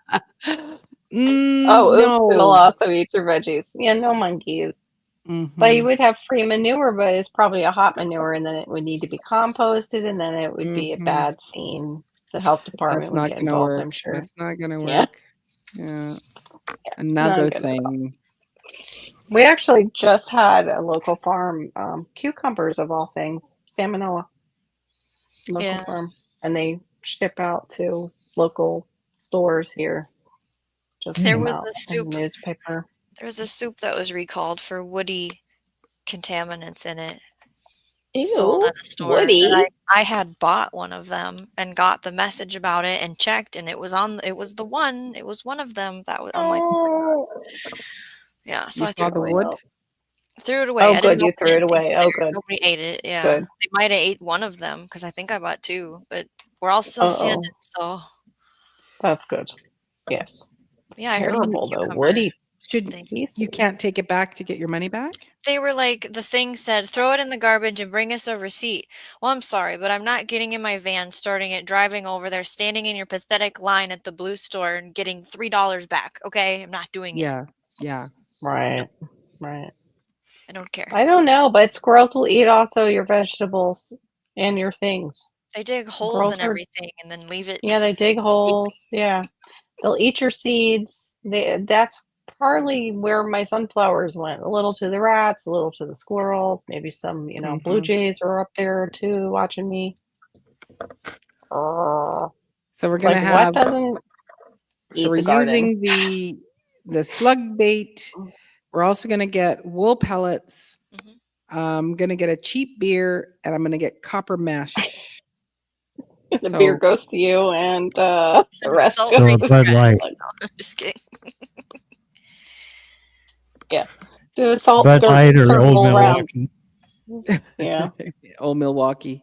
Oh, oops, it'll No. also eat your veggies. Yeah, no monkeys. But you Mhm, would have free manure, but it's probably a hot manure, and then it would need to be composted, and then it would be a mhm. bad scene. The health department That's would not get gonna involved, work. I'm sure. That's not gonna Yeah, work. Yeah. not Another good at all. thing. We actually just had a local farm, cucumbers of all things, salmonella, local Yeah. farm, and they ship out to local stores here. Just There came was out a in soup. the newspaper. There was a soup that was recalled for woody contaminants in it, sold Ew, at a store. And Woody. I had bought one of them and got the message about it and checked, and it was one of them that was. I'm like, Oh, yeah. So You I saw threw it the away. wood? Threw it away. oh, I didn't good. You open threw it. it away. Oh, good. Nobody ate it. Yeah, Good. they might have ate one of them because I think I bought 2, but we're all still standing. Uh-oh. So That's good. Yes. yeah, I heard eat the Terrible though. cucumber Woody Should you pieces. can't take it back to get your money back? They were like, the thing said, throw it in the garbage and bring us a receipt. Well, I'm sorry, but I'm not getting in my van, starting it, driving over there, standing in your pathetic line at the blue store and getting $3 back. Okay, I'm not doing it. Yeah. Yeah. Right. Right. I don't care. I don't know, but squirrels will eat also your vegetables and your things. They dig holes Squirrels in are, everything and then leave it. yeah, they dig holes. Yeah. They'll eat your seeds. That's partly where my sunflowers went. A little to the rats, a little to the squirrels, maybe some, blue Mhm. jays are up there too watching me. Uh, So we're like gonna what have doesn't so eat we're the garden? using the slug bait. We're also gonna get wool pellets. Mhm. I'm gonna get a cheap beer and I'm gonna get copper mesh. The beer So goes to you and the rest Salt goes So a to Bud Light. No, I'm just kidding. do a Bud Light or Old circle around. Milwaukee. Yeah. Old Milwaukee.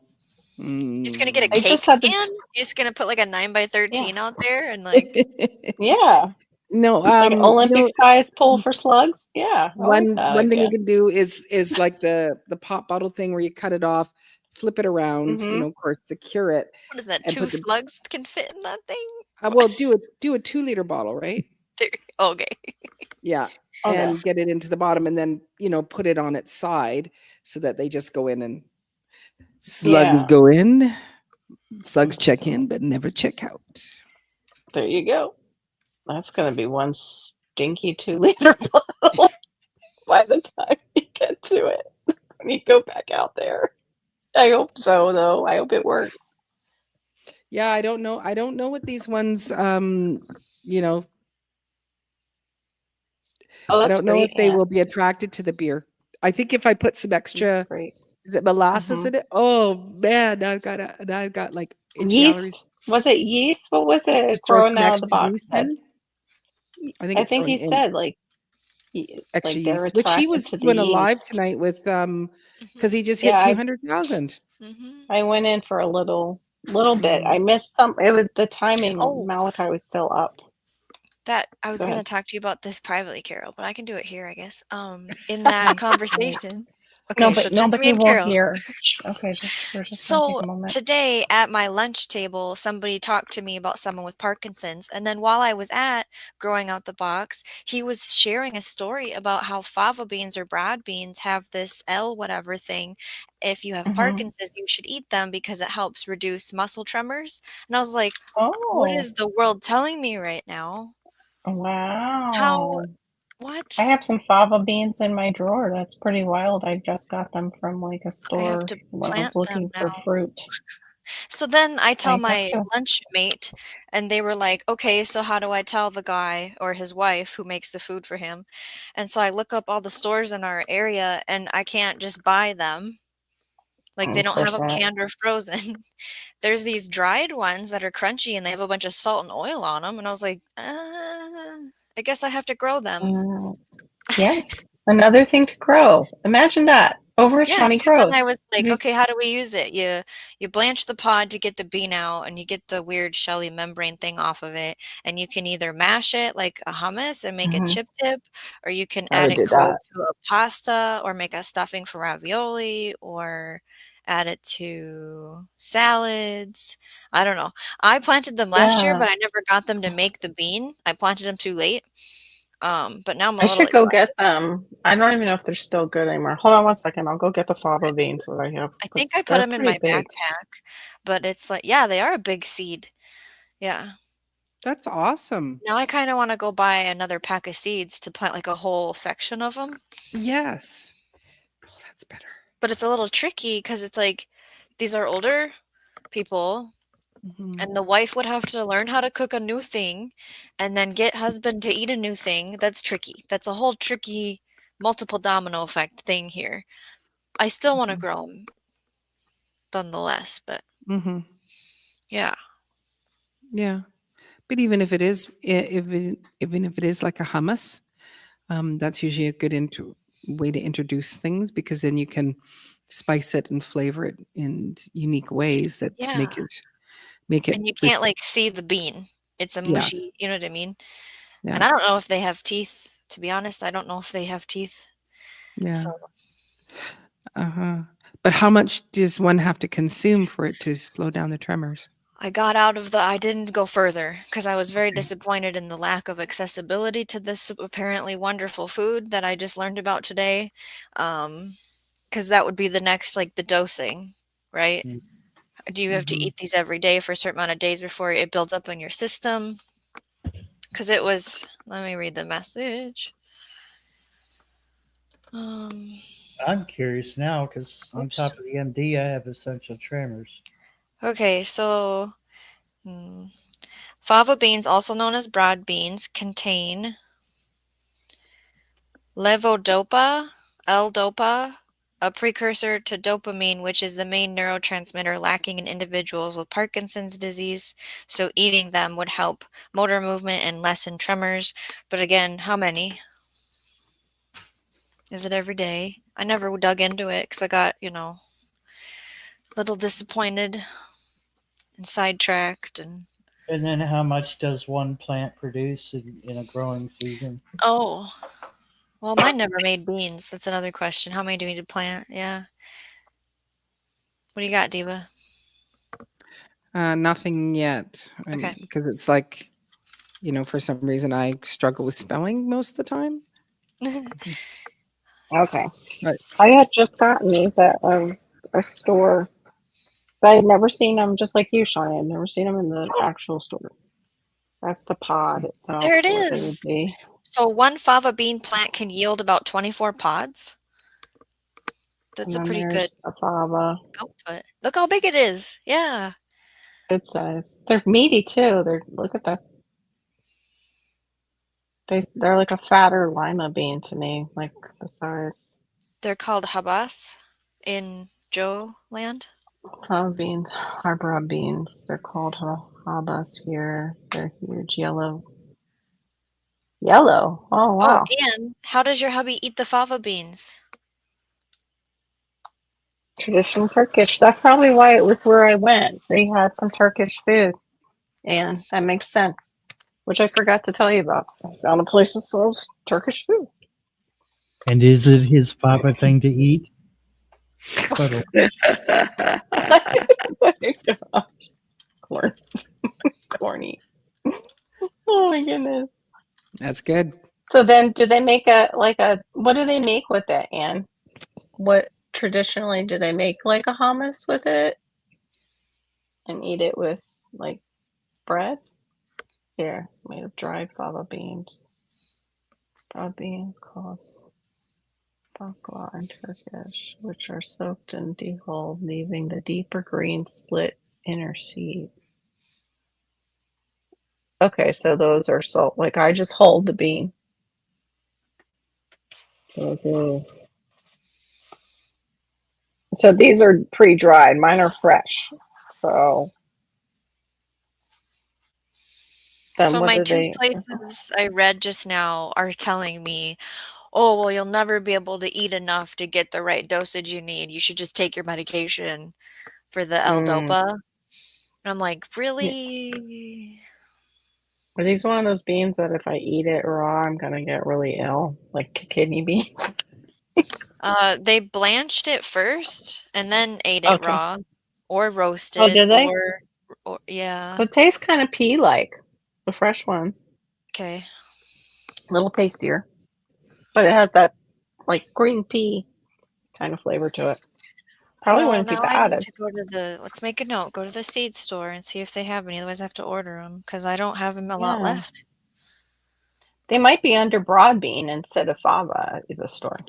You're just gonna get a I cake just had can? the You're just gonna put like a 9x13 yeah. out there and like Yeah. No, Like Olympic no. size pool for slugs? Yeah, I like that One thing you idea. can do is like the pop bottle thing where you cut it off, flip it around, Mhm. of course, secure it, what is that? and 2 put the slugs can fit in that thing? well, do a 2-liter bottle, right? There okay. Yeah, Okay. and get it into the bottom, and then put it on its side so that they just go in and slugs Yeah. go in, slugs check in, but never check out. There you go. That's gonna be one stinky 2-liter bottle by the time you get to it. When you go back out there. I hope so, though. I hope it works. Yeah, I don't know. I don't know what these ones. You know, Oh, I that's don't know great, if they Aunt. will be attracted to the beer. I think if I put some That's extra, great. is it molasses Mhm. in it? Oh man, now I've got like itchy allergies. Yeast? Was it yeast? What was it Just throw growing some out of the extra box yeast said? in. I think I it's think throwing he in said, extra like they're yeast, which he attracted was to the doing a live yeast. tonight with because Mhm. he just hit Yeah, 200,000. Mhm. I went in for a little bit. Mm. I missed some it was the timing, Oh, Malachi was still up. that I was Go gonna ahead. talk to you about this privately, Carol, but I can do it here, I guess. In that Okay, great. conversation. Okay, so just me Nobody and will Carol. hear. Okay, we're just gonna take So a moment. today at my lunch table, somebody talked to me about someone with Parkinson's. And then while I was at growing out the box, he was sharing a story about how fava beans or broad beans have this L whatever thing. If you have Mhm. Parkinson's, you should eat them because it helps reduce muscle tremors. And I was like, what Oh, is the world telling me right now? How, wow. I what? have some fava beans in my drawer. That's pretty wild. I just got them from like a I have store to when I was plant them looking now. for fruit. So then I tell I have my to. lunch mate, and they were like, okay, so how do I tell the guy or his wife who makes the food for him? And so I look up all the stores in our area and I can't just buy them. Like they Of don't have course them not. canned or frozen. There's these dried ones that are crunchy and they have a bunch of salt and oil on them. And I was like, I guess I have to grow them. Mm, yes. Another thing to grow. Imagine that. Over Yeah, 20 because then I grows. was like, You- "Okay, how do we use it?" You blanch the pod to get the bean out, and you get the weird shelly membrane thing off of it, and you can either mash it like a hummus and make a Mhm. chip dip, or you can I add would it do cold that. to a pasta, or make a stuffing for ravioli, or add it to salads. I don't know. I planted them last year, Yeah. but I never got them to make the bean. I planted them too late. But now I'm a I little should go excited. get them. I don't even know if they're still good anymore. Hold on one second. I'll go get the fava beans that I have I think because I put they're them in pretty my big. backpack, but it's like yeah, they are a big seed. Yeah. That's awesome. Now I kinda wanna go buy another pack of seeds to plant, like, a whole section of them. Yes. Oh, that's better. But it's a little tricky because it's like, these are older people, Mhm. and the wife would have to learn how to cook a new thing, and then get husband to eat a new thing. That's tricky. That's a whole tricky multiple domino effect thing here. I still wanna Mhm. grow them nonetheless, but Mhm. yeah. Yeah. But even if it is, even if it is like a hummus, that's usually a good way to introduce things because then you can spice it and flavor it in unique ways that Yeah. make it And you can't, ref- like, see the bean. It's a yes, mushy you know what I mean? yeah, And I don't know if they have teeth, to be honest, I don't know if they have teeth. yeah, So, uh-huh. But how much does one have to consume for it to slow down the tremors? I didn't go further because I was very Okay. disappointed in the lack of accessibility to this apparently wonderful food that I just learned about today. Because that would be the next, like, the dosing, right? Mm. Do you have to Mhm. eat these every day for a certain amount of days before it builds up in your system? Because it was let me read the message. Um, I'm curious now because on oops. top of the MD, I have essential tremors. Okay, so, hmm, fava beans, also known as broad beans, contain levodopa, L-dopa, a precursor to dopamine, which is the main neurotransmitter lacking in individuals with Parkinson's disease. So eating them would help motor movement and lessen tremors. But again, how many? Is it every day? I never dug into it because I got, little disappointed and sidetracked. And And then how much does one plant produce in a growing season? oh, well, mine never made beans. That's another question. How many do we need to plant? Yeah. What do you got, Diva? Nothing yet, Okay. because it's like, for some reason I struggle with spelling most of the time. Okay. Right. I had just gotten these at a store. But I had never seen them, just like you, Sean. I had never seen them in the actual store. That's the pod itself, There it what they would is. be. So one fava bean plant can yield about 24 pods. That's And a then pretty good there's a fava. output. Look how big it is. Yeah. Good size. They're meaty too. Look at that. They're like a fatter lima bean to me, like the size. They're called habas in Joe land. Fava beans are broad beans. They're called habas here. They're huge, yellow. Yellow. Oh Oh, wow. and how does your hubby eat the fava beans? Traditional Turkish. That's probably why it was where I went. They had some Turkish food, and that makes sense. Which I forgot to tell you about. I found a place that sells Turkish food. And is it his favorite thing to eat? Cuddle. Corn. Corny. Oh my goodness. That's good. So then do they make what do they make with it, Anne? What traditionally do they make like a hummus with it? And eat it with like bread? Here, made of dried fava beans. Broad beans called bakla in Turkish, which are soaked and dehulled, leaving the deeper green split inner seed. Okay, so those are salt. Like I just hulled the bean. Okay. So these are pre-dried. Mine are fresh. So then So what my do two they? places I read just now are telling me, oh, well, you'll never be able to eat enough to get the right dosage you need. You should just take your medication for the Mm, L-Dopa. And I'm like, yeah. really? Are these one of those beans that if I eat it raw, I'm gonna get really ill, like kidney beans? They blanched it first and then ate it Okay. raw or Oh, roasted did they? or yeah. It tastes kind of pea-like, the fresh ones. Okay. A little tastier, but it has that like green pea kind of flavor to it. Probably Well, wouldn't be now I need bad. to go to let's make a note, go to the seed store and see if they have any, otherwise I have to order them because I don't have them a lot Yeah. left. They might be under broad bean instead of fava at the store.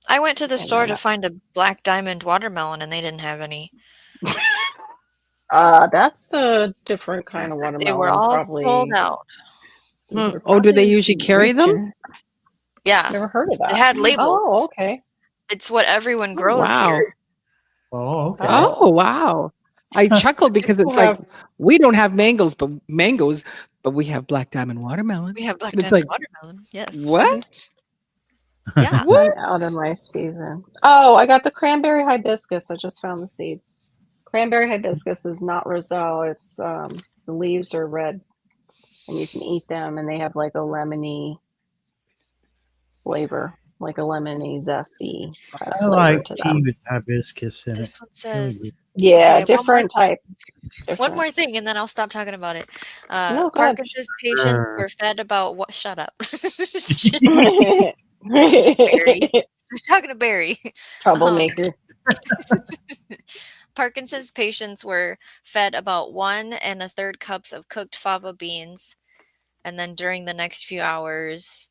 I went to the And store they're to not. find a black diamond watermelon and they didn't have any. That's a different kind of They were watermelon. all sold Probably. out. They're Oh, do they probably usually carry them? richer. Yeah, Never heard of it that. had Oh, labels. okay. It's what everyone Oh, grows wow. here. Oh, okay. Oh, wow. I chuckled because Used it's to like have we don't have mangoes, but we have black diamond watermelon. We have black And it's diamond like, watermelon. Yes. what? Yeah. What? I'm out of my season. Oh, I got the cranberry hibiscus. I just found the seeds. Cranberry hibiscus is not roselle. It's the leaves are red and you can eat them and they have like a lemony flavor, like a lemony zesty I flavor like to tea them. with hibiscus in it. This one Really says good. Yeah, okay, different type. one more Different. thing, and then I'll stop talking about it. No, go ahead. Parkinson's patients were fed about what? Shut up, Barry. Talking to Barry. Troublemaker. Parkinson's patients were fed about 1 1/3 cups of cooked fava beans, and then during the next few hours,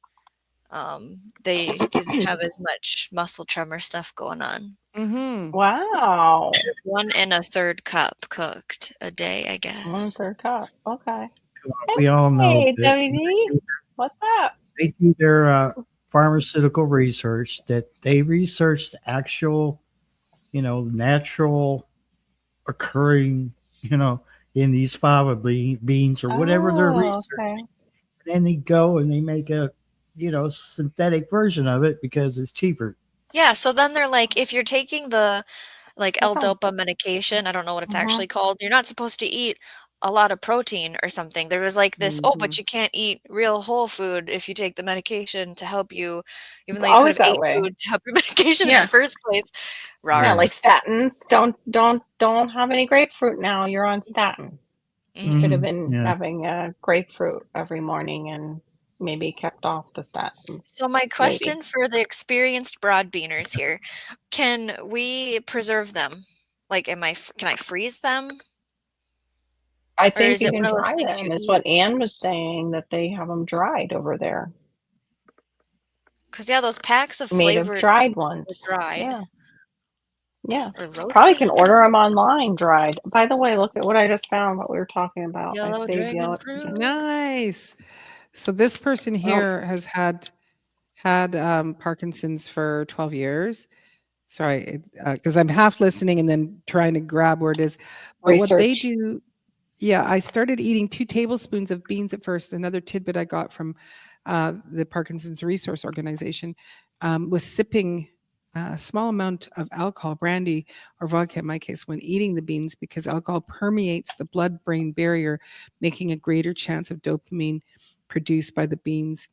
they didn't have as much muscle tremor stuff going on. Mm-hmm. Wow. 1 1/3 cup cooked a day, I guess. 1/3 cup. Okay. We all know Hey, that WD. What's up? they do their pharmaceutical research, that they research the actual, natural occurring, in these fava beans or whatever they're Oh, researching. okay. Then they go and they make a, synthetic version of it because it's cheaper. Yeah, so then they're like, if you're taking the like That sounds L-Dopa medication. I don't know what it's Mhm. actually called. You're not supposed to eat a lot of protein or something. There was like this, oh, but Mhm. you can't eat real whole food if you take the medication to help you, even It's though you could always have that ate way. food to help your medication in Yeah. the first place. Yeah, Rawr. like statins. Don't have any grapefruit now. You're on statin. You could have Mhm. been Yeah. having a grapefruit every morning and maybe kept off the statins. So my Maybe. question for the experienced broad beaners here, can we preserve them? Like, can I freeze them? I Or think is you it can one of those dry things them, you is eat? what Anne was saying, that they have them dried over there, Because yeah, those packs of made of flavored dried are ones. dried Yeah, yeah. or Probably roasted. can order them online dried. By the way, look at what I just found, what we were talking about. I Yellow saved dragon yellow. fruit. Nice. So this person Oh, here has had Parkinson's for 12 years. Sorry, because I'm half listening and then trying to grab where it is. But what they research. do, yeah, I started eating 2 tablespoons of beans at first. Another tidbit I got from the Parkinson's Resource Organization was sipping a small amount of alcohol, brandy or vodka in my case, when eating the beans because alcohol permeates the blood-brain barrier, making a greater chance of dopamine produced by the beans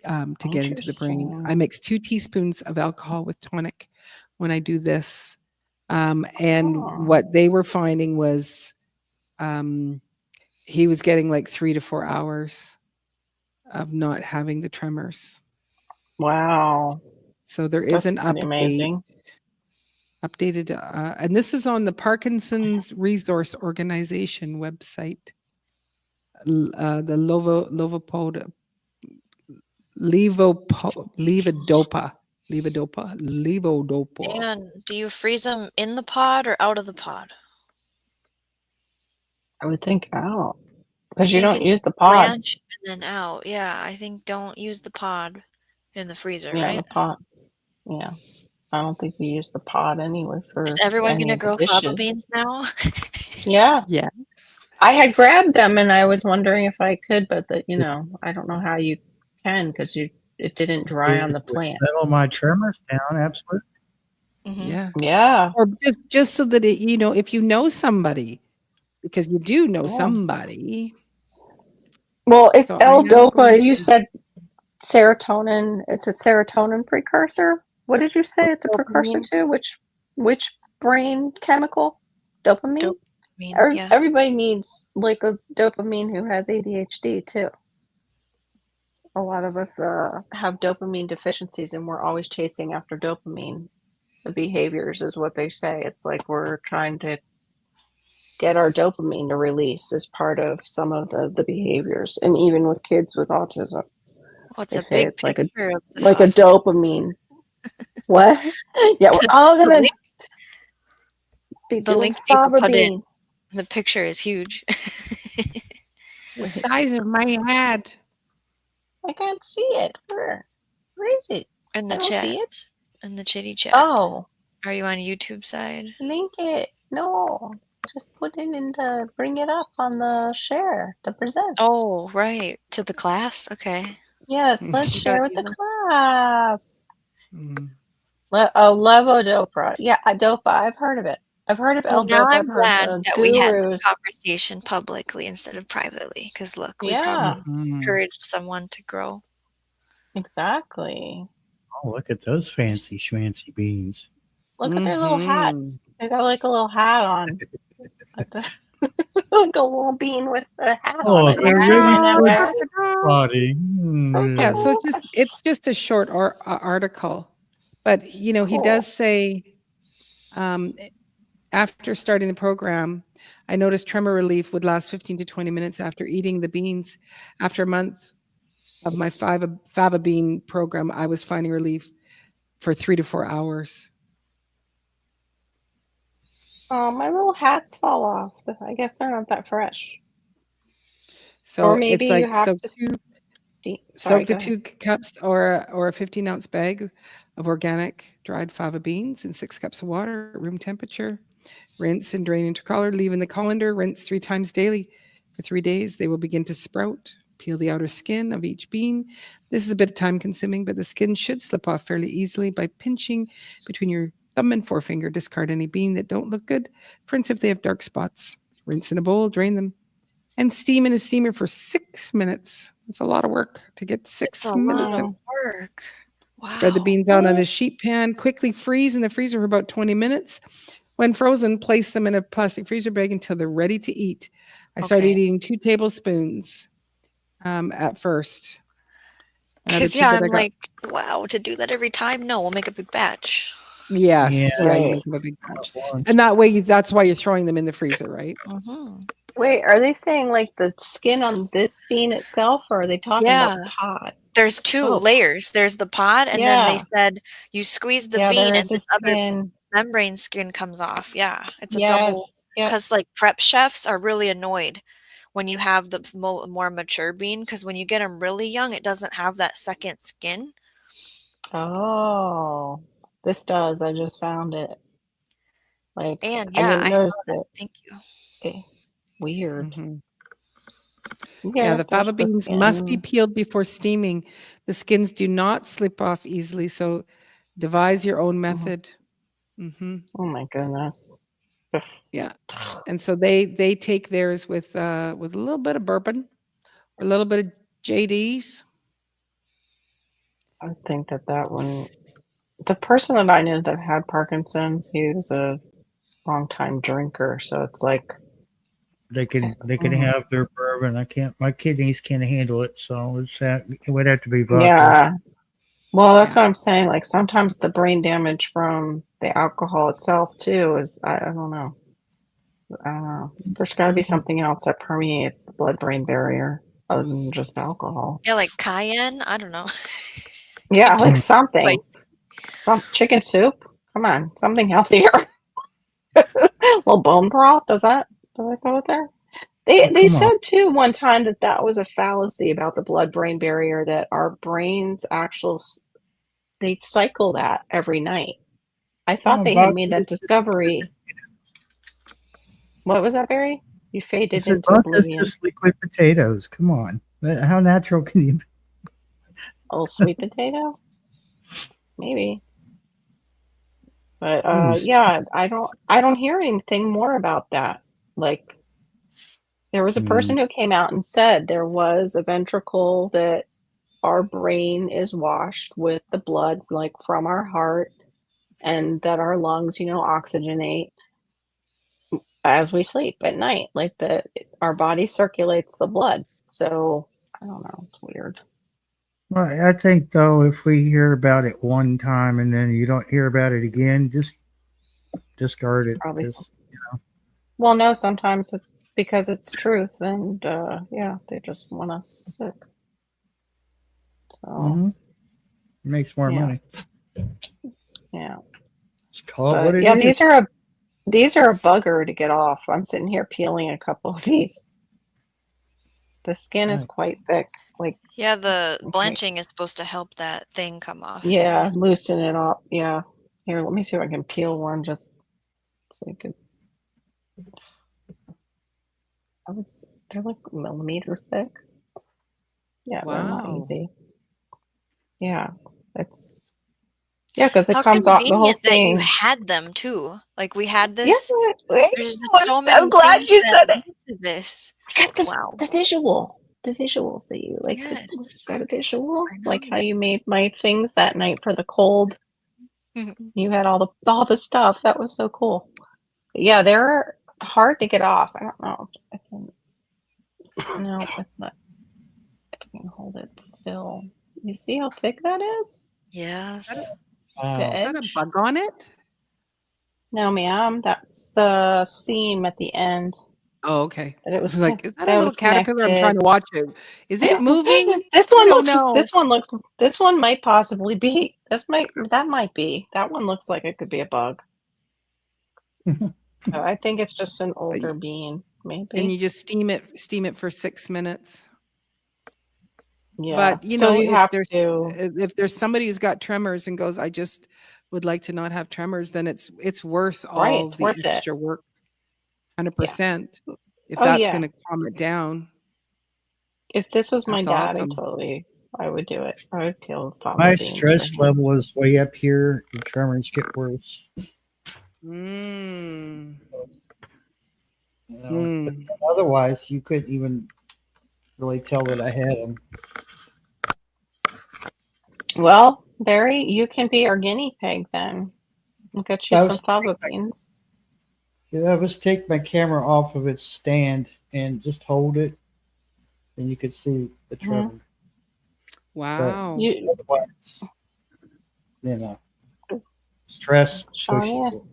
to get into the brain. I Interesting. mix 2 teaspoons of alcohol with tonic when I do this. And Oh, what they were finding was um, he was getting like 3 to 4 hours of not having the tremors. wow. So there is That's an pretty update, amazing. updated, and this is on the Parkinson's Resource Organization website, the levodopa. And do you freeze them in the pod or out of the pod? I would think out. I Because you think don't it's use just the pod. blanch and then out. Yeah, I think don't use the pod in the freezer, Yeah, the right? pot. Yeah. I don't think we use the pod anyway Is for everyone any gonna of the grow fava beans dishes. now? Yeah. Yes. I had grabbed them and I was wondering if I could, but I don't know how you can because it didn't dry on the It would plant. settle my tremors down. Absolutely. Mhm. Yeah. Yeah. Or just so that if you know somebody, because you do know Yeah. somebody. Well, So I am going L-Dopa, you to said serotonin, it's a serotonin precursor. What did you say it's a precursor Dopamine. to? Which brain chemical? Dopamine? Dopamine, yeah. Everybody needs like a dopamine who has ADHD too. A lot of us have dopamine deficiencies and we're always chasing after dopamine. The behaviors is what they say. It's like we're trying to get our dopamine to release as part of some of the behaviors. And even with kids with autism, Well, it's they a say big it's like a picture of the like a fava bean. dopamine. What? Yeah, we're all The gonna link be the doing link Diva fava put in, bean. the picture is huge. It's the size of my head. I can't see it. Where is it? In I the don't see chat. it. In the chitty chat. Oh, Are you on YouTube side? link it. No, just put it in the bring it up on the share to present. Oh, right. To the class? Okay. Yes, let's You go, share with the Diva. class. Mm. Levodopa. Yeah, Dopa. I've heard of it. I've heard of Well, now L-Dopa. I've I'm heard glad the that we had this gurus. conversation publicly instead of privately. Because look, we Yeah, probably Mhm. encouraged someone to grow. exactly. Oh, look at those fancy schmancy beans. Look at their little Mhm. hats. They got like a little hat on. Like like a little bean with a hat on Oh, it. they're It's ready sitting in for there. body. Yeah, so Oh, it's just a short article, but he cool. does say um, after starting the program, I noticed tremor relief would last 15 to 20 minutes after eating the beans. After a month of my fava bean program, I was finding relief for 3 to 4 hours. Oh, my little hats fall off. I guess they're not that fresh. So Or maybe it's you like have soak to. Sorry, soak the go ahead. 2 cups or a 15-ounce bag of organic dried fava beans in 6 cups of water at room temperature. Rinse and drain into colander. Leave in the colander. Rinse 3 times daily for 3 days. They will begin to sprout. Peel the outer skin of each bean. This is a bit time consuming, but the skin should slip off fairly easily by pinching between your thumb and forefinger. Discard any bean that don't look good. Rinse if they have dark spots. Rinse in a bowl, drain them, and steam in a steamer for 6 minutes. It's a lot of work to get It's 6 a lot minutes of of work. Spread the Wow. beans out on a sheet pan. Quickly freeze in the freezer for about 20 minutes. When frozen, place them in a plastic freezer bag until they're ready to eat. I started Okay. eating 2 tablespoons at first. Another Because, yeah, tidbit I'm I got. like, wow, to do that every time? No, we'll make a big batch. Yes, Yeah. yeah, you Right. make them a big batch, Once. and that way that's why you're throwing them in the freezer, right? Mm-hmm. Wait, are they saying like the skin on this bean itself, or are they talking about the Yeah. pod? There's 2 Oh, layers. There's the pod, and then they yeah. said you squeeze the Yeah, there bean and is a this other skin. membrane skin comes off. Yeah, it's a double. Yes. Yep. Because like prep chefs are really annoyed when you have the more mature bean, because when you get them really young, it doesn't have that second skin. Oh, this does. I just found it. Like, And I yeah, didn't I saw notice that. it. Thank you. Weird. Mhm. Yeah, Yeah, the fava there's the beans must be skin. peeled before steaming. The skins do not slip off easily, so devise your own Mhm. method. Oh my goodness. Ugh. Yeah, and so they take theirs with a little bit of bourbon or a little bit of JD's. I think that one, the person that I knew that had Parkinson's, he was a long-time drinker. So it's like, They can mm, have their bourbon. I can't. My kidneys can't handle it, so it would have to be vodka. yeah. Well, that's Yeah. what I'm saying. Like sometimes the brain damage from the alcohol itself too is, I don't know. I don't know. There's got to be something else that permeates the blood-brain barrier other than just alcohol. Yeah, like cayenne. I don't know. Yeah, Could like be something. like Some chicken soup. Come on, something healthier. Well, bone broth, does that go with there? They Oh, come on. said too one time that was a fallacy about the blood-brain barrier, that our brains they cycle that every night. I thought Oh, they had vodka made that is discovery. What was that, Barry? You I faded said into vodka's oblivion. just liquid potatoes. Come on. How natural can you be? Oh, sweet potato? Maybe. But Ooh, yeah, I don't hear anything more about that. Like there was a person who came out and said there was a ventricle that our brain is washed with the blood, like from our heart, and that our lungs, oxygenate as we sleep at night. Like that our body circulates the blood. So I don't know. It's weird. Well, I think though, if we hear about it one time and then you don't hear about it again, just discard it. Probably Just, Well, no, sometimes it's because it's truth, and yeah, they just want us sick. So mhm. It makes more yeah, money. yeah. Just call it But what it yeah, is. these are a bugger to get off. I'm sitting here peeling a couple of these. The skin is Right. quite thick. Like, yeah, the okay, blanching is supposed to help that thing come off. yeah, loosen it up. Yeah. Here, let me see if I can peel one just so you could. They're like millimeters thick. Yeah, they're not Wow. easy. Yeah, because it How comes off the whole convenient that you thing. had them too. Like we had Yeah, this. wait, There's just so I'm many glad things you that said it. lead to this. I got Wow. the visual. The visual, so you like Yes. got a visual, I like how know. you made my things that night for the cold. You had all the stuff. That was so cool. But yeah, they're hard to get off. I don't know if I can. No, it's not. I can hold it still. You see how thick that is? Yes. The Wow. Is that a edge? bug on it? No, ma'am. That's the seam at the end Oh, okay. that it I was was like, is that a that little was caterpillar? I'm trying connected. to watch it. Is it moving? This I one don't looks. know. This one might possibly be. That might be. That one looks like it could be a bug. I think it's just an older bean, And maybe. you just steam it for 6 minutes. Yeah. But So you have to. if there's somebody who's got tremors and goes, I just would like to not have tremors, then it's worth Right. all It's the worth it. extra work. 100%. If Oh that's yeah. going to calm it down. If this was my That's dad, I awesome. totally I would do it. I would peel fava My beans for stress him. level is way up here. The tremors get worse. Mm. You know, Mm. but otherwise, you couldn't even really tell that I had them. Well, Barry, you can be our guinea pig then. We'll get you I some was fava beans. I was take my camera off of its stand and just hold it, and you could see the tremor. Wow. You, Otherwise, you know, stress pushes Shawnee? it.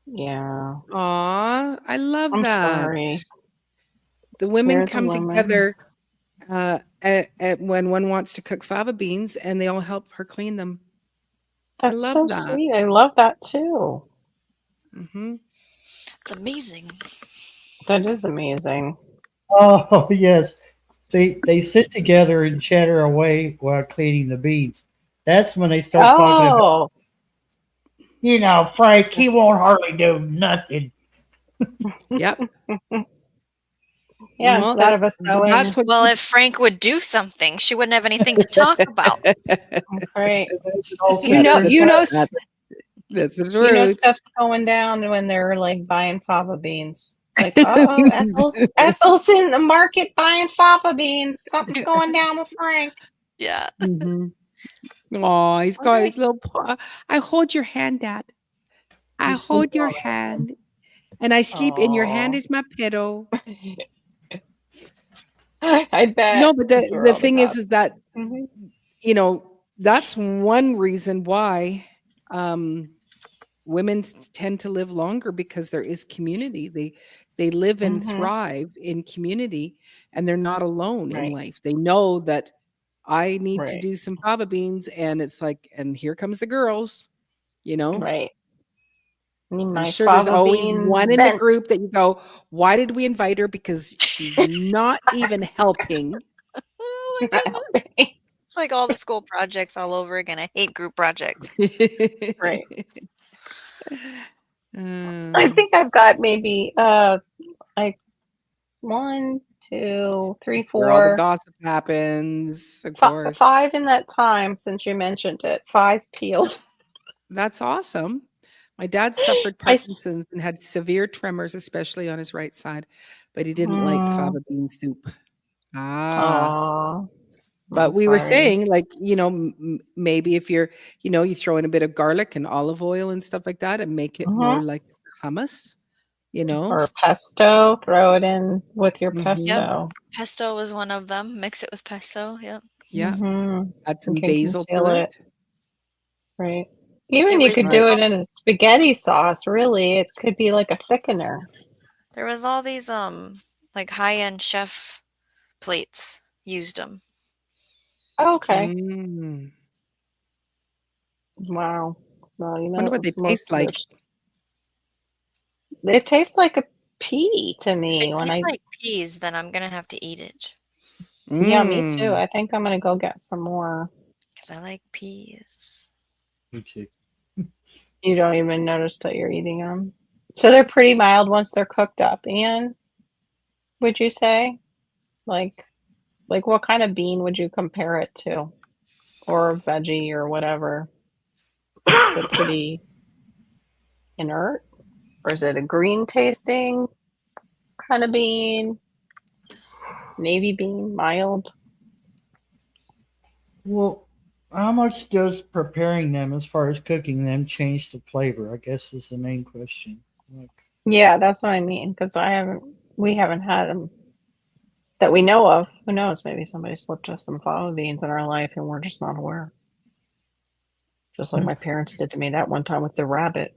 Yeah. Aw, I love I'm that. sorry. The women You're the come woman. together when one wants to cook fava beans, and they all help her clean them. I That's love so that. sweet. I love that too. Hmm. It's amazing. That is amazing. Oh yes, they sit together and chatter away while cleaning the beans. That's when they start talking about, Oh, Frank. He won't hardly do nothing. Yep. yeah. Well, Instead of us going, that's what Well, if keeps. Frank would do something, she wouldn't have anything to talk about. that's right. And they all You sit know, there and you know, That's, that's the you know, truth. stuff's going down when they're like buying fava beans. Like, oh, Ethel's in the market buying fava beans. Something's going down with Frank. Yeah. Mm-hmm. Oh, he's got his Okay. little paw. I hold your hand, Dad. I You sleep hold your on that. hand, and I sleep, and your hand Oh, is my pillow. I bet. No, but Kids the are all the thing is best. that Mhm. that's one reason why um, women tend to live longer because there is community. They live and Mhm. thrive in community, and they're not alone in Right. life. They know that I need to Right. do some fava beans, and it's like, and here comes the girls. You know, Right. Need I'm my sure there's fava always beans one in the bent. group that you go, why did we invite her? Because she's not even helping. Oh my goodness. It's like all the school projects all over again. I hate group projects. Right. I Mm. think I've got maybe like 1, 2, 3, That's where all the 4, gossip happens, of course. 5 in that time since you mentioned it. 5 peels. That's awesome. My dad suffered I s- Parkinson's and had severe tremors, especially on his right side, but he didn't like Mm, fava bean soup. Ah. aw, But I'm we were sorry. saying, like, maybe if you're, you throw in a bit of garlic and olive oil and stuff like that and make it more Mhm. like hummus, you know? Or pesto, throw it in with your Mhm. Yep. pesto. Pesto was one of them. Mix it with pesto. Yep. Yeah. Mhm. Add You some can basil to conceal it. it, right? Even It you was could Right. do it in a spaghetti sauce, really. It could be like a thickener. there was all these like high-end chef plates used them. Oh, okay. Mm. Wow. Well, Wonder what they taste most of like. it tastes like a pea to If it me when tastes like peas, then I'm gonna have to eat it yeah, me too. Mm. I think I'm gonna go get some more. because I like peas. Me too. You don't even notice that you're eating them. So they're pretty mild once they're cooked up. And would you say like what kind of bean would you compare it to, or veggie or whatever? Is it pretty inert, or is it a green tasting kind of bean? Navy bean, mild. Well, how much does preparing them, as far as cooking them, change the flavor? I guess is the main question. Like, Yeah, that's what I mean. Because we haven't had them that we know of. Who knows? Maybe somebody slipped us some fava beans in our life and we're just not aware. Just like my parents did to me that one time with the rabbit,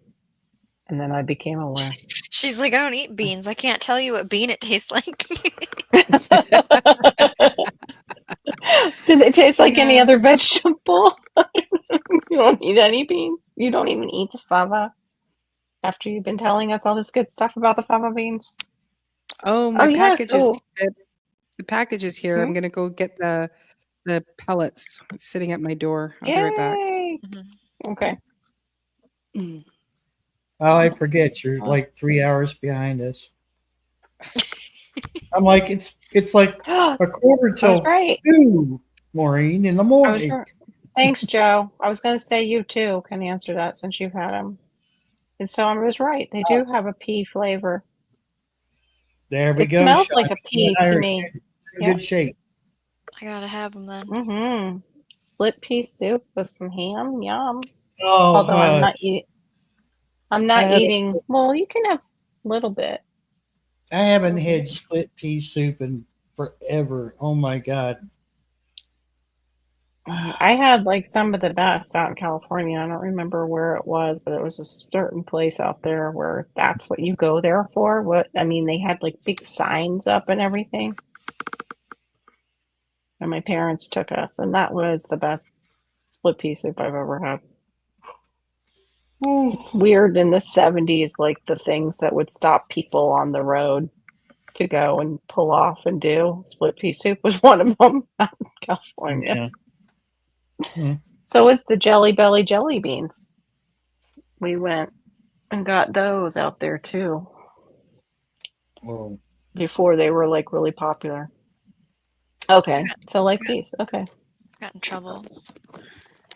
and then I became aware. She's like, I don't eat beans. I can't tell you what bean it tastes like. Did it taste like any Yeah. other vegetable? You don't eat any bean? You don't even eat the fava after you've been telling us all this good stuff about the fava beans? Oh, Oh, my yeah. package is So, the package is here. I'm hmm? gonna go get the pellets. It's sitting at my door. I'll be right back. Yay. Mhm. Okay. Mm. oh, I forget. You're Oh. like 3 hours behind us. I'm like, it's like a quarter I was till right. 2. Maureen in the I was morning. r- Thanks, Joe. I was going to say you too can answer that since you've had them. And so I was right. They do have a pea flavor. There we It go, smells Shawnee. like a You and pea I to are me. in Yep. good shape. I gotta have them then. Mm-hmm. Split pea soup with some ham. Yum. Oh, Although I'm not I haven't- eating. Well, you can have a little bit. I haven't had split pea soup in forever. Oh my god. I had like some of the best out in California. I don't remember where it was, but it was a certain place out there where that's what you go there for. What I mean, they had like big signs up and everything. And my parents took us, and that was the best split pea soup I've ever had. It's weird in the 70s, like the things that would stop people on the road to go and pull off and do. Split pea soup was one of them out in California. Yeah. So was the Jelly Belly jelly beans. We went and got those out there too Well, before they were like really popular. Okay, so like peas. Okay. Got in trouble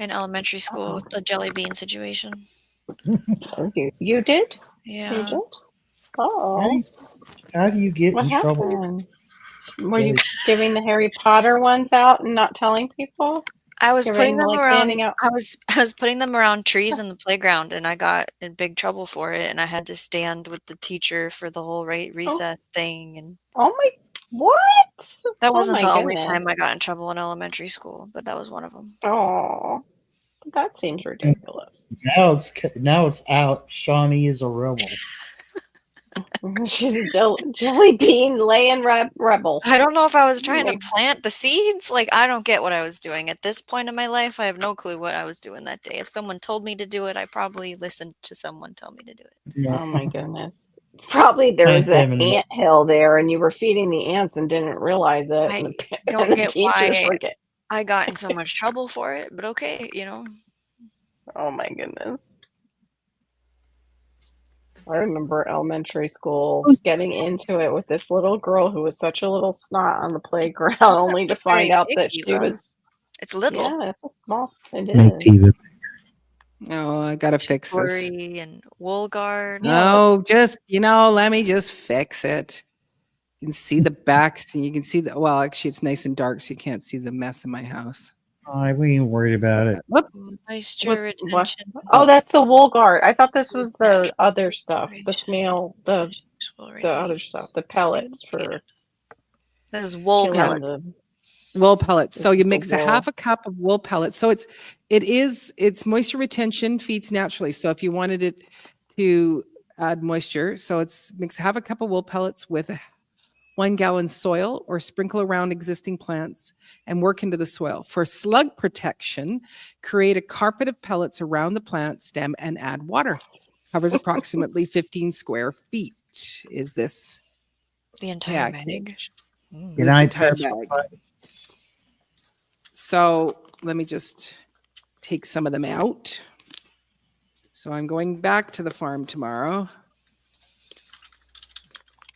in elementary school with the jelly bean situation. Oh, you did? You Yeah. did? Oh, how do you get what in trouble? happened? Were you giving the Harry Potter ones out and not telling people? I was putting Giving them like around. handing out. I was putting them around trees in the playground, and I got in big trouble for it. And I had to stand with the teacher for the whole recess thing. And Oh my, what? that Oh wasn't my the only goodness. time I got in trouble in elementary school, but that was one of them. Oh, that seems ridiculous. Now it's out. Shawnee is a rebel. She's a jelly bean laying rebel. I don't know if I was trying to plant the seeds. Like, I don't get what I was doing at this point in my life. I have no clue what I was doing that day. If someone told me to do it, I probably listened to someone tell me to do it. Yeah. Oh my goodness. Probably there was Plant them an in the- ant hill there and you were feeding the ants and didn't realize it. I And don't the get teachers why were getting, I got in so much trouble for it, but okay, you know. oh my goodness. I remember elementary school getting into it with this little girl who was such a little snot on the playground, only to That's very find out thick, that she Eva. was, It's little. yeah, that's a small, it Make is. tea. Oh, I gotta fix this. Chicory and wool guard. Yeah, Oh, just let me just fix it. You can see the backs, and you can see the. Well, actually, it's nice and dark, so you can't see the mess in my house. We ain't worried about it. Whoops. Moisture what? retention. Oh, that's the wool guard. I thought this was the Natural other stuff, the filtration. snail, the other stuff, the pellets for This is wool killing pellet. the. Wool pellets. This So is you the mix a wool. half a cup of wool pellets. So it's moisture retention feeds naturally. So if you wanted it to add moisture, so it's mix half a cup of wool pellets with 1 gallon soil or sprinkle around existing plants and work into the soil. For slug protection, create a carpet of pellets around the plant stem and add water. Covers approximately 15 square feet. Is this The entire package? bag. Can This I entire touch bag. So let me just take some of them out. So I'm going back to the farm tomorrow.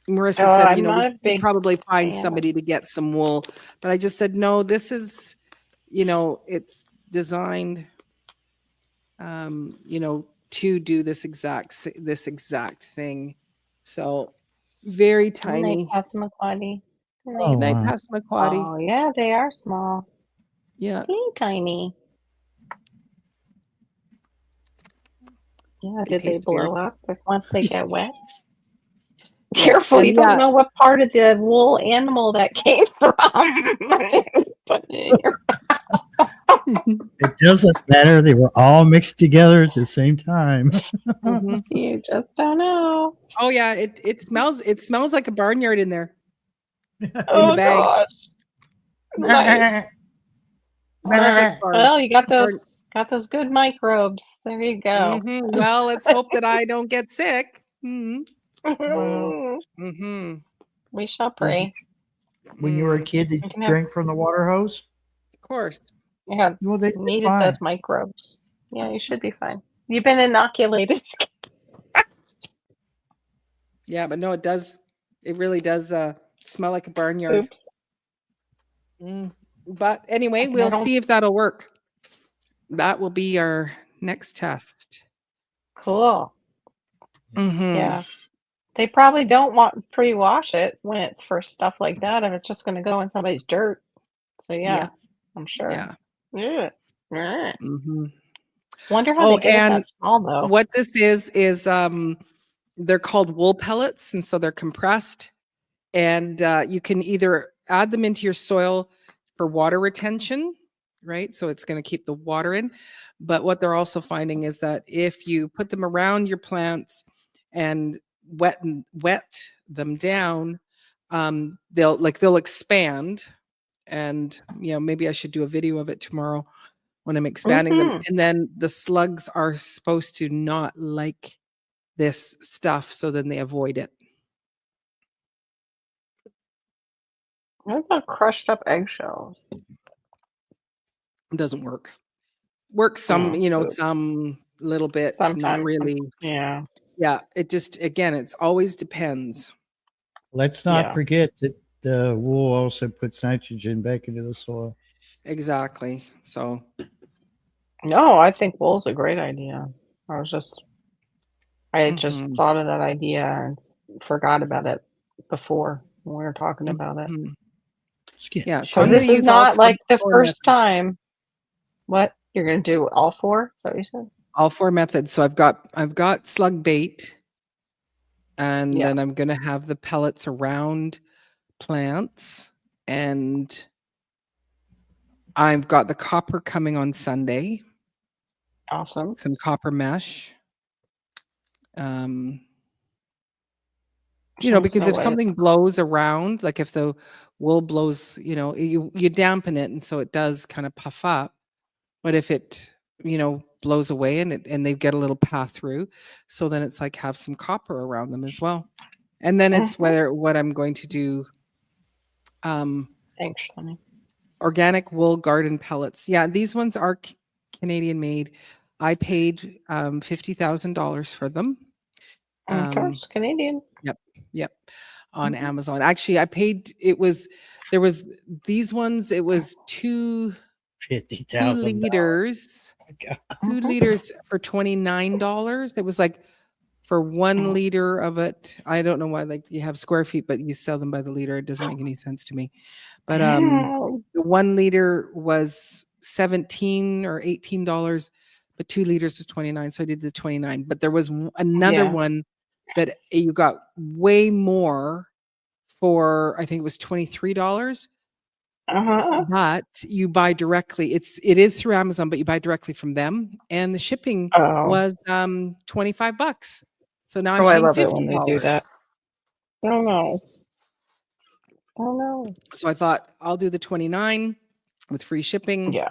Marissa Oh, said, I'm not a we big probably find fan. somebody to get some wool. But I just said, no, this is, it's designed, to do this exact thing. So very Good night, tiny. Passamaquoddy. Good Oh, night. Night, wow. Passamaquoddy. Oh, yeah, they are small. Yeah. Teeny tiny. Yeah, They did they taste weird. blow up once they get wet? Yeah, Careful, and you don't yeah. know what part of the wool animal that came from. Put it in your It doesn't matter. They were all mixed together at the same time. Mhm. You just don't know. Oh yeah, it smells like a barnyard in there. Oh the bag. gosh. Nice. Smells like farm. Well, you got those good microbes. There you go. Mhm. Well, let's hope that I don't get sick. Well, Mm-hmm. We shall pray. when you were a kid, did You you can have- drink from the water hose? Of course. Yeah, Well, they needed fine. those microbes. Yeah, you should be fine. You've been inoculated. Yeah, but no, it does. It really does smell like a barnyard. Oops. Mm. But anyway, And I we'll don't. see if that'll work. That will be our next test. Cool. Mhm. Yeah. They probably don't want pre-wash it when it's for stuff like that if it's just going to go in somebody's dirt. So Yeah. yeah, I'm sure. Yeah. Yeah. Yeah. Mhm. Wonder how Oh, they get it and that small though. what this is they're called wool pellets, and so they're compressed, and you can either add them into your soil for water retention, right? So it's going to keep the water in. But what they're also finding is that if you put them around your plants and wet them down, they'll expand. And maybe I should do a video of it tomorrow when I'm expanding them. Mm-hmm. And then the slugs are supposed to not like this stuff, so then they avoid it. What about crushed up eggshells? It doesn't work. Works some, some little bit, not Sometimes. really. Yeah. Yeah, it just, again, it's always depends. Let's not Yeah. forget that the wool also puts nitrogen back into the soil. Exactly. So, No, I think wool's a great idea. I had just mhm, thought of that idea and forgot about it before when we were talking about it. mhm. Skin. Yeah, so Because I'm going this to is use all not like the four first methods. time. What? You're going to do all four? Is that what you said? All four methods. So I've got slug bait, and Yeah. then I'm going to have the pellets around plants, and I've got the copper coming on Sunday, Awesome. some copper mesh. Because if something blows around, like if the wool blows, you dampen it, and so it does kind of puff up. But if it, blows away and they get a little path through, so then it's like have some copper around them as well. And then it's what I'm going to do. Thanks, Shani. Organic wool garden pellets. Yeah, these ones are Canadian made. I paid $50,000 for them. Of course, Canadian. Yep. On Amazon. Actually, there was these ones, it was 2 $50,000. liters. 2 liters for $29. It was like for 1 liter of it. I don't know why, like you have square feet, but you sell them by the liter. It doesn't make any sense to me. But the 1 liter was $17 or $18, but 2 liters was $29. So I did the 29. But there was another one that you got way more for, I think it was $23. But you buy directly. It is through Amazon, but you buy directly from them, and the shipping was $25. So now I'm I paying love it when they do $50. that. Oh no. Oh no. So I thought I'll do the 29 with free shipping. Yeah.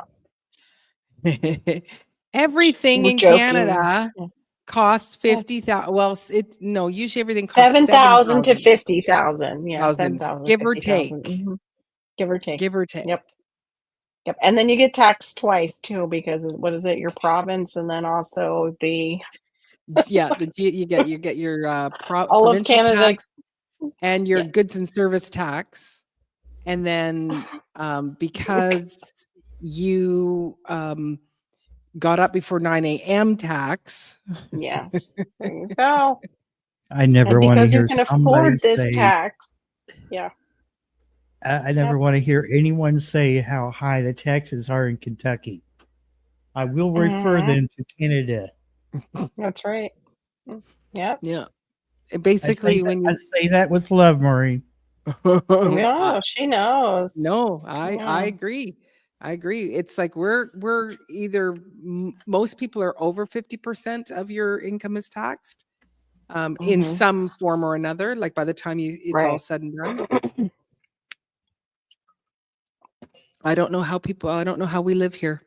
Everything We're in joking. Canada Yes. costs Yes. 50,000. Well, usually everything costs 7,000 to 7,000. 50,000. Yeah, Thousands, 7,000 give or 50,000. take. Give or take. Give or take. Yep. And then you get taxed twice too, because what is it? Your province, and then also the Yeah, you get your all of provincial Canada. tax and your goods and service tax, and then because you got up before 9 a.m. tax. Yes, there you go. I never And want to because you hear can somebody afford this say. tax. Yeah. I never want to hear anyone say how high the taxes are in Kentucky. I will refer them to Canada. That's right. Yep. Yeah. Basically, I say that with love, Maureen. No, she knows. No, I agree. I agree. It's like we're either most people are over 50% of your income is taxed in some form or another. Like by the time it's all said and done. I don't know how we live here.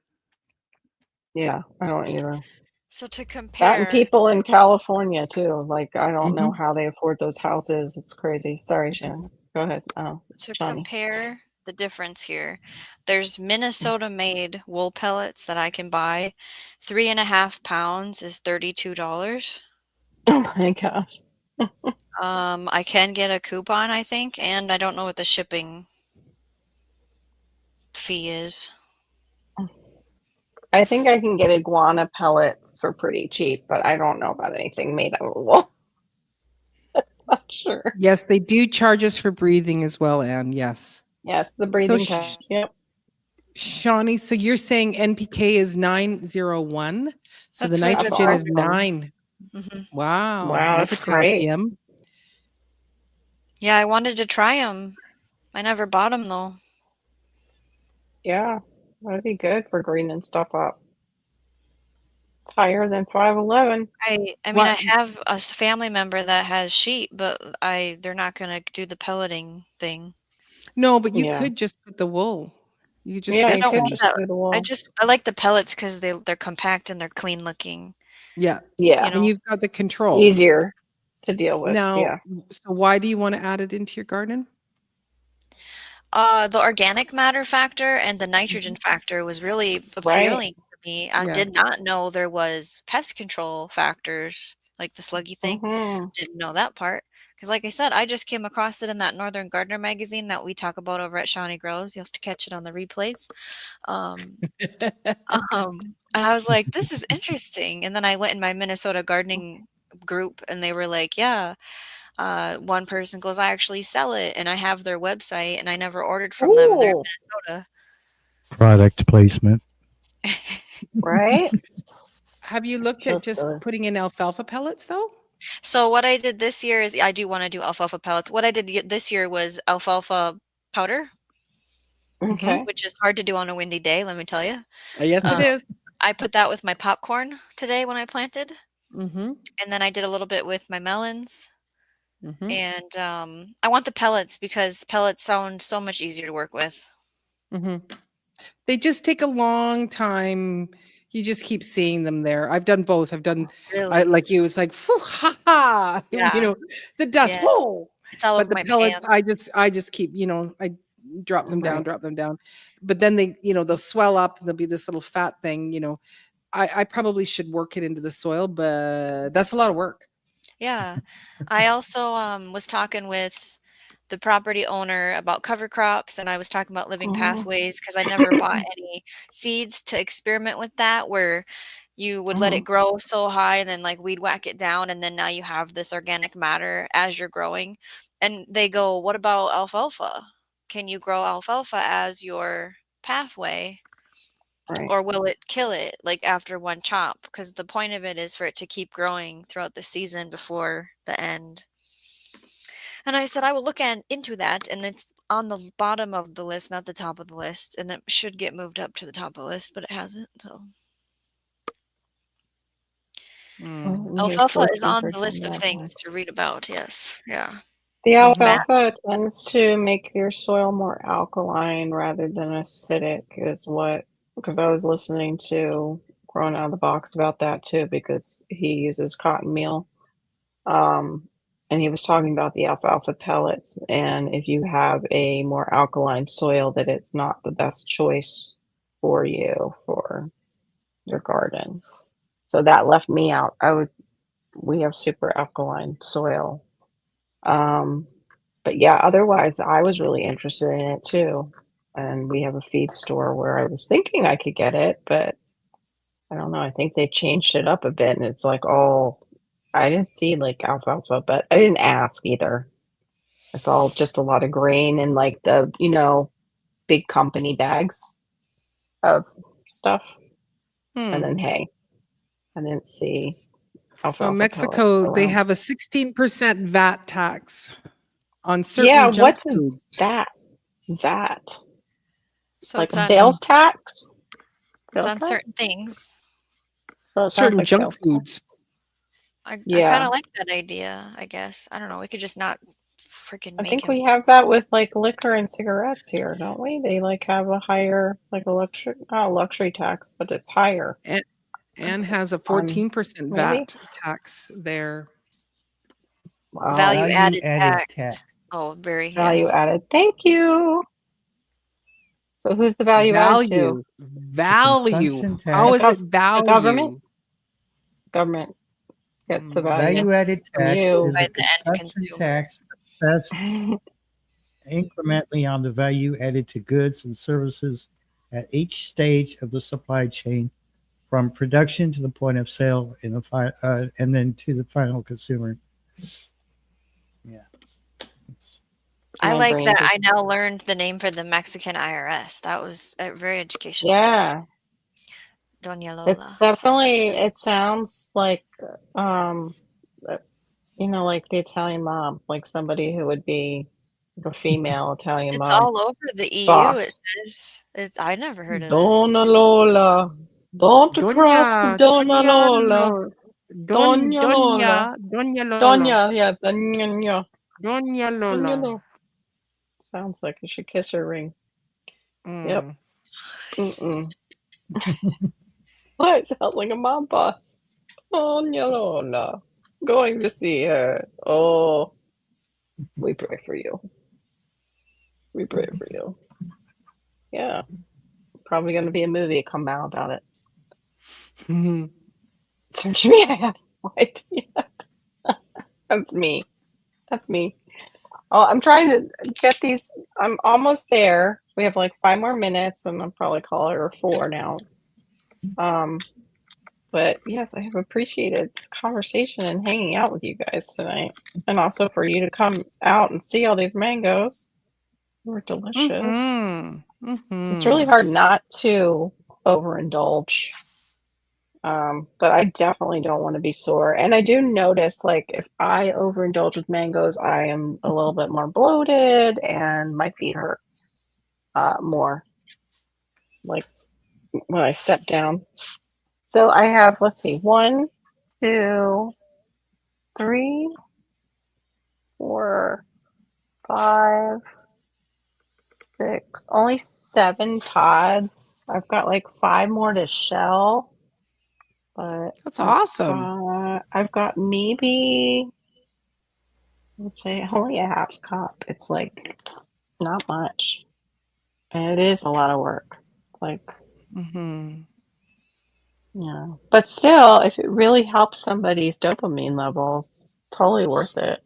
Yeah, I don't either. So to That compare, and people in California too. Like I don't know how they afford those houses. It's crazy. Sorry, Shannon. Go ahead. to Johnny. compare the difference here, there's Minnesota made wool pellets that I can buy. 3.5 pounds is $32. Oh my gosh. I can get a coupon, I think, and I don't know what the shipping fee is. I think I can get iguana pellets for pretty cheap, but I don't know about anything made out of wool. Not sure. Yes, they do charge us for breathing as well, Anne. Yes. Yes, the So, breathing test. Yep. Shawnee, so you're saying NPK is 901. So the That's what That's nitrogen is awesome. 9. Mm-hmm. Wow. Wow, No that's great. potassium. Yeah, I wanted to try them. I never bought them though. Yeah, that'd be good for greening stuff up. It's higher than 511. I mean, I What? have a family member that has sheep, but they're not gonna do the pelleting thing. No, but you Yeah. could just put the wool. You just Yeah, I get you don't could some. want just that. do the wool. I like the pellets because they're compact and they're clean looking. Yeah. Yeah, You And know, you've got the control. easier to deal with. Now, Yeah. so why do you want to add it into your garden? the organic matter factor and the nitrogen factor was really Right. appealing to me. I Yeah. did not know there was pest control factors like the sluggy thing. Mm-hmm. Didn't know that part. Because like I said, I just came across it in that Northern Gardener magazine that we talk about over at Shawnee Grows. You'll have to catch it on the replays. Um, and I was like, this is interesting. And then I went in my Minnesota gardening group and they were like, yeah, one person goes, I actually sell it and I have their website and I never ordered from them. They're in Ooh, Minnesota. Product placement. right? Have you looked at That's just silly. putting in alfalfa pellets though? So what I did this year is I do want to do alfalfa pellets. What I did this year was alfalfa powder, Okay. which is hard to do on a windy day, let me tell you. Yes, it Uh, is. I put that with my popcorn today when I planted, Mm-hmm. and then I did a little bit with my melons. Mm-hmm. And I want the pellets because pellets sound so much easier to work with. Mm-hmm. They just take a long time. You just keep seeing them there. I've done both. I've done Really? like you. It's like, phew, ha ha. You Yeah. know, the dust. Yeah. Whoa. It's all But over the my pellets, pants. I just keep. I drop them down, Right. drop them down. But then they'll swell up. And there'll be this little fat thing. I probably should work it into the soil, but that's a lot of work. Yeah. I also was talking with the property owner about cover crops and I was talking about living Mhm. pathways because I never bought any seeds to experiment with that where you would let it Mhm. grow so high and then like weed whack it down and then now you have this organic matter as you're growing. And they go, what about alfalfa? Can you grow alfalfa as your pathway? Right. Or will it kill it like after one chop? Because the point of it is for it to keep growing throughout the season before the end. And I said, I will look into that. And it's on the bottom of the list, not the top of the list. And it should get moved up to the top of the list, but it hasn't. So Mm. Here's alfalfa is on the 14% list of things to methods. read about. Yes. Yeah. The Mhm. alfalfa tends to make your soil more alkaline rather than acidic, is what, because I was listening to Growing Out of the Box about that too, because he uses cotton meal. And he was talking about the alfalfa pellets. And if you have a more alkaline soil, that it's not the best choice for you for your garden. So that left me out. We have super alkaline soil. But yeah, otherwise, I was really interested in it too. And we have a feed store where I was thinking I could get it, but I don't know. I think they changed it up a bit, and it's like all I didn't see like alfalfa, but I didn't ask either. I saw just a lot of grain and like the big company bags of stuff, and then Hmm. hay. I didn't see So in alfalfa pellets Mexico, they around. have a 16% VAT tax on Yeah, certain junk what's foods. that? That So like a it's on sales tax? it's Sales on certain tax? things. So it sounds Certain like junk sales foods. tax. I kind Yeah, of like that idea, I guess. I don't know. We could just not freaking I make think him. we have that with like liquor and cigarettes here, don't we? They like have a higher, like a luxury, not a luxury tax, but it's higher And has a on 14% maybe. VAT tax there. Wow, Value Value added added tax. tax. Oh, very, yeah. value added. Thank you. So who's the value added to? Value. Consumption How The tax. is it the government? value? Government gets the Mm. value Value added from tax you. is By a the end consumption consumer. tax assessed incrementally on the value added to goods and services at each stage of the supply chain, from production to the point of sale, and then to the final consumer. Yeah. I My like brain that just I now learned the name for the Mexican IRS. That was very educational. yeah. Doña It's Lola. definitely it sounds like um uh, like the Italian mob, like somebody who would be a female Italian It's mob all over the EU. It boss. says. I never heard of this. Donna Lola. Don't cross Doña, Donna Doña, Lola. Donna Lola. Doña Lola, Doña, yes, Doña. Doña Doña Lola. Lola. Sounds like you should kiss her ring. Yep. Mm. What? Sounds like a mob boss. Doña Lola. Going to see her. Oh, we pray for you. We pray for you. Yeah. Probably going to be a movie come out about it. Mhm. Search me. I have no idea. That's me. That's me. Oh, I'm trying to get these. I'm almost there. We have like 5 more minutes, and I'll probably call it or 4 now. But yes, I have appreciated the conversation and hanging out with you guys tonight, and also for you to come out and see all these mangoes. They were delicious. It's really hard not to overindulge. But I definitely don't want to be sore. And I do notice, like, if I overindulge with mangoes, I am a little bit more bloated and my feet hurt more, like when I step down. So I have, let's see, 1, 2, 3, 4, 5, 6, only 7 pods. I've got like 5 more to shell. But That's awesome. I've got maybe, let's say, only a half cup. It's like not much. And it is a lot of work. Like, yeah. But still, if it really helps somebody's dopamine levels, it's totally worth it.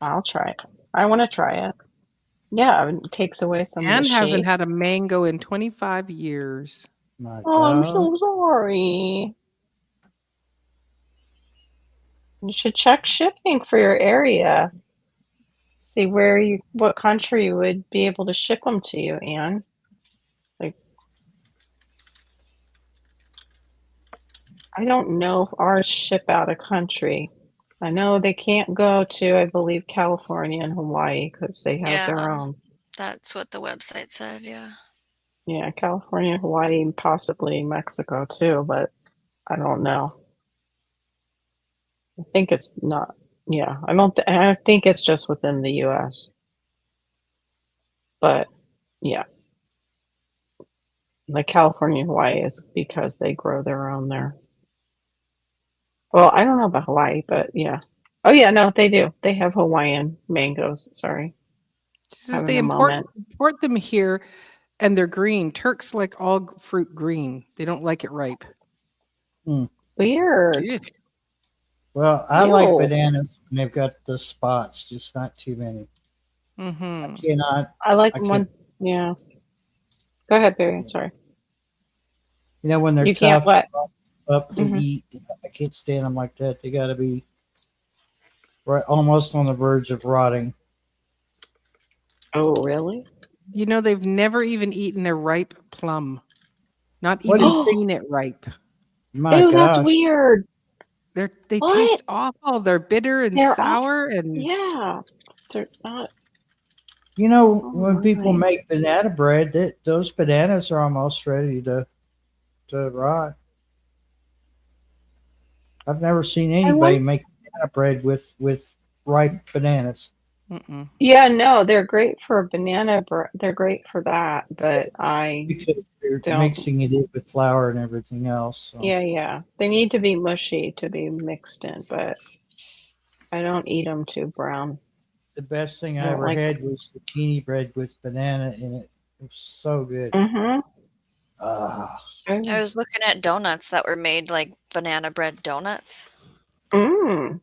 I'll try it. I want to try it. Yeah, it takes away some of Anne the hasn't shape. had a mango in 25 years. My Oh, I'm God. so sorry. You should check shipping for your area. See what country you would be able to ship them to you, Anne. Like, I don't know if ours ship out of country. I know they can't go to, I believe, California and Hawaii because they have their Yeah, own. that's what the website said. Yeah. Yeah, California, Hawaii, and possibly Mexico too, but I don't know. I think it's not. Yeah, I think it's just within the U.S. But yeah, like California and Hawaii is because they grow their own there. Well, I don't know about Hawaii, but yeah. Oh yeah, no, they do. They have Hawaiian mangoes. Sorry, She says having they a moment. import them here, and they're green. Turks like all fruit green. They don't like it ripe. Weird. Good. Well, I like Ew. bananas when they've got the spots, just not too many. I cannot. I like I one. Yeah. Go ahead, Barry. I'm sorry. You know, when they're You can't tough what? up to Mhm. eat, I can't stand them like that. They got to be right, almost on the verge of rotting. Oh, really? You know, they've never even eaten a ripe plum. Not What even do you think? seen it ripe. My Ew, that's gosh. weird. They What? taste awful. They're bitter and They're sour and Yeah. They're not. You know, Oh, when people really? make banana bread, those bananas are almost ready to rot. I've never seen I anybody want. make banana bread with ripe bananas. Yeah, no, they're great for banana bread. They're great for that, but I Because they're don't. mixing it in with flour and everything else. So. Yeah. They need to be mushy to be mixed in, but I don't eat them too brown. The best thing I I don't ever like. had was zucchini bread with banana in it. It was so good. Mm-hmm. I was looking at donuts that were made like banana bread donuts. No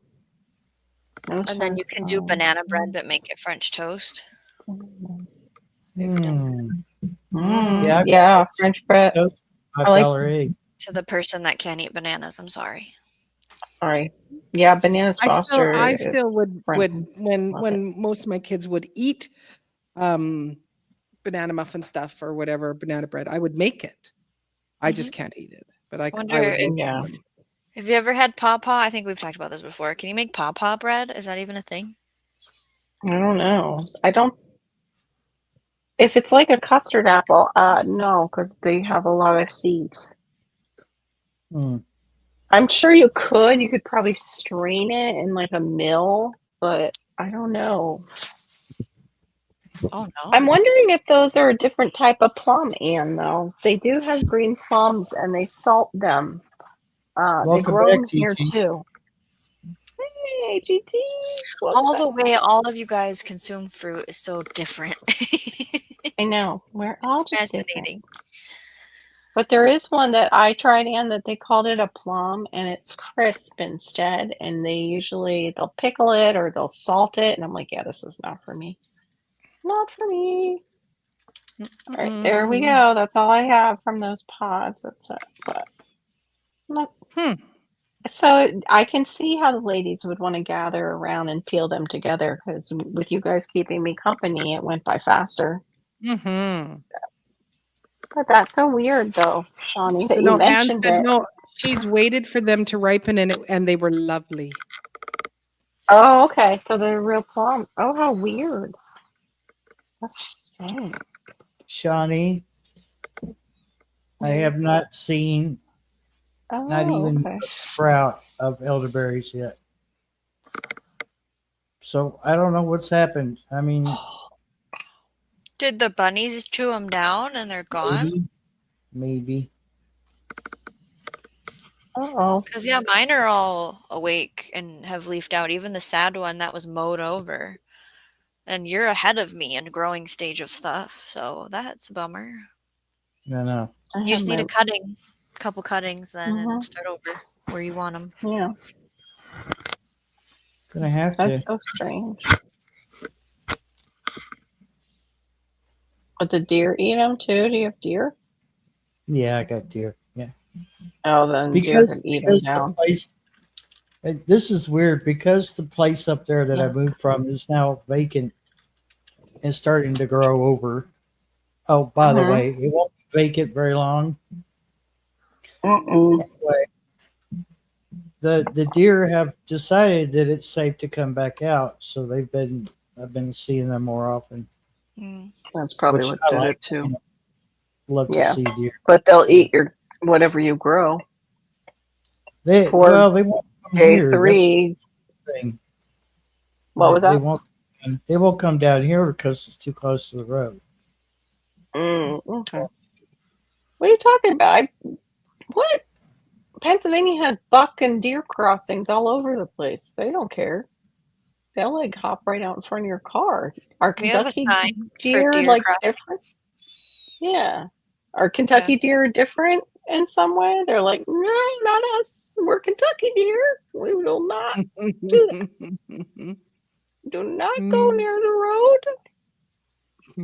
And then you can do banana bread but make it French toast. Hmm. Yeah, Yeah, French bread. toast, I like. $5 egg. To the person that can't eat bananas, I'm sorry. Sorry. Yeah, bananas I Foster. still would French. when Love it. most of my kids would eat banana muffin stuff or whatever, banana bread, I would make it. I just can't eat it, but I I wonder would if make Yeah. it. have you ever had pawpaw? I think we've talked about this before. Can you make pawpaw bread? Is that even a thing? I don't know. I don't. If it's like a custard apple, no, because they have a lot of seeds. Hmm. I'm sure you could. You could probably strain it in like a mill, but I don't know. Oh no. I'm wondering if those are a different type of plum, Anne, though. They do have green plums and they salt them. They Welcome grow them back, here GT. too. Hey, GT. All Welcome the back. way all of you guys consume fruit is so different. I know. We're all It's just different. fascinating. But there is one that I tried, Anne, that they called it a plum and it's crisp instead. And they'll pickle it or they'll salt it. And I'm like, yeah, this is not for me. Not for me. All right, there we go. That's all I have from those pods. That's it. But not. So I can see how the ladies would want to gather around and peel them together because with you guys keeping me company, it went by faster. Mm-hmm. But that's so weird, though, Shawnee, So that you no, Anne mentioned said it. no. She's waited for them to ripen, and they were lovely. Oh, okay. So they're real plum. Oh, how weird. That's strange. Shawnee, I have not seen not Oh, even okay. a sprout of elderberries yet. So I don't know what's happened. I mean, Did the bunnies chew them down and they're gone? maybe. Oh, Because, yeah, mine are all awake and have leafed out. Even the sad one that was mowed over. And you're ahead of me in growing stage of stuff. So that's a bummer. No. I You have just need my. a couple cuttings then Mhm. and start over where you want them. Yeah, Gonna have that's to. so strange. But the deer eat them too? Do you have deer? Yeah, I got deer. Yeah. Oh, then deer Because could eat them the down. place this is weird because the place up there that I Yeah. moved from is now vacant and starting to grow over. Oh, by the Mhm. way, it won't be vacant very long. Mm-mm. Anyway, the deer have decided that it's safe to come back out, so I've been seeing them more often, Mm. That's probably which what I did like. it too. Love to Yeah, see deer. but they'll eat your whatever you grow. Poor They won't come day here. That's 3. the thing. What was They that? won't. They won't come down here because it's too close to the road. Okay. What are you talking about? What? Pennsylvania has buck and deer crossings all over the place. They don't care. They'll like hop right out in front of your car. Are We have a Kentucky sign for deer deer like crossing. different? Yeah. Are Yeah. Kentucky deer different in some way? They're like, no, not us. We're Kentucky deer. We will not do that. Do not go near the road.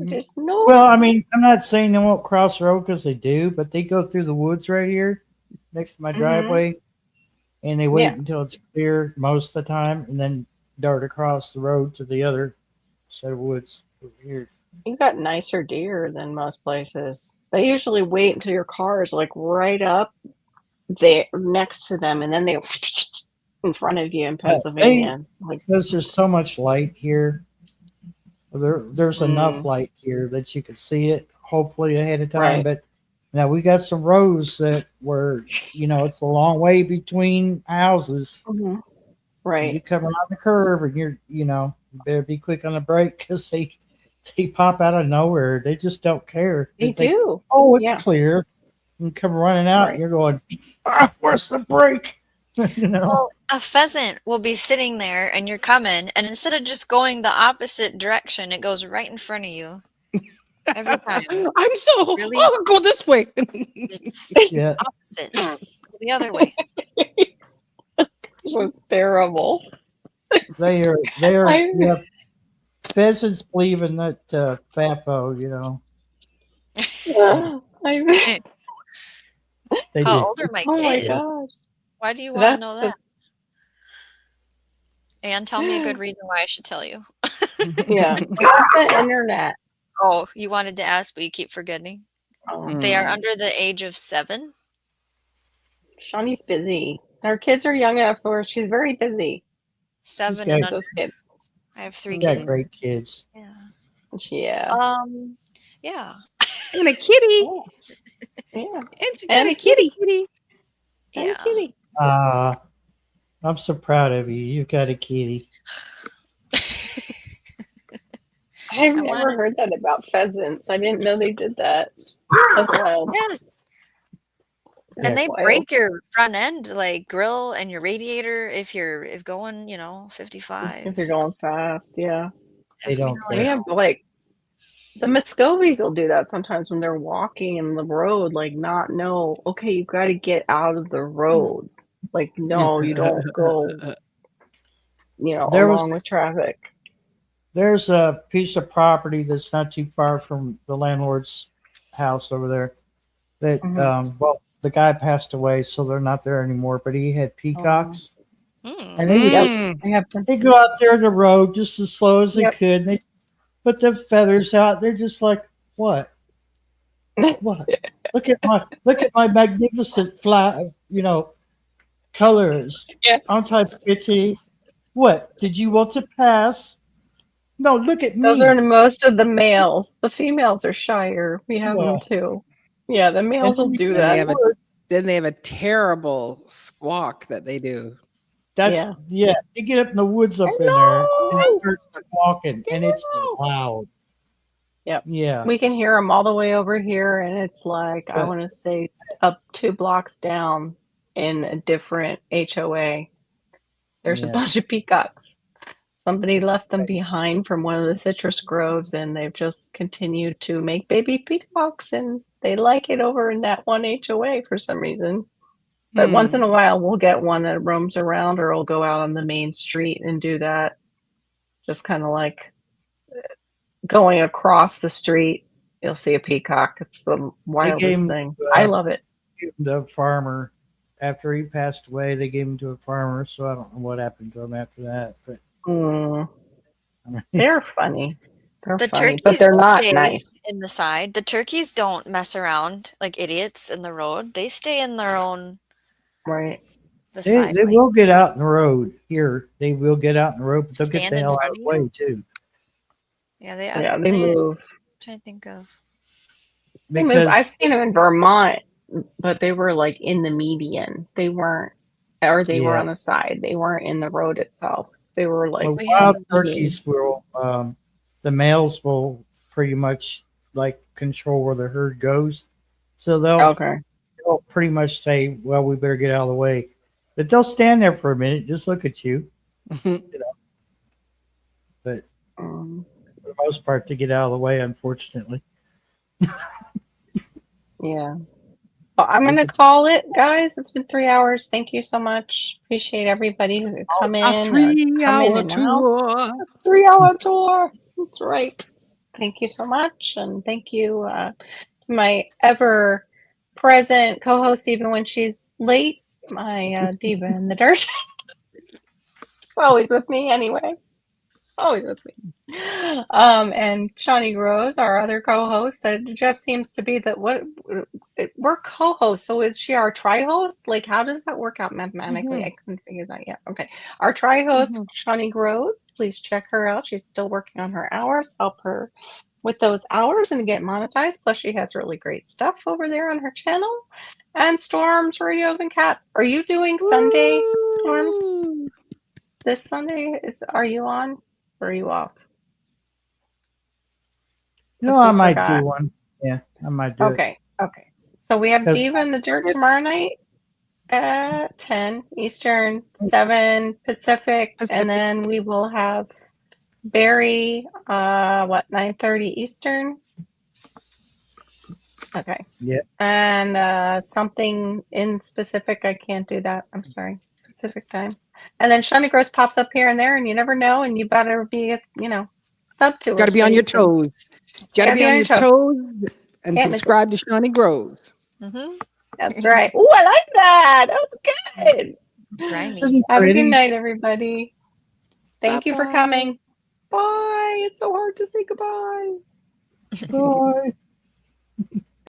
There's no. Well, I mean, I'm not saying they won't cross the road because they do, but they go through the woods right here next to my driveway, and they wait Yeah. until it's clear most of the time, and then dart across the road to the other set of woods over here. You got nicer deer than most places. They usually wait until your car is like right up there next to them, and then they in front of you in Pennsylvania. Like, Because there's so much light here, there's enough Mm. light here that you can see it hopefully ahead of time. Right. But now we got some roads that were, it's a long way between houses. Mhm. You Right. come around the curve and you better be quick on the brake because they pop out of nowhere. They just don't care. They think, do. oh, it's Yeah. clear. And come running out, Right. and you're going, where's the brake? Well, a pheasant will be sitting there and you're coming, and instead of just going the opposite direction, it goes right in front of you. Every time. I'm so Really? oh, go this way. It's Yeah. opposite. Go the other way. It's terrible. They are I- yeah. Pheasants believe in that FAFO, you know. I- They How do. old are my oh my kids? gosh. Why do you want to That's know that? just, And tell me a good reason why I should tell you. yeah. It's the internet. Oh, you wanted to ask, but you keep forgetting. Oh, They are Mm. under the age of 7. Shawnee's busy. Her kids are young enough where she's very busy. 7 got- and under. Those kids. I have 3 You got kids. great kids. Yeah. Yeah. Yeah. And a kitty. Oh, yeah. And she got And a a kitty. kitty. And a Yeah. kitty. I'm so proud of you. You got a kitty. I've I never wanted- heard that about pheasants. I didn't know they did that. That's wild. Yes. Yeah. And they Wild. break your front end, like grill and your radiator if going, 55. If you're going fast, yeah. They Yes, we don't know, care. We I have know. like the Muscovies will do that sometimes when they're walking in the road, like not know, okay, you got to get out of the road. Like, no, you don't go, There was along with traffic. There's a piece of property that's not too far from the landlord's house over there. That Mhm. well, the guy passed away, so they're not there anymore. But he had peacocks, Mm. and they Mm. I have them. they go out there on the road just as slow as they Yep. could. And they put the feathers out. They're just like, what? What? Look at my magnificent colors. Yes. Aren't I pretty? What? Did you want to pass? No, look at Those me. are most of the males. The females are shyer. We have them Yeah. too. Yeah, the males will do Then they that. have then they have a terrible squawk that they do. That's Yeah. You get up in the woods up in there and start walking, and it's loud. Yep. Yeah. We can hear them all the way over here, and it's like, I But- want to say up 2 blocks down in a different HOA. There's a Yeah. bunch of peacocks. Somebody left them behind from one of the citrus groves, and they've just continued to make baby peacocks, and they like it over in that one HOA for some reason. But once in a while, we'll get one that roams around, or will go out on the main street and do that. Just kind of like going across the street, you'll see a peacock. It's the wildest him, thing. I love it. The farmer, after he passed away, they gave him to a farmer. So I don't know what happened to him after that. But They're funny. They're The funny, turkeys but they're not stay nice. in the side. The turkeys don't mess around like idiots in the road. They stay in their own Right. the they side. lane. will get out in the road here. They will get out in the road, but they'll get Stand the in hell out front of of the way you? too. Yeah, they Yeah, they move. trying to think of. They move. Because I've seen them in Vermont, but they were like in the median. They weren't, or they were Yeah. on the side. They weren't in the road itself. They were like well, We wild on the median. turkeys will, the males will pretty much like control where the herd goes. So Okay. they'll pretty much say, well, we better get out of the way. But they'll stand there for a minute, just look at you. But Um, for the most part, they get out of the way, unfortunately. yeah. Well, I'm going to call it, guys. It's been 3 hours. Thank you so much. Appreciate everybody who could come in. A or 3-hour and out. tour. 3-hour tour. That's right. Thank you so much. And thank you to my ever present co host, even when she's late, my diva in the dirt. Always with me anyway. Always with me. And Shawnee Rose, our other co-host, that just seems to be that we're co-hosts. So is she our tri-host? Like, how does that work out mathematically? I couldn't figure that yet. Okay, our tri-host, Shawnee Rose. Please check her out. She's still working on her hours. Help her with those hours and get monetized. Plus, she has really great stuff over there on her channel. And Storms, Radios, and Cats. Are you doing Sunday, Storms? This Sunday are you on or are you off? No, Because we I might forgot. do one. Yeah, I might do it. Okay. So we have 'Cause Diva in the Dirt tomorrow night at 10 Eastern, 7 Pacific, and then we will have Barry 9:30 Eastern. Okay. Yeah. And something in specific, I can't do that. I'm sorry. Pacific time. And then Shiny Gross pops up here and there, and you never know, and you better be, Sub to her. Got to be so on you your can- toes. Got to be on your toes and Can't miss it. subscribe to Shawnee Grows. Mm-hmm. That's right. Oh, I like that. That was good. Grimy. Isn't Have a pretty? good night, everybody. Thank you for Bye-bye. coming. Bye. It's so hard to say goodbye. Bye.